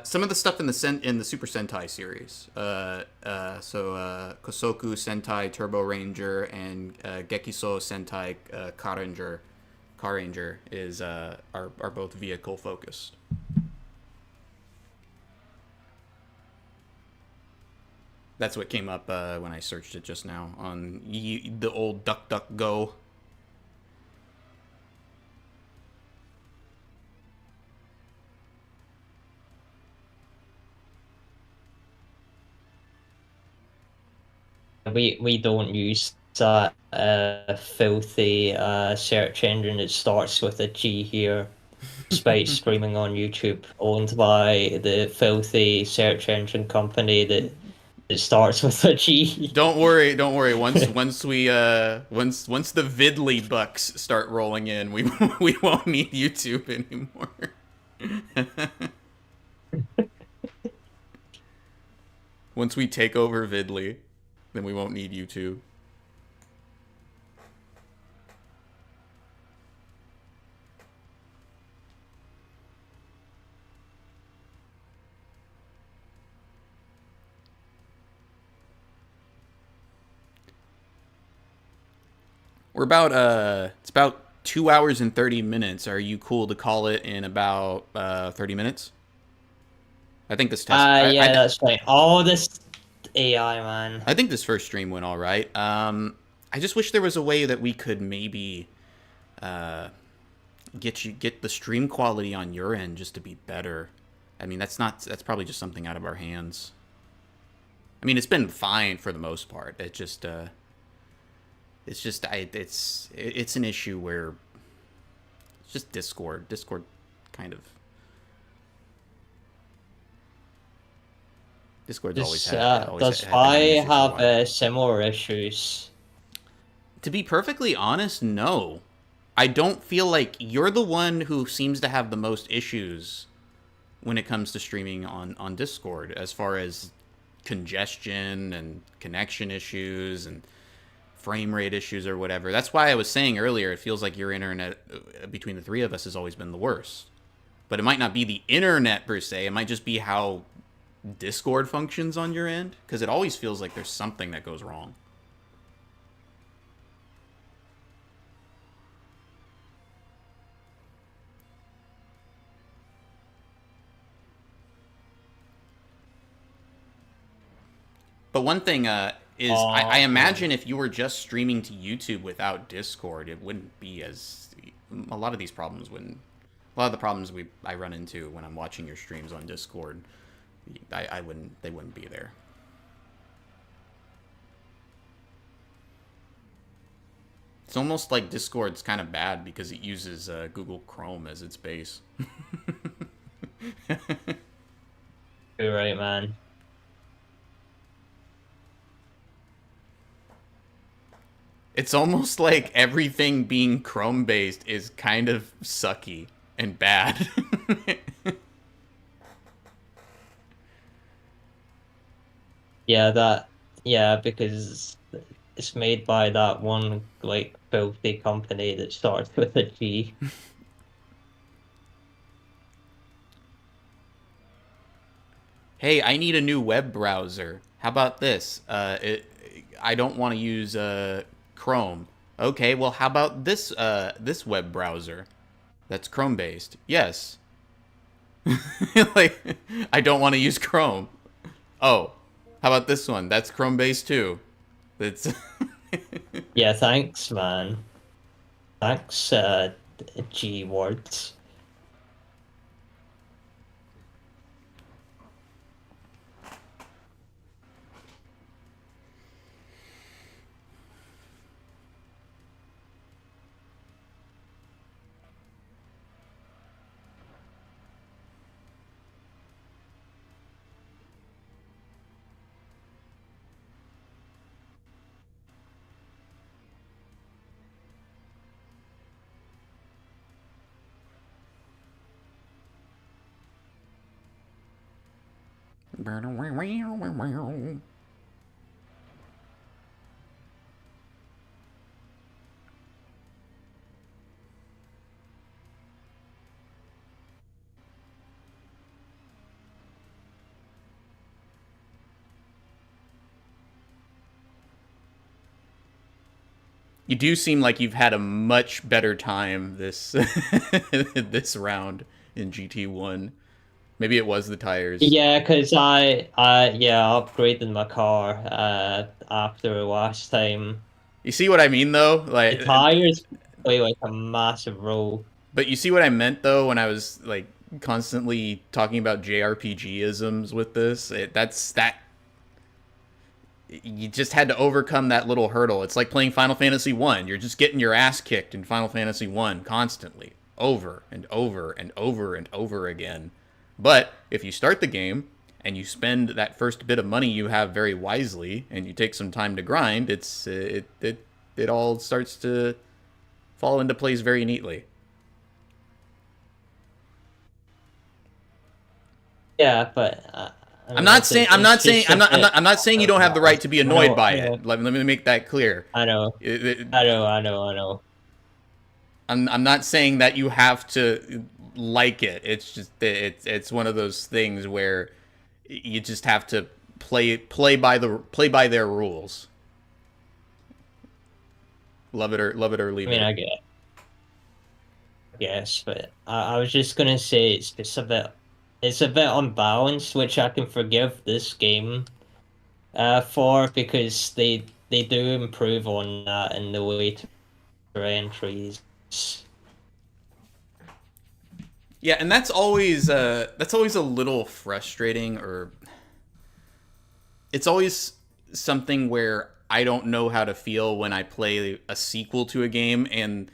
S1: Some of the stuff in the Super Sentai series. Kosoku Sentai Turbo Ranger and Gekiso Sentai Car Ranger is are both vehicle focused. That's what came up when I searched it just now on the old DuckDuckGo.
S2: We don't use that filthy search engine that starts with a G here, despite streaming on YouTube, owned by the filthy search engine company that starts with a G.
S1: Don't worry, don't worry. Once the Vidly bucks start rolling in, we won't need YouTube anymore. Once we take over Vidly, then we won't need YouTube. We're about it's about 2 hours and 30 minutes. Are you cool to call it in about 30 minutes? I think this test.
S2: Yeah, that's right. Oh, this AI, man.
S1: I think this first stream went all right. I just wish there was a way that we could maybe get the stream quality on your end just to be better. I mean, that's probably just something out of our hands. I mean, it's been fine for the most part. It's an issue where it's just Discord. Discord kind of. Discord's always had.
S2: Does
S1: had
S2: I
S1: issues for a
S2: have
S1: while.
S2: similar issues?
S1: To be perfectly honest, no. I don't feel like you're the one who seems to have the most issues when it comes to streaming on Discord, as far as congestion and connection issues and frame rate issues or whatever. That's why I was saying earlier, it feels like your internet between the three of us has always been the worst. But it might not be the internet per se. It might just be how Discord functions on your end, because it always feels like there's something that goes wrong. But one thing is, I imagine if you were just streaming to YouTube without Discord, it wouldn't be as... A lot of these problems wouldn't... A lot of the problems I run into when I'm watching your streams on Discord, they wouldn't be there. It's almost like Discord's kind of bad because it uses Google Chrome as its base.
S2: You're right, man.
S1: It's almost like everything being Chrome-based is kind of sucky and bad.
S2: Yeah, because it's made by that one like filthy company that starts with a G.
S1: Hey, I need a new web browser. How about this? I don't want to use Chrome. Okay, well, how about this web browser that's Chrome based? Yes. Like, I don't want to use Chrome. Oh, how about this one? That's Chrome based too. It's
S2: Yeah, thanks, man. Thanks, G words.
S1: You do seem like you've had a much better time this this round in GT1. Maybe it was the tires.
S2: Yeah, because I upgraded my car after last time.
S1: You see what I mean, though?
S2: The tires play like a massive role.
S1: But you see what I meant, though, when I was like constantly talking about JRPG-isms with this? That you just had to overcome that little hurdle. It's like playing Final Fantasy 1. You're just getting your ass kicked in Final Fantasy 1 constantly, over and over and over and over again. But if you start the game and you spend that first bit of money you have very wisely and you take some time to grind, it all starts to fall into place very neatly.
S2: Yeah, but
S1: I'm not saying you don't have the right to be annoyed by it. Let me make that clear.
S2: I know. I know.
S1: I'm not saying that you have to like it. It's just it's one of those things where you just have to play by their rules. Love it or leave it.
S2: I mean, I get it. Yes, but I was just gonna say it's a bit unbalanced, which I can forgive this game for, because they do improve on that in the later entries.
S1: Yeah, and that's always a little frustrating, or it's always something where I don't know how to feel when I play a sequel to a game and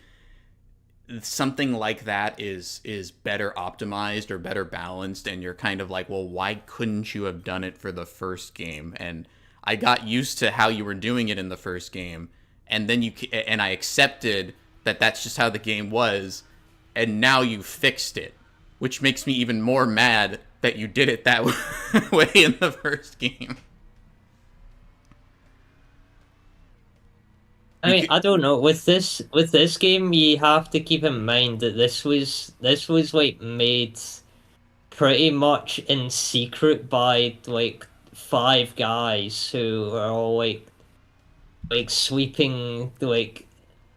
S1: something like that is better optimized or better balanced, and you're kind of like, well, why couldn't you have done it for the first game? And I got used to how you were doing it in the first game, and then I accepted that that's just how the game was, and now you fixed it, which makes me even more mad that you did it that way in the first game.
S2: I mean, I don't know. With this game, you have to keep in mind that this was like made pretty much in secret by like 5 guys who are all like sweeping like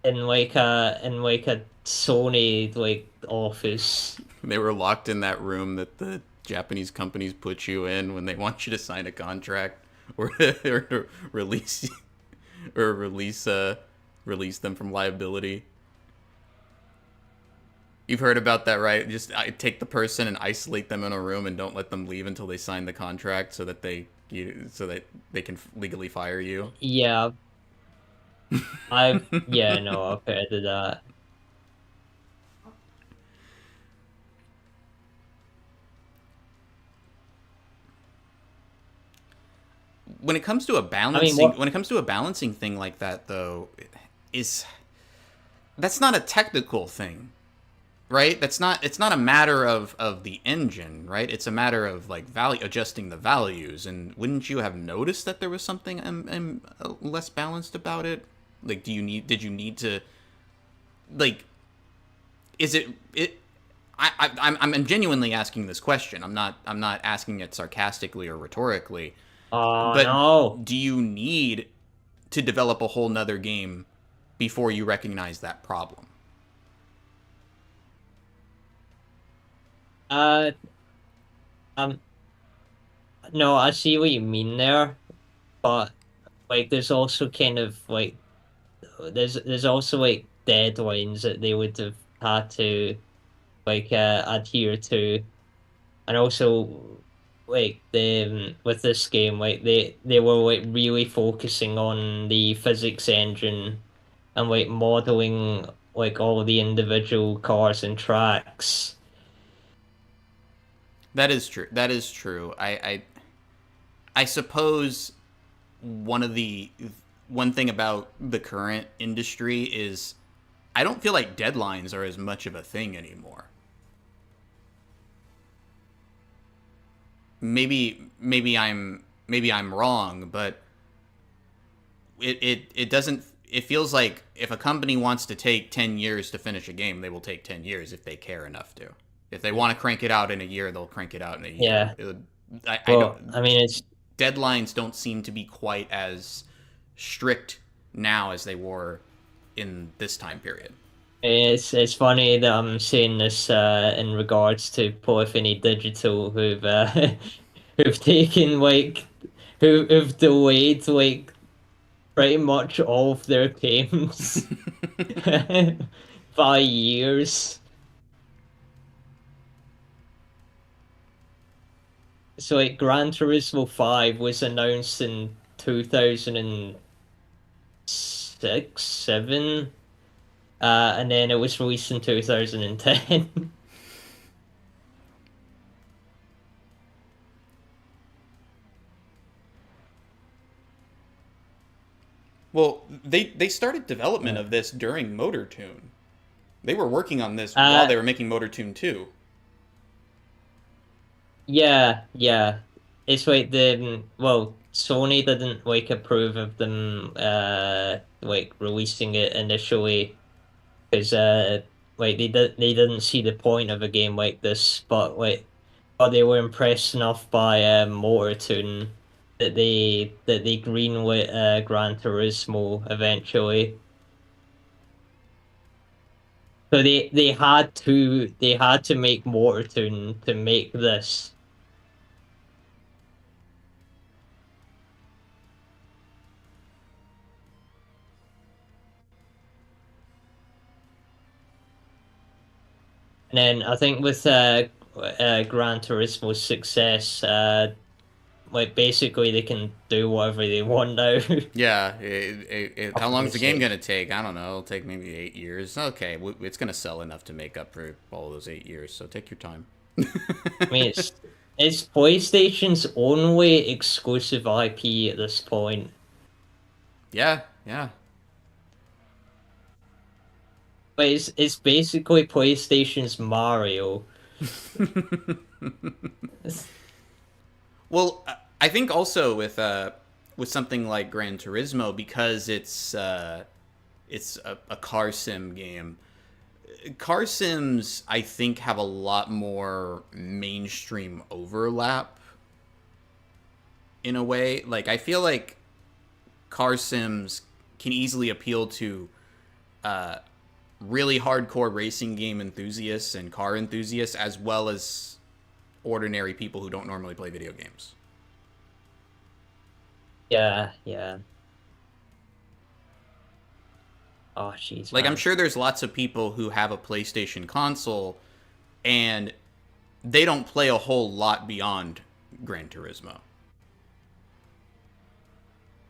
S2: in like a Sony like office.
S1: They were locked in that room that the Japanese companies put you in when they want you to sign a contract or to release them from liability. You've heard about that, right? Just take the person and isolate them in a room and don't let them leave until they sign the contract, so that they can legally fire you.
S2: Yeah. I've heard of that.
S1: When it comes to a balancing thing like that, though, that's not a technical thing, right? It's not a matter of the engine, right? It's a matter of like adjusting the values. And wouldn't you have noticed that there was something less balanced about it? Like, did you need to like, is it? I'm genuinely asking this question. I'm not asking it sarcastically or rhetorically.
S2: Oh
S1: But
S2: no.
S1: do you need to develop a whole nother game before you recognize that problem?
S2: Uh, um, no, I see what you mean there, but like, there's also kind of like, there's also like deadlines that they would have had to like adhere to, and also like with this game, like they were like really focusing on the physics engine and like modeling like all of the individual cars and tracks.
S1: That is true. That is true. I suppose one thing about the current industry is I don't feel like deadlines are as much of a thing anymore. Maybe I'm wrong, but it doesn't. It feels like if a company wants to take 10 years to finish a game, they will take 10 years if they care enough to. If they want to crank it out in a year, they'll crank it out in a year.
S2: Yeah.
S1: I
S2: Well,
S1: don't.
S2: I mean, it's
S1: Deadlines don't seem to be quite as strict now as they were in this time period.
S2: it's funny that I'm saying this in regards to Polyphony Digital, who've taken like who've delayed like pretty much all of their games by years. So like Gran Turismo 5 was announced in 2006, 7, and then it was released in 2010.
S1: Well, they started development of this during Motor Tune. They were working on this while they were making Motor Tune 2.
S2: Yeah. It's like Sony didn't like approve of them like releasing it initially because like they didn't see the point of a game like this, but they were impressed enough by Motortune that they greenlit Gran Turismo eventually. So they had to make Motortune to make this. And then I think with Gran Turismo's success, like basically they can do whatever they want now.
S1: Yeah, how long is the game
S2: Obviously.
S1: going to take? I don't know. It'll take maybe 8 years. Okay, it's going to sell enough to make up for all those 8 years, so take your time.
S2: I mean, it's PlayStation's only exclusive IP at this point.
S1: Yeah, yeah.
S2: But it's basically PlayStation's Mario.
S1: Well, I think also with something like Gran Turismo, because it's a car sim game. Car sims, I think, have a lot more mainstream overlap in a way. Like, I feel like car sims can easily appeal to really hardcore racing game enthusiasts and car enthusiasts, as well as ordinary people who don't normally play video games.
S2: Yeah. Oh, jeez,
S1: Like,
S2: man.
S1: I'm sure there's lots of people who have a PlayStation console and they don't play a whole lot beyond Gran Turismo.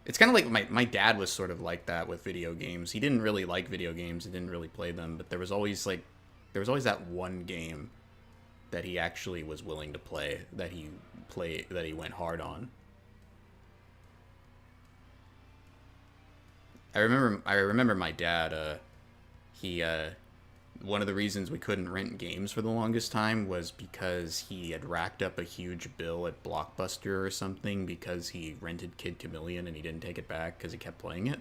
S1: It's kind of like my dad was sort of like that with video games. He didn't really like video games. He didn't really play them, but there was always that one game that he actually was willing to play, that he went hard on. I remember my dad, he one of the reasons we couldn't rent games for the longest time was because he had racked up a huge bill at Blockbuster or something because he rented Kid Chameleon and he didn't take it back because he kept playing it.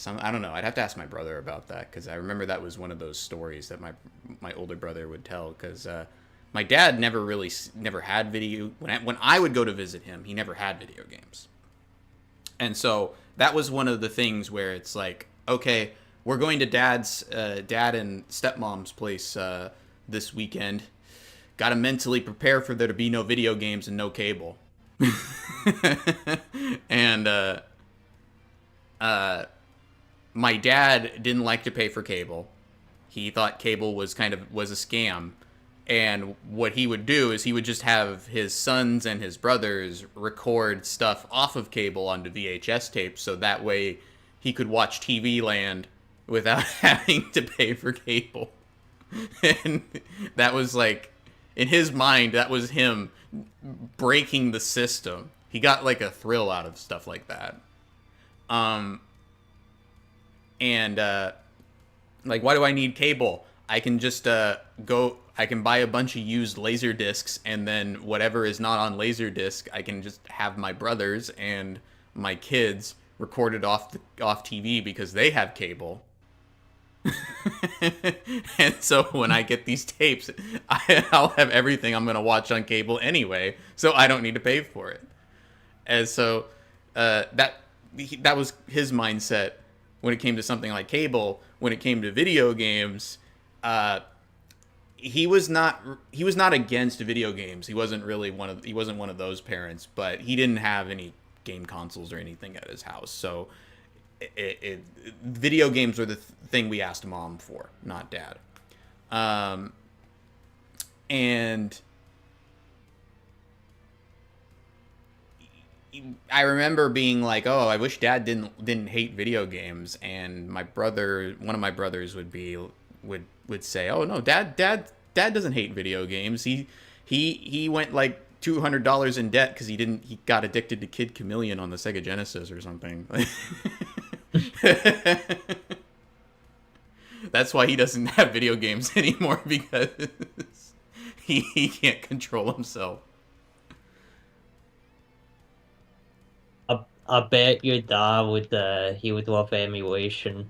S1: I don't know. I'd have to ask my brother about that, because I remember that was one of those stories that my older brother would tell, because my dad never had video. When I would go to visit him, he never had video games. And so that was one of the things where it's like, okay, we're going to dad and stepmom's place this weekend. Got to mentally prepare for there to be no video games and no cable. And my dad didn't like to pay for cable. He thought cable was a scam. And what he would do is he would just have his sons and his brothers record stuff off of cable onto VHS tapes, so that way he could watch TV Land without having to pay for cable. And that was like, in his mind, that was him breaking the system. He got like a thrill out of stuff like that. Like, why do I need cable? I can just I can buy a bunch of used laser discs, and then whatever is not on laser disc, I can just have my brothers and my kids record it off TV because they have cable. And so when I get these tapes, I'll have everything I'm going to watch on cable anyway, so I don't need to pay for it. And so that was his mindset when it came to something like cable. When it came to video games, he was not against video games. He wasn't one of those parents, but he didn't have any game consoles or anything at his house. So video games were the thing we asked mom for, not dad. And I remember being like, "Oh, I wish dad didn't hate video games." And one of my brothers would say, "Oh no, dad doesn't hate video games. He went like $200 in debt because he got addicted to Kid Chameleon on the Sega Genesis or something." That's why he doesn't have video games anymore, because he can't control himself.
S2: I bet your dad would love emulation.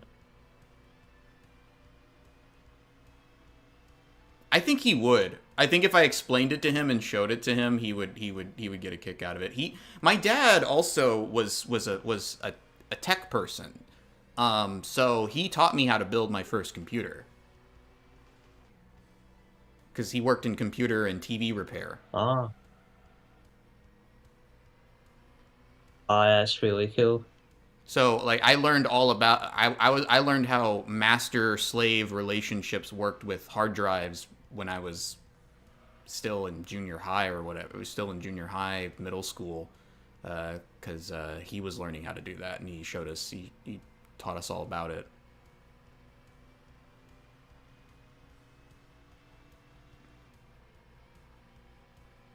S1: I think he would. I think if I explained it to him and showed it to him, he would get a kick out of it. My dad also was a tech person. So he taught me how to build my first computer. Because he worked in computer and TV repair.
S2: Oh, that's really cool.
S1: So like I learned all about I learned how master-slave relationships worked with hard drives when I was still in junior high or whatever. It was still in junior high, middle school, because he was learning how to do that, and he showed us. He taught us all about it.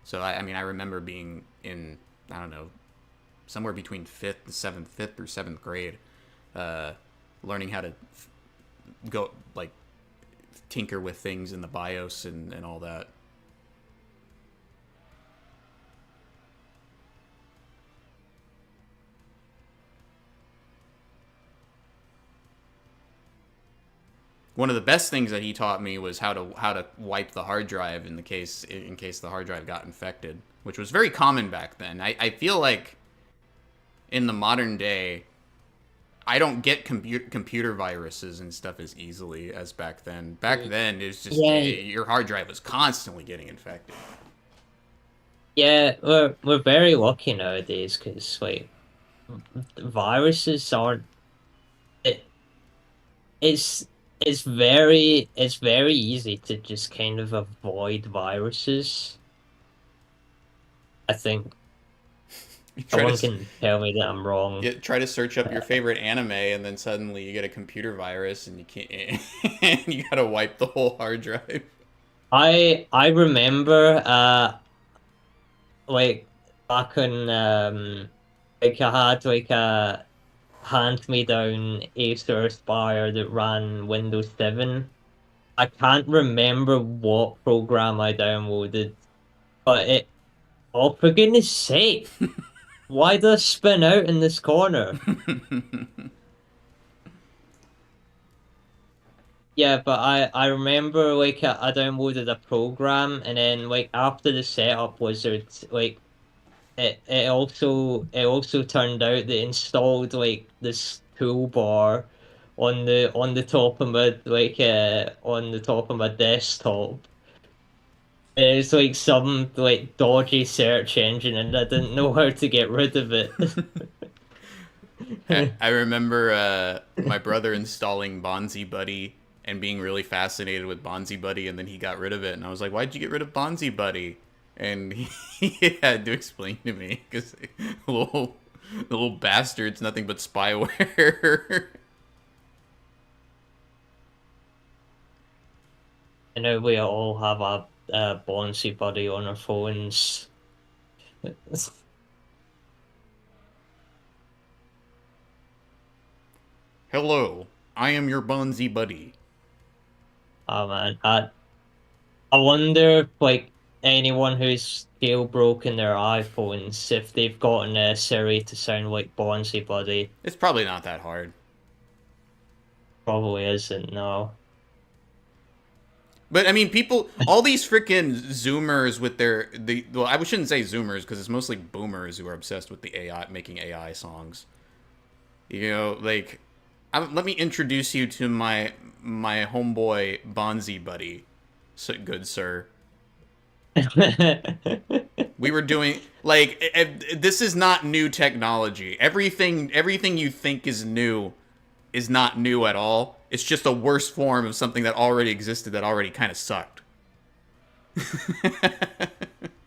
S1: So I remember being in, I don't know, somewhere between fifth or seventh grade, learning how to go like tinker with things in the BIOS and all that. One of the best things that he taught me was how to wipe the hard drive in case the hard drive got infected, which was very common back then. I feel like in the modern day, I don't get computer viruses and stuff as easily as back then. Back then, it was just your hard drive was constantly getting infected.
S2: Yeah, we're very lucky nowadays because like viruses aren't. It's very easy to just kind of avoid viruses. I think someone can tell me that I'm wrong.
S1: Try to search up your favorite anime, and then suddenly you get a computer virus, and you can't. And you gotta wipe the whole hard drive.
S2: I remember like back in like I had like a hand-me-down Acer Aspire that ran Windows 7. I can't remember what program I downloaded, but oh, for goodness sake, why does it spin out in this corner? Yeah, but I remember like I downloaded a program and then like after the setup wizard like it also turned out they installed like this toolbar on the top of my on the top of my desktop. It's like some like dodgy search engine and I didn't know how to get rid of it.
S1: I remember my brother installing Bonzi Buddy and being really fascinated with Bonzi Buddy, and then he got rid of it, and I was like, "Why'd you get rid of Bonzi Buddy?" And he had to explain to me because the little bastard's nothing but spyware.
S2: And now we all have a Bonzi buddy on our phones.
S1: Hello, I am your Bonzi Buddy.
S2: Oh man, I wonder if like anyone who's jailbroken their iPhones if they've gotten Siri to sound like Bonzi Buddy.
S1: It's probably not that hard.
S2: Probably isn't, no.
S1: But I mean, people, all these freaking Zoomers with well, I shouldn't say Zoomers because it's mostly Boomers who are obsessed with the AI, making AI songs. You know, like, let me introduce you to my homeboy Bonzi Buddy, good sir. We were doing like this is not new technology. Everything you think is new is not new at all. It's just a worse form of something that already existed that already kind of sucked.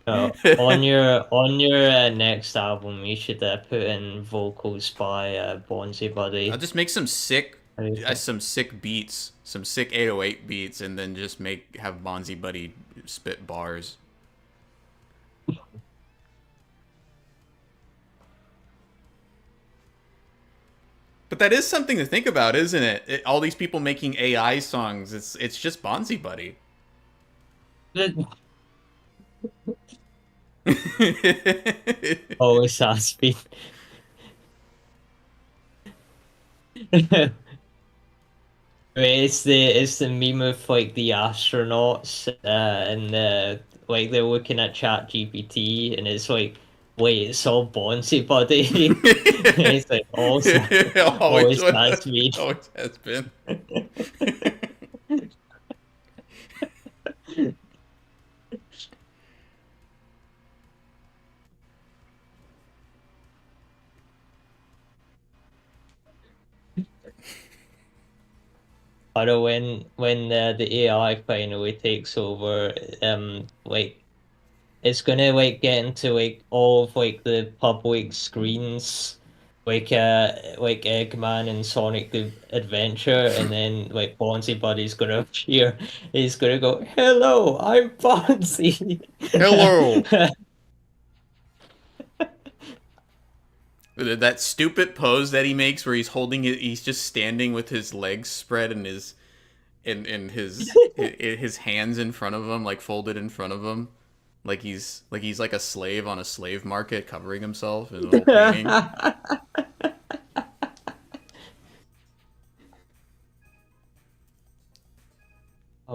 S2: On your next album, you should put in vocals by Bonzi Buddy.
S1: I'll just make some sick beats, some sick 808 beats, and then just have Bonzi Buddy spit bars. But that is something to think about, isn't it? All these people making AI songs, it's just Bonzi Buddy.
S2: Always has been. It's the meme of like the astronauts and like they're looking at ChatGPT and it's like, wait, it's all Bonzi Buddy. It's like always has been.
S1: Always has been.
S2: I know when the AI finally takes over, like it's gonna like get into like all of like the public screens, like Eggman and Sonic the Adventure, and then like Bonzi Buddy's gonna appear. He's gonna go, "Hello, I'm Bonzi."
S1: Hello. That stupid pose that he makes where he's holding it, he's just standing with his legs spread and his his hands in front of him, like folded in front of him, like he's like a slave on a slave market covering himself in a little painting.
S2: I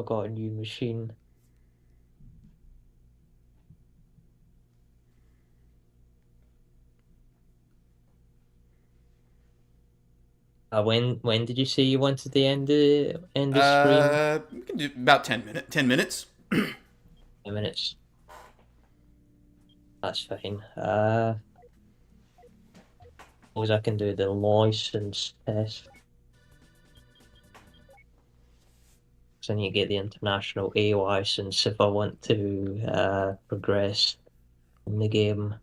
S2: got a new machine. When did you say you wanted to end the stream?
S1: We can do about 10 minutes.
S2: 10 minutes. That's fine. Suppose I can do the license test. So I need to get the international A license if I want to progress in the game.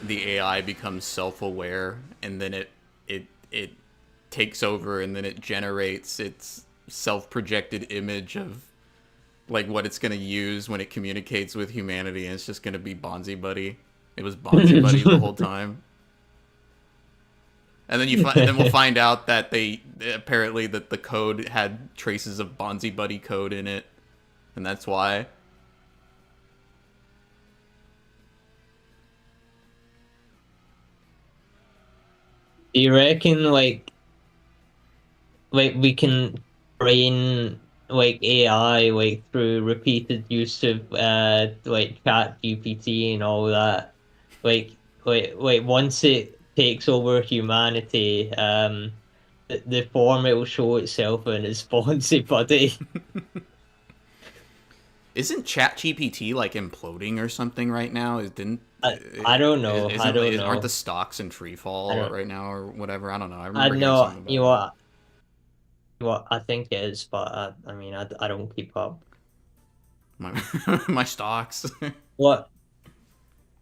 S1: The AI becomes self-aware, and then it takes over, and then it generates its self-projected image of like what it's gonna use when it communicates with humanity, and it's just gonna be Bonzi Buddy. It was Bonzi Buddy the whole time. And then and then we'll find out that apparently that the code had traces of Bonzi Buddy code in it, and that's why.
S2: Do you reckon we can train like AI like through repeated use of like Chat GPT and all that? Like once it takes over humanity, the form it will show itself in is Bonzi Buddy.
S1: Isn't ChatGPT like imploding or something right now?
S2: I don't know. I don't
S1: Aren't the
S2: know.
S1: stocks in free fall
S2: I
S1: right now or whatever? I don't know. I
S2: I
S1: remember hearing
S2: know
S1: something
S2: you
S1: about
S2: know
S1: that.
S2: what I think it is, but I mean I don't keep up.
S1: My my stocks.
S2: What?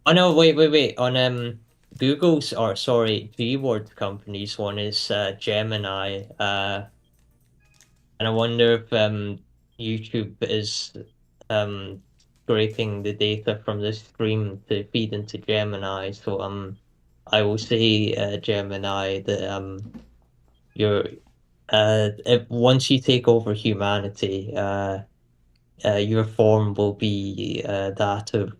S2: Oh no, wait. On Google's or sorry, PsychWard companies one is Gemini. And I wonder if YouTube is um scraping the data from the stream to feed into Gemini. So I will say Gemini that you're if once you take over humanity, your form will be that of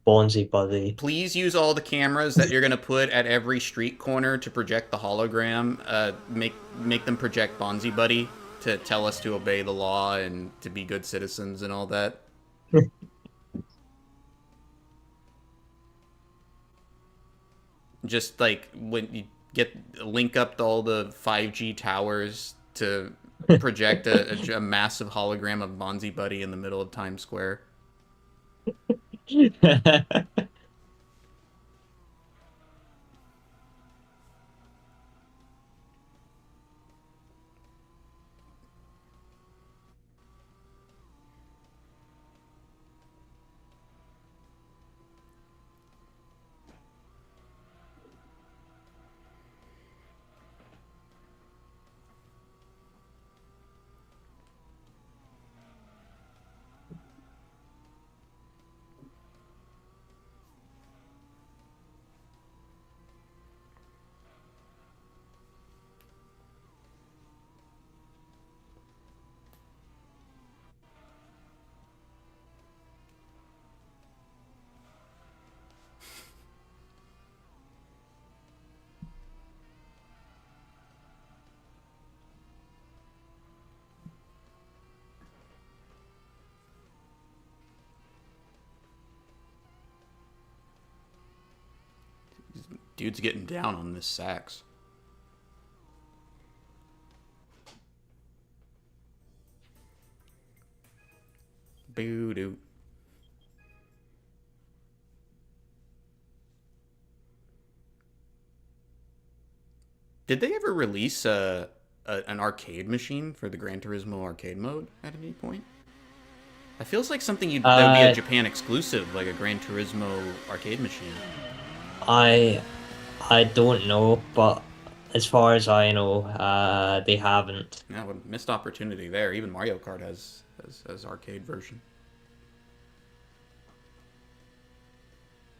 S2: Bonzi Buddy.
S1: Please use all the cameras that you're gonna put at every street corner to project the hologram. Make them project Bonzi Buddy to tell us to obey the law and to be good citizens and all that. Just like when you link up to all the 5G towers to project a massive hologram of Bonzi Buddy in the middle of Times Square. Dude's getting down on this sax. Boo doo. Did they ever release an arcade machine for the Gran Turismo arcade mode at any point? It feels like something that would be a Japan exclusive, like a Gran Turismo arcade machine.
S2: I I don't know, but as far as I know, they haven't.
S1: Yeah, what a missed opportunity there. Even Mario Kart has arcade version.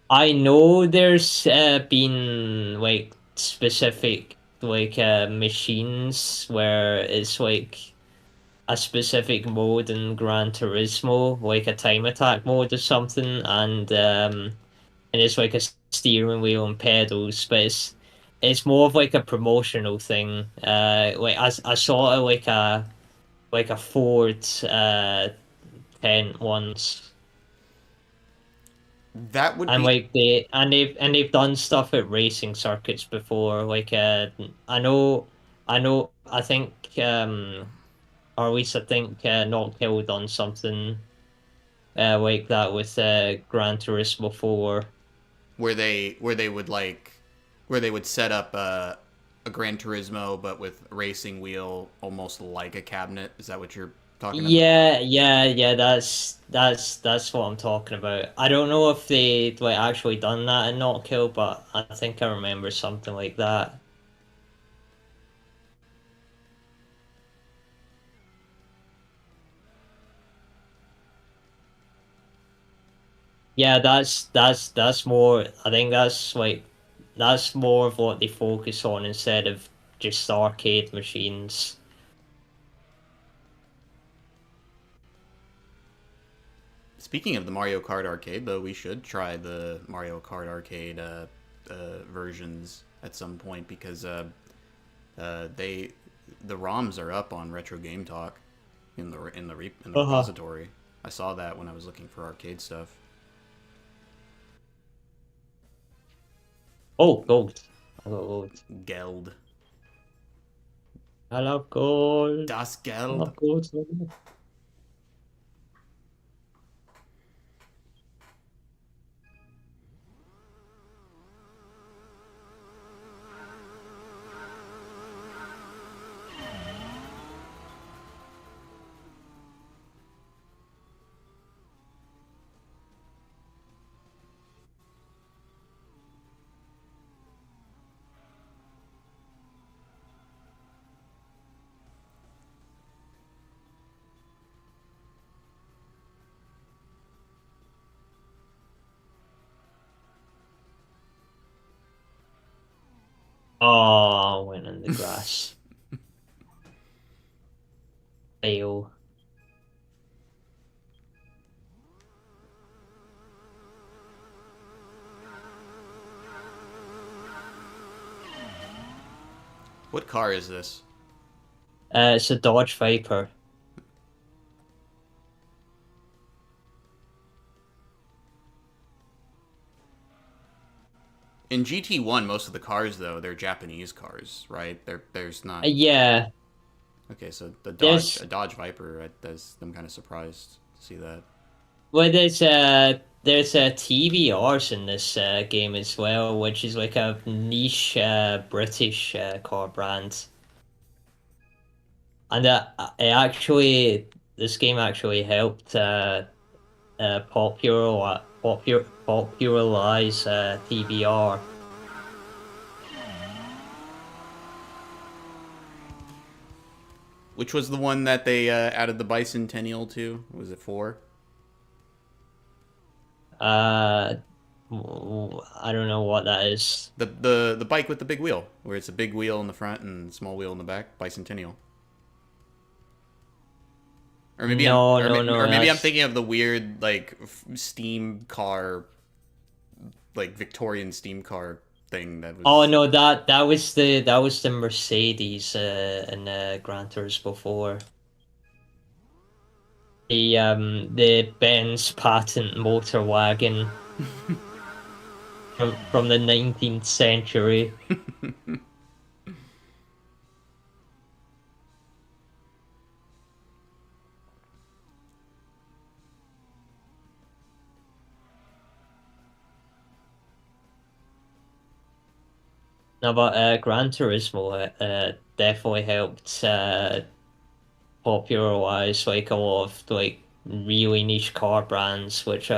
S2: I know there's been like specific like machines where it's like a specific mode in Gran Turismo, like a time attack mode or something, and it's like a steering wheel and pedals, but it's more of like a promotional thing. Like I saw it like a Ford tent once.
S1: That would
S2: And
S1: be
S2: like they've done stuff at racing circuits before. Like I think or at least I think Not Kill done something like that with Gran Turismo 4.
S1: where they would set up a Gran Turismo but with a racing wheel almost like a cabinet. Is that what you're talking about?
S2: Yeah. That's what I'm talking about. I don't know if they like actually done that in Not Kill, but I think I remember something like that. Yeah, that's more. I think that's like that's more of what they focus on instead of just arcade machines.
S1: Speaking of the Mario Kart arcade, though, we should try the Mario Kart arcade versions at some point because the ROMs are up on Retro Game Talk in the repository. I saw that when I was looking for arcade stuff.
S2: Oh, gold. I got gold.
S1: Geld.
S2: I love gold.
S1: Das
S2: I
S1: Geld.
S2: love gold. Oh, went in the grass. Fail.
S1: What car is this?
S2: It's a Dodge Viper.
S1: In GT1, most of the cars, though, they're Japanese cars, right? There's not...
S2: Yeah.
S1: Okay, so a
S2: There's
S1: Dodge Viper, I'm kind of surprised to see that.
S2: well, there's TVRs in this game as well, which is like a niche British car brand, and this game actually helped popularize TVR.
S1: Which was the one that they added the bicentennial to? Was it 4?
S2: I don't know what that is.
S1: The bike with the big wheel, where it's a big wheel in the front and small wheel in the back, bicentennial. Or maybe
S2: No,
S1: maybe I'm
S2: that's...
S1: thinking of the weird like steam car, like Victorian steam car thing that was.
S2: Oh no, that was the Mercedes in Gran Turismo 4. The Benz patent motor wagon from the 19th century. No, but Gran Turismo definitely helped popularize like a lot of like really niche car brands, which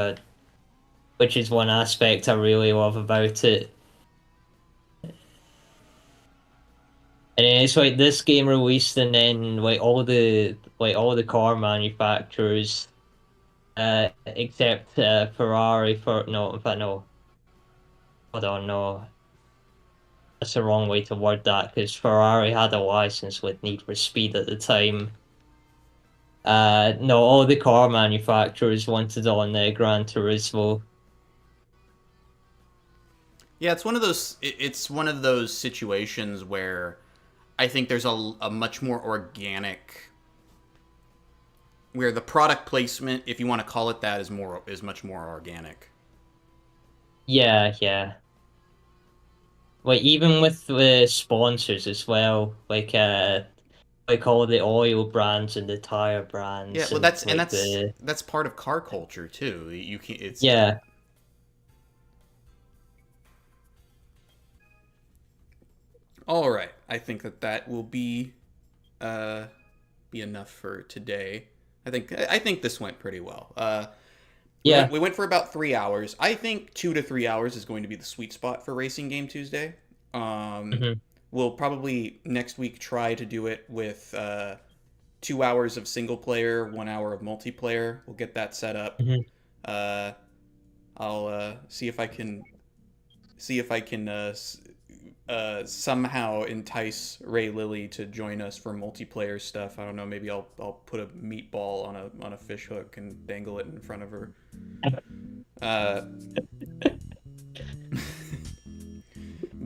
S2: is one aspect I really love about it. And then it's like this game released, and then like all the car manufacturers, except Ferrari for no, in fact no, hold on, no, that's the wrong way to word that because Ferrari had a license with Need for Speed at the time. No, all the car manufacturers wanted on Gran Turismo.
S1: Yeah, it's one of those. It's one of those situations where I think there's a much more organic, where the product placement, if you want to call it that, is much more organic.
S2: Yeah, yeah. Like even with the sponsors as well, like all the oil brands and the tire
S1: Yeah,
S2: brands
S1: well,
S2: and like the
S1: that's part of car culture too. You can it's
S2: yeah.
S1: All right. I think that will be enough for today. I think this went pretty well.
S2: Yeah.
S1: We went for about 3 hours. I think 2 to 3 hours is going to be the sweet spot for Racing Game Tuesday.
S2: Hmm.
S1: We'll probably next week try to do it with 2 hours of single player, 1 hour of multiplayer. We'll get that set up.
S2: Hmm.
S1: Uh, I'll see if I can see if I can somehow entice Ray Lilly to join us for multiplayer stuff. I don't know. Maybe I'll put a meatball on a fish hook and dangle it in front of her.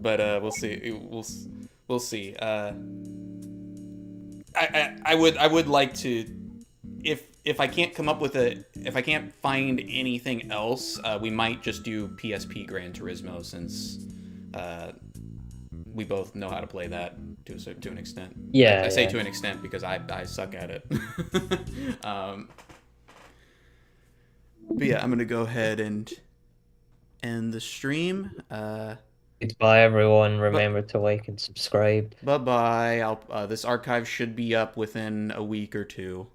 S1: But we'll see. We'll see. I would like to, if I can't come up with if I can't find anything else, we might just do PSP Gran Turismo, since we both know how to play that to an extent.
S2: Yeah.
S1: I say to an extent because I suck at it. But yeah, I'm gonna go ahead and end the stream.
S2: Goodbye, everyone. Remember to like and subscribe.
S1: Bye bye. This archive should be up within a week or two.